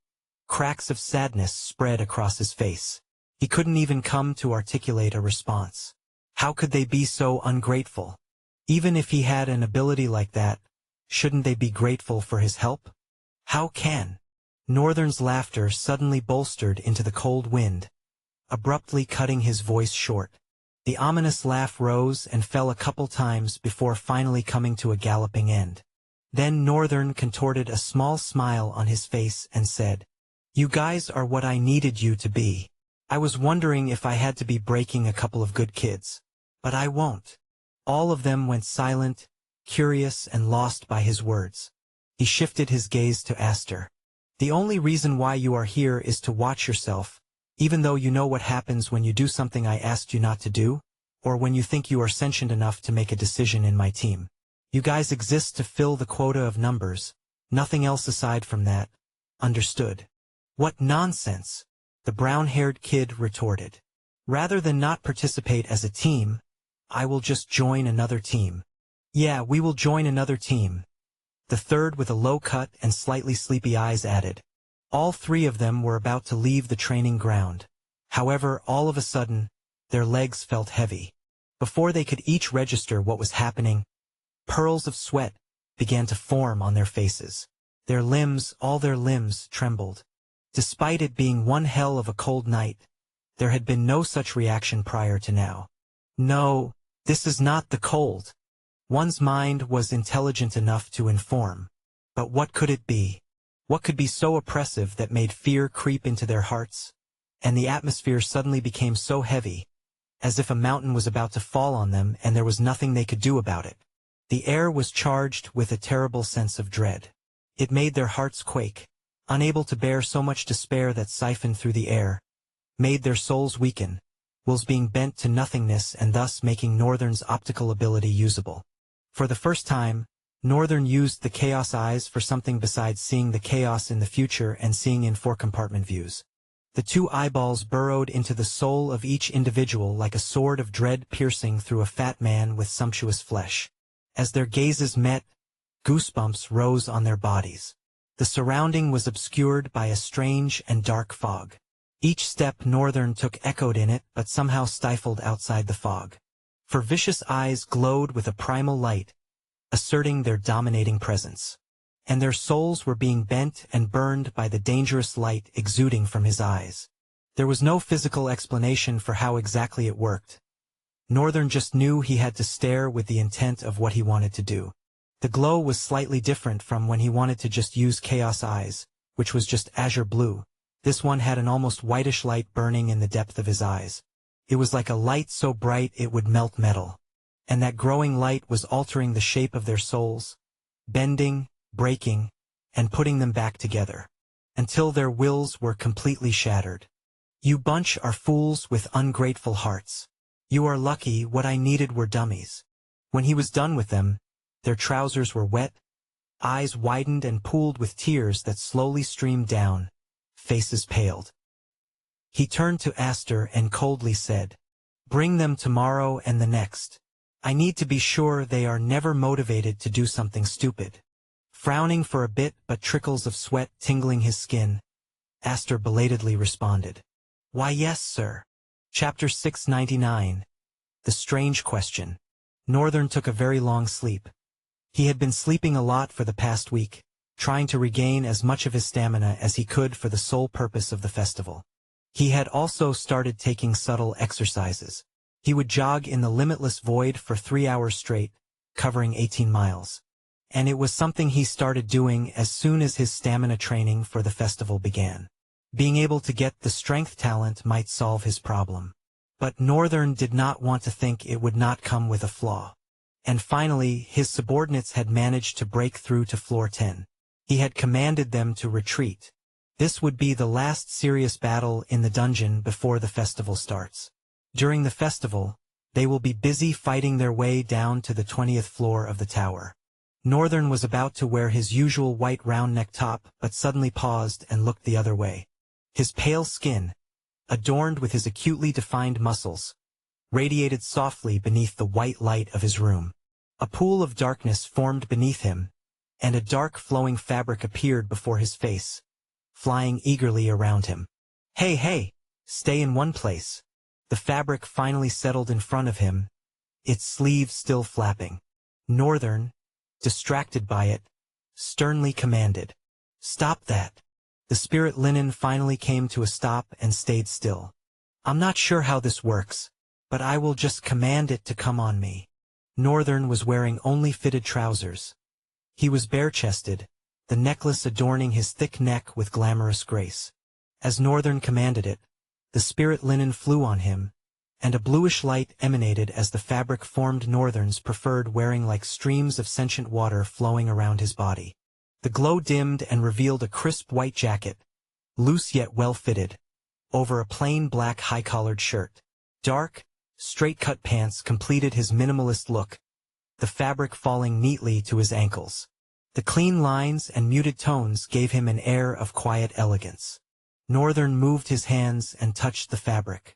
Cracks of sadness spread across his face. He couldn't even come to articulate a response. How could they be so ungrateful? Even if he had an ability like that, shouldn't they be grateful for his help? How can? Northern's laughter suddenly bolstered into the cold wind, abruptly cutting his voice short. The ominous laugh rose and fell a couple times before finally coming to a galloping end. Then Northern contorted a small smile on his face and said, You guys are what I needed you to be. I was wondering if I had to be breaking a couple of good kids. But I won't. All of them went silent, curious and lost by his words. He shifted his gaze to Aster. The only reason why you are here is to watch yourself, even though you know what happens when you do something I asked you not to do, or when you think you are sentient enough to make a decision in my team. You guys exist to fill the quota of numbers, nothing else aside from that. Understood? What nonsense, the brown-haired kid retorted. Rather than not participate as a team, I will just join another team. Yeah, we will join another team. The third with a low cut and slightly sleepy eyes added. All three of them were about to leave the training ground. However, all of a sudden, their legs felt heavy. Before they could each register what was happening, pearls of sweat began to form on their faces. Their limbs, all their limbs, trembled. Despite it being one hell of a cold night, there had been no such reaction prior to now. No, this is not the cold. One's mind was intelligent enough to inform. But what could it be? What could be so oppressive that made fear creep into their hearts? And the atmosphere suddenly became so heavy, as if a mountain was about to fall on them and there was nothing they could do about it. The air was charged with a terrible sense of dread. It made their hearts quake, unable to bear so much despair that siphoned through the air, made their souls weaken, wills being bent to nothingness and thus making Northern's optical ability usable. For the first time, Northern used the Chaos Eyes for something besides seeing the chaos in the future and seeing in four-compartment views. The two eyeballs burrowed into the soul of each individual like a sword of dread piercing through a fat man with sumptuous flesh. As their gazes met, goosebumps rose on their bodies. The surrounding was obscured by a strange and dark fog. Each step Northern took echoed in it but somehow stifled outside the fog. For vicious eyes glowed with a primal light, asserting their dominating presence. And their souls were being bent and burned by the dangerous light exuding from his eyes. There was no physical explanation for how exactly it worked. Northern just knew he had to stare with the intent of what he wanted to do. The glow was slightly different from when he wanted to just use Chaos Eyes, which was just azure blue. This one had an almost whitish light burning in the depth of his eyes. It was like a light so bright it would melt metal. And that growing light was altering the shape of their souls, bending, breaking, and putting them back together, until their wills were completely shattered. You bunch are fools with ungrateful hearts. You are lucky, what I needed were dummies. When he was done with them, their trousers were wet, eyes widened and pooled with tears that slowly streamed down, faces paled. He turned to Aster and coldly said, "Bring them tomorrow and the next. I need to be sure they are never motivated to do something stupid." Frowning for a bit but trickles of sweat tingling his skin, Aster belatedly responded, "Why yes, sir." Chapter 699. The Strange Question. Northern took a very long sleep. He had been sleeping a lot for the past week, trying to regain as much of his stamina as he could for the sole purpose of the festival. He had also started taking subtle exercises. He would jog in the limitless void for 3 hours straight, covering 18 miles. And it was something he started doing as soon as his stamina training for the festival began. Being able to get the strength talent might solve his problem. But Northern did not want to think it would not come with a flaw. And finally, his subordinates had managed to break through to floor 10. He had commanded them to retreat. This would be the last serious battle in the dungeon before the festival starts. During the festival, they will be busy fighting their way down to the 20th floor of the tower. Northern was about to wear his usual white round neck top but suddenly paused and looked the other way. His pale skin, adorned with his acutely defined muscles, radiated softly beneath the white light of his room. A pool of darkness formed beneath him, and a dark flowing fabric appeared before his face, flying eagerly around him. "Hey, hey! Stay in one place." The fabric finally settled in front of him, its sleeves still flapping. Northern, distracted by it, sternly commanded, "Stop that." The spirit linen finally came to a stop and stayed still. "I'm not sure how this works, but I will just command it to come on me." Northern was wearing only fitted trousers. He was bare-chested, the necklace adorning his thick neck with glamorous grace. As Northern commanded it, the spirit linen flew on him, and a bluish light emanated as the fabric formed Northern's preferred wearing like streams of sentient water flowing around his body. The glow dimmed and revealed a crisp white jacket, loose yet well-fitted, over a plain black high-collared shirt. Dark, straight-cut pants completed his minimalist look, the fabric falling neatly to his ankles. The clean lines and muted tones gave him an air of quiet elegance. Northern moved his hands and touched the fabric.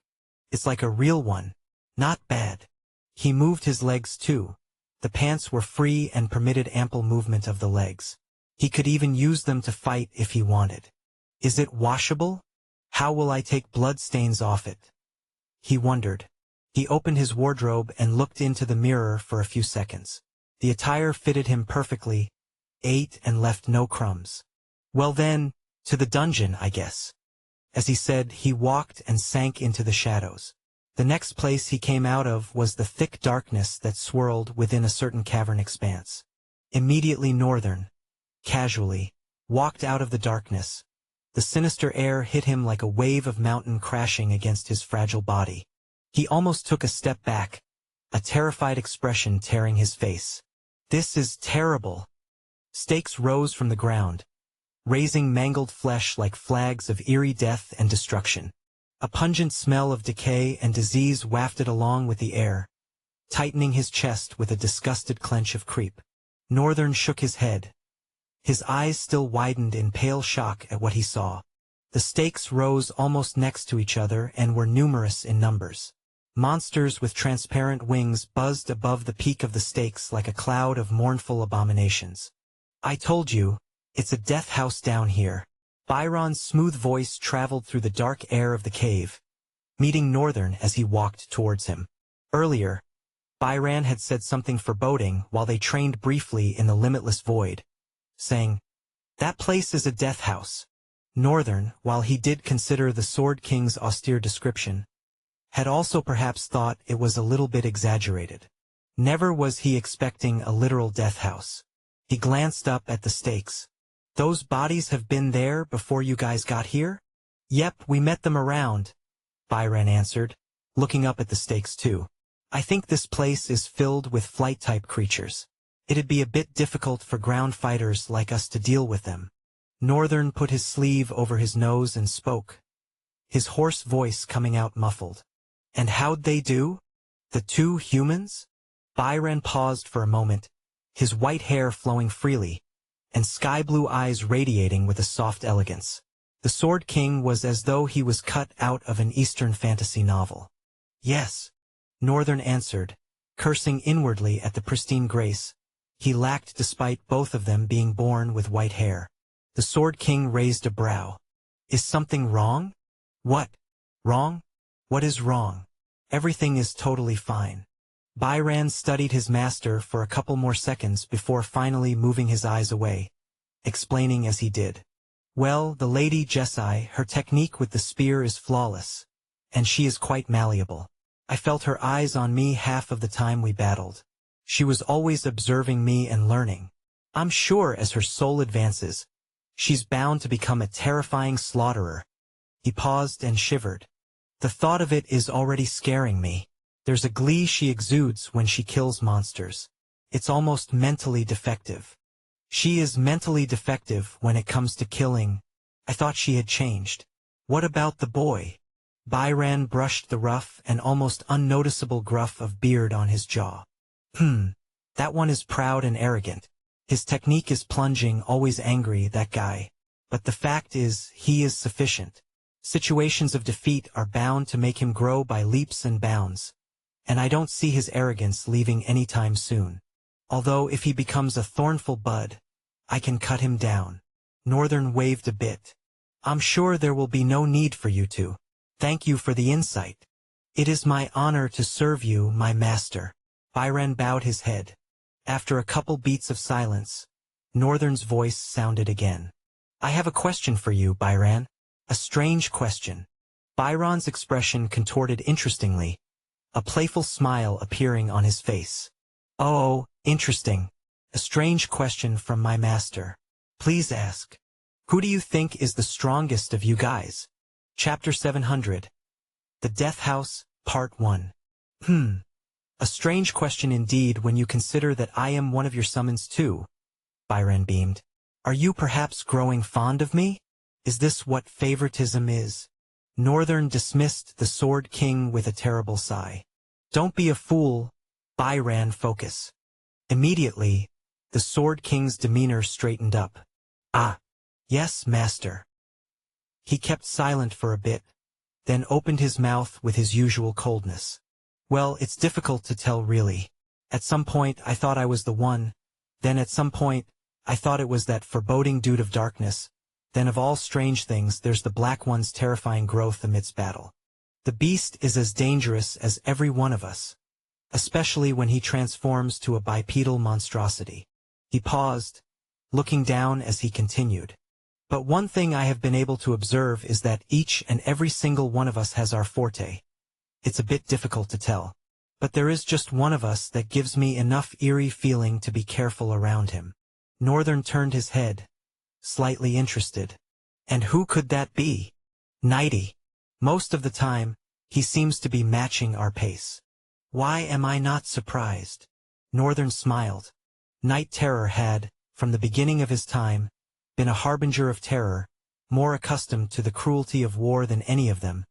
It's like a real one. Not bad. He moved his legs too. The pants were free and permitted ample movement of the legs. He could even use them to fight if he wanted. Is it washable? How will I take blood stains off it? He wondered. He opened his wardrobe and looked into the mirror for a few seconds. The attire fitted him perfectly, ate and left no crumbs. Well then, to the dungeon, I guess. As he said, he walked and sank into the shadows. The next place he came out of was the thick darkness that swirled within a certain cavern expanse. Immediately Northern, casually, walked out of the darkness. The sinister air hit him like a wave of mountain crashing against his fragile body. He almost took a step back, a terrified expression tearing his face. This is terrible. Stakes rose from the ground, raising mangled flesh like flags of eerie death and destruction. A pungent smell of decay and disease wafted along with the air, tightening his chest with a disgusted clench of creep. Northern shook his head. His eyes still widened in pale shock at what he saw. The stakes rose almost next to each other and were numerous in numbers. Monsters with transparent wings buzzed above the peak of the stakes like a cloud of mournful abominations. I told you, it's a death house down here. Byron's smooth voice traveled through the dark air of the cave, meeting Northern as he walked towards him. Earlier, Byron had said something foreboding while they trained briefly in the limitless void, saying, "That place is a death house." Northern, while he did consider the Sword King's austere description, had also perhaps thought it was a little bit exaggerated. Never was he expecting a literal death house. He glanced up at the stakes. Those bodies have been there before you guys got here? Yep, we met them around, Byron answered, looking up at the stakes too. I think this place is filled with flight-type creatures. It'd be a bit difficult for ground fighters like us to deal with them. Northern put his sleeve over his nose and spoke, his hoarse voice coming out muffled. And how'd they do? The two humans? Byron paused for a moment, his white hair flowing freely, and sky-blue eyes radiating with a soft elegance. The Sword King was as though he was cut out of an Eastern fantasy novel. Yes, Northern answered, cursing inwardly at the pristine grace he lacked despite both of them being born with white hair. The Sword King raised a brow. Is something wrong? What? Wrong? What is wrong? Everything is totally fine. Byron studied his master for a couple more seconds before finally moving his eyes away, explaining as he did. Well, the Lady Jessie, her technique with the spear is flawless, and she is quite malleable. I felt her eyes on me half of the time we battled. She was always observing me and learning. I'm sure as her soul advances, she's bound to become a terrifying slaughterer. He paused and shivered. The thought of it is already scaring me. There's a glee she exudes when she kills monsters. It's almost mentally defective. She is mentally defective when it comes to killing. I thought she had changed. What about the boy? Byron brushed the rough and almost unnoticeable gruff of beard on his jaw. That one is proud and arrogant. His technique is plunging, always angry, that guy. But the fact is, he is sufficient. Situations of defeat are bound to make him grow by leaps and bounds, and I don't see his arrogance leaving any time soon. Although if he becomes a thornful bud, I can cut him down. Northern waved a bit. I'm sure there will be no need for you to. Thank you for the insight. It is my honor to serve you, my master. Byron bowed his head. After a couple beats of silence, Northern's voice sounded again. I have a question for you, Byron. A strange question. Byron's expression contorted interestingly, a playful smile appearing on his face. Oh, interesting. A strange question from my master. Please ask. Who do you think is the strongest of you guys? Chapter 700. The Death House, Part 1. A strange question indeed when you consider that I am one of your summons too. Byron beamed. Are you perhaps growing fond of me? Is this what favoritism is? Northern dismissed the Sword King with a terrible sigh. Don't be a fool, Byron, focus. Immediately, the Sword King's demeanor straightened up. Ah, yes, master. He kept silent for a bit, then opened his mouth with his usual coldness. Well, it's difficult to tell really. At some point I thought I was the one, then at some point I thought it was that foreboding dude of darkness, then of all strange things there's the Black One's terrifying growth amidst battle. The beast is as dangerous as every one of us, especially when he transforms to a bipedal monstrosity. He paused, looking down as he continued. But one thing I have been able to observe is that each and every single one of us has our forte. It's a bit difficult to tell, but there is just one of us that gives me enough eerie feeling to be careful around him. Northern turned his head, slightly interested. And who could that be? Nighty. Most of the time, he seems to be matching our pace. Why am I not surprised? Northern smiled. Night Terror had, from the beginning of his time, been a harbinger of terror, more accustomed to the cruelty of war than any of them,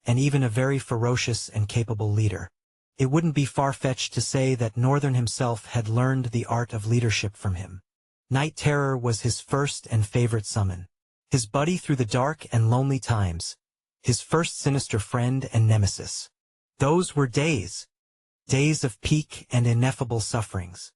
and even a very ferocious and capable leader. It wouldn't be far-fetched to say that Northern himself had learned the art of leadership from him. Night Terror was his first and favorite summon, his buddy through the dark and lonely times, his first sinister friend and nemesis. Those were days of peak and ineffable sufferings.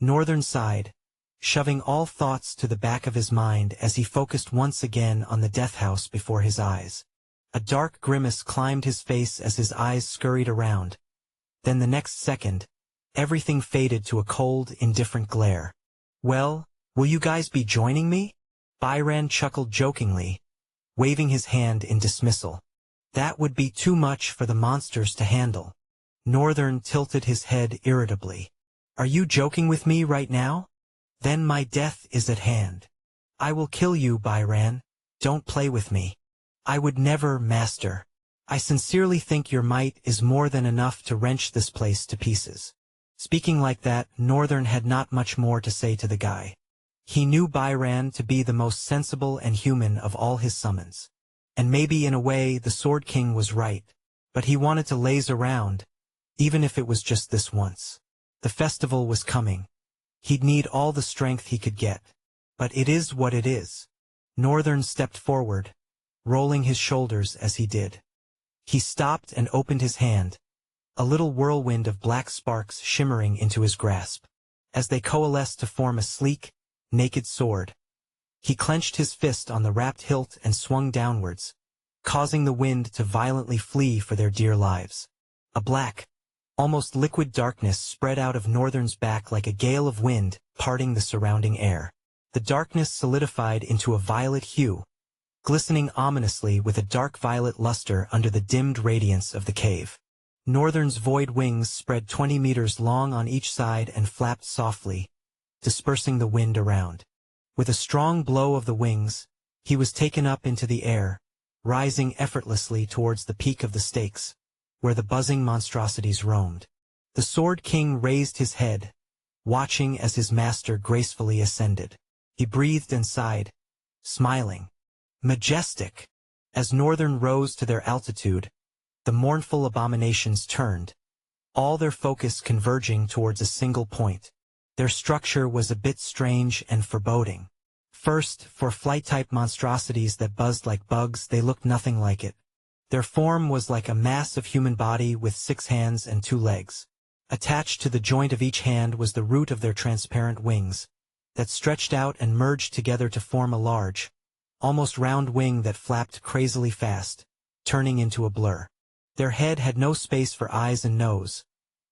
Northern sighed, shoving all thoughts to the back of his mind as he focused once again on the death house before his eyes. A dark grimace climbed his face as his eyes scurried around. Then the next second, everything faded to a cold, indifferent glare. Well, will you guys be joining me? Byron chuckled jokingly, waving his hand in dismissal. That would be too much for the monsters to handle. Northern tilted his head irritably. Are you joking with me right now? Then my death is at hand. I will kill you, Byron. Don't play with me. I would never, master. I sincerely think your might is more than enough to wrench this place to pieces. Speaking like that, Northern had not much more to say to the guy. He knew Byron to be the most sensible and human of all his summons. And maybe in a way the Sword King was right, but he wanted to laze around, even if it was just this once. The festival was coming. He'd need all the strength he could get. But it is what it is. Northern stepped forward, rolling his shoulders as he did. He stopped and opened his hand, a little whirlwind of black sparks shimmering into his grasp. As they coalesced to form a sleek, naked sword, he clenched his fist on the wrapped hilt and swung downwards, causing the wind to violently flee for their dear lives. A black, almost liquid darkness spread out of Northern's back like a gale of wind, parting the surrounding air. The darkness solidified into a violet hue, glistening ominously with a dark violet luster under the dimmed radiance of the cave. Northern's void wings spread 20 meters long on each side and flapped softly, dispersing the wind around. With a strong blow of the wings, he was taken up into the air, rising effortlessly towards the peak of the stakes, where the buzzing monstrosities roamed. The Sword King raised his head, watching as his master gracefully ascended. He breathed and sighed, smiling. Majestic! As Northern rose to their altitude, the mournful abominations turned, all their focus converging towards a single point. Their structure was a bit strange and foreboding. First, for flight-type monstrosities that buzzed like bugs, they looked nothing like it. Their form was like a massive human body with 6 hands and 2 legs. Attached to the joint of each hand was the root of their transparent wings, that stretched out and merged together to form a large, almost round wing that flapped crazily fast, turning into a blur. Their head had no space for eyes and nose,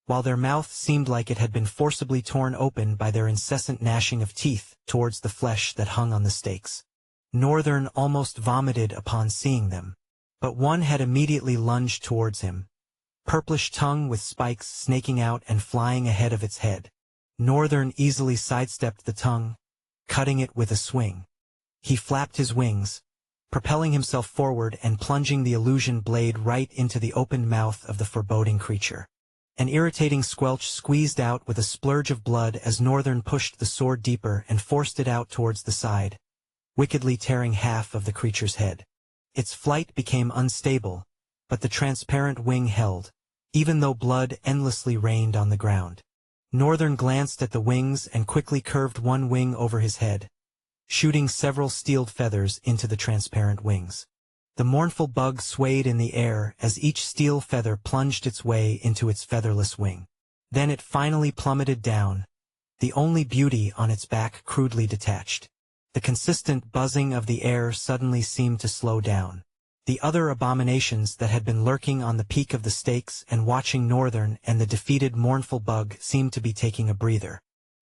while their mouth seemed like it had been forcibly torn open by their incessant gnashing of teeth towards the flesh that hung on the stakes. Northern almost vomited upon seeing them, but one had immediately lunged towards him, purplish tongue with spikes snaking out and flying ahead of its head. Northern easily sidestepped the tongue, cutting it with a swing. He flapped his wings, propelling himself forward and plunging the illusion blade right into the opened mouth of the foreboding creature. An irritating squelch squeezed out with a splurge of blood as Northern pushed the sword deeper and forced it out towards the side, wickedly tearing half of the creature's head. Its flight became unstable, but the transparent wing held, even though blood endlessly rained on the ground. Northern glanced at the wings and quickly curved one wing over his head, shooting several steeled feathers into the transparent wings. The mournful bug swayed in the air as each steel feather plunged its way into its featherless wing. Then it finally plummeted down, the only beauty on its back crudely detached. The consistent buzzing of the air suddenly seemed to slow down. The other abominations that had been lurking on the peak of the stakes and watching Northern and the defeated mournful bug seemed to be taking a breather.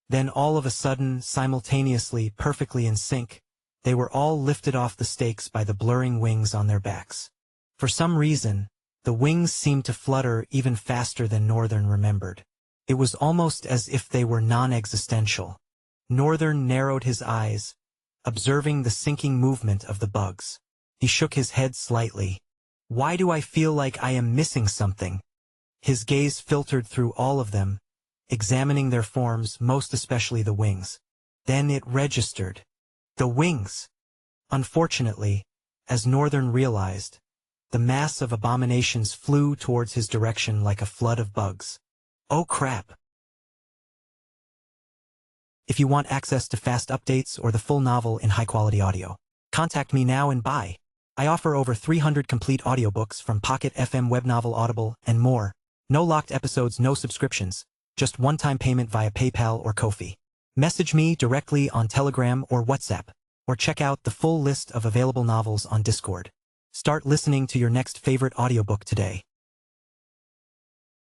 Then all of a sudden, simultaneously, perfectly in sync, they were all lifted off the stakes by the blurring wings on their backs. For some reason, the wings seemed to flutter even faster than Northern remembered. It was almost as if they were non-existential. Northern narrowed his eyes, observing the sinking movement of the bugs. He shook his head slightly. Why do I feel like I am missing something? His gaze filtered through all of them, examining their forms, most especially the wings. Then it registered. The wings! Unfortunately, as Northern realized, the mass of abominations flew towards his direction like a flood of bugs. Oh crap! If you want access to fast updates or the full novel in high-quality audio, contact me now and buy. I offer over 300 complete audiobooks from Pocket FM, Webnovel, Audible, and more. No locked episodes, no subscriptions, just one-time payment via PayPal or Ko-fi. Message me directly on Telegram or WhatsApp, or check out the full list of available novels on Discord. Start listening to your next favorite audiobook today.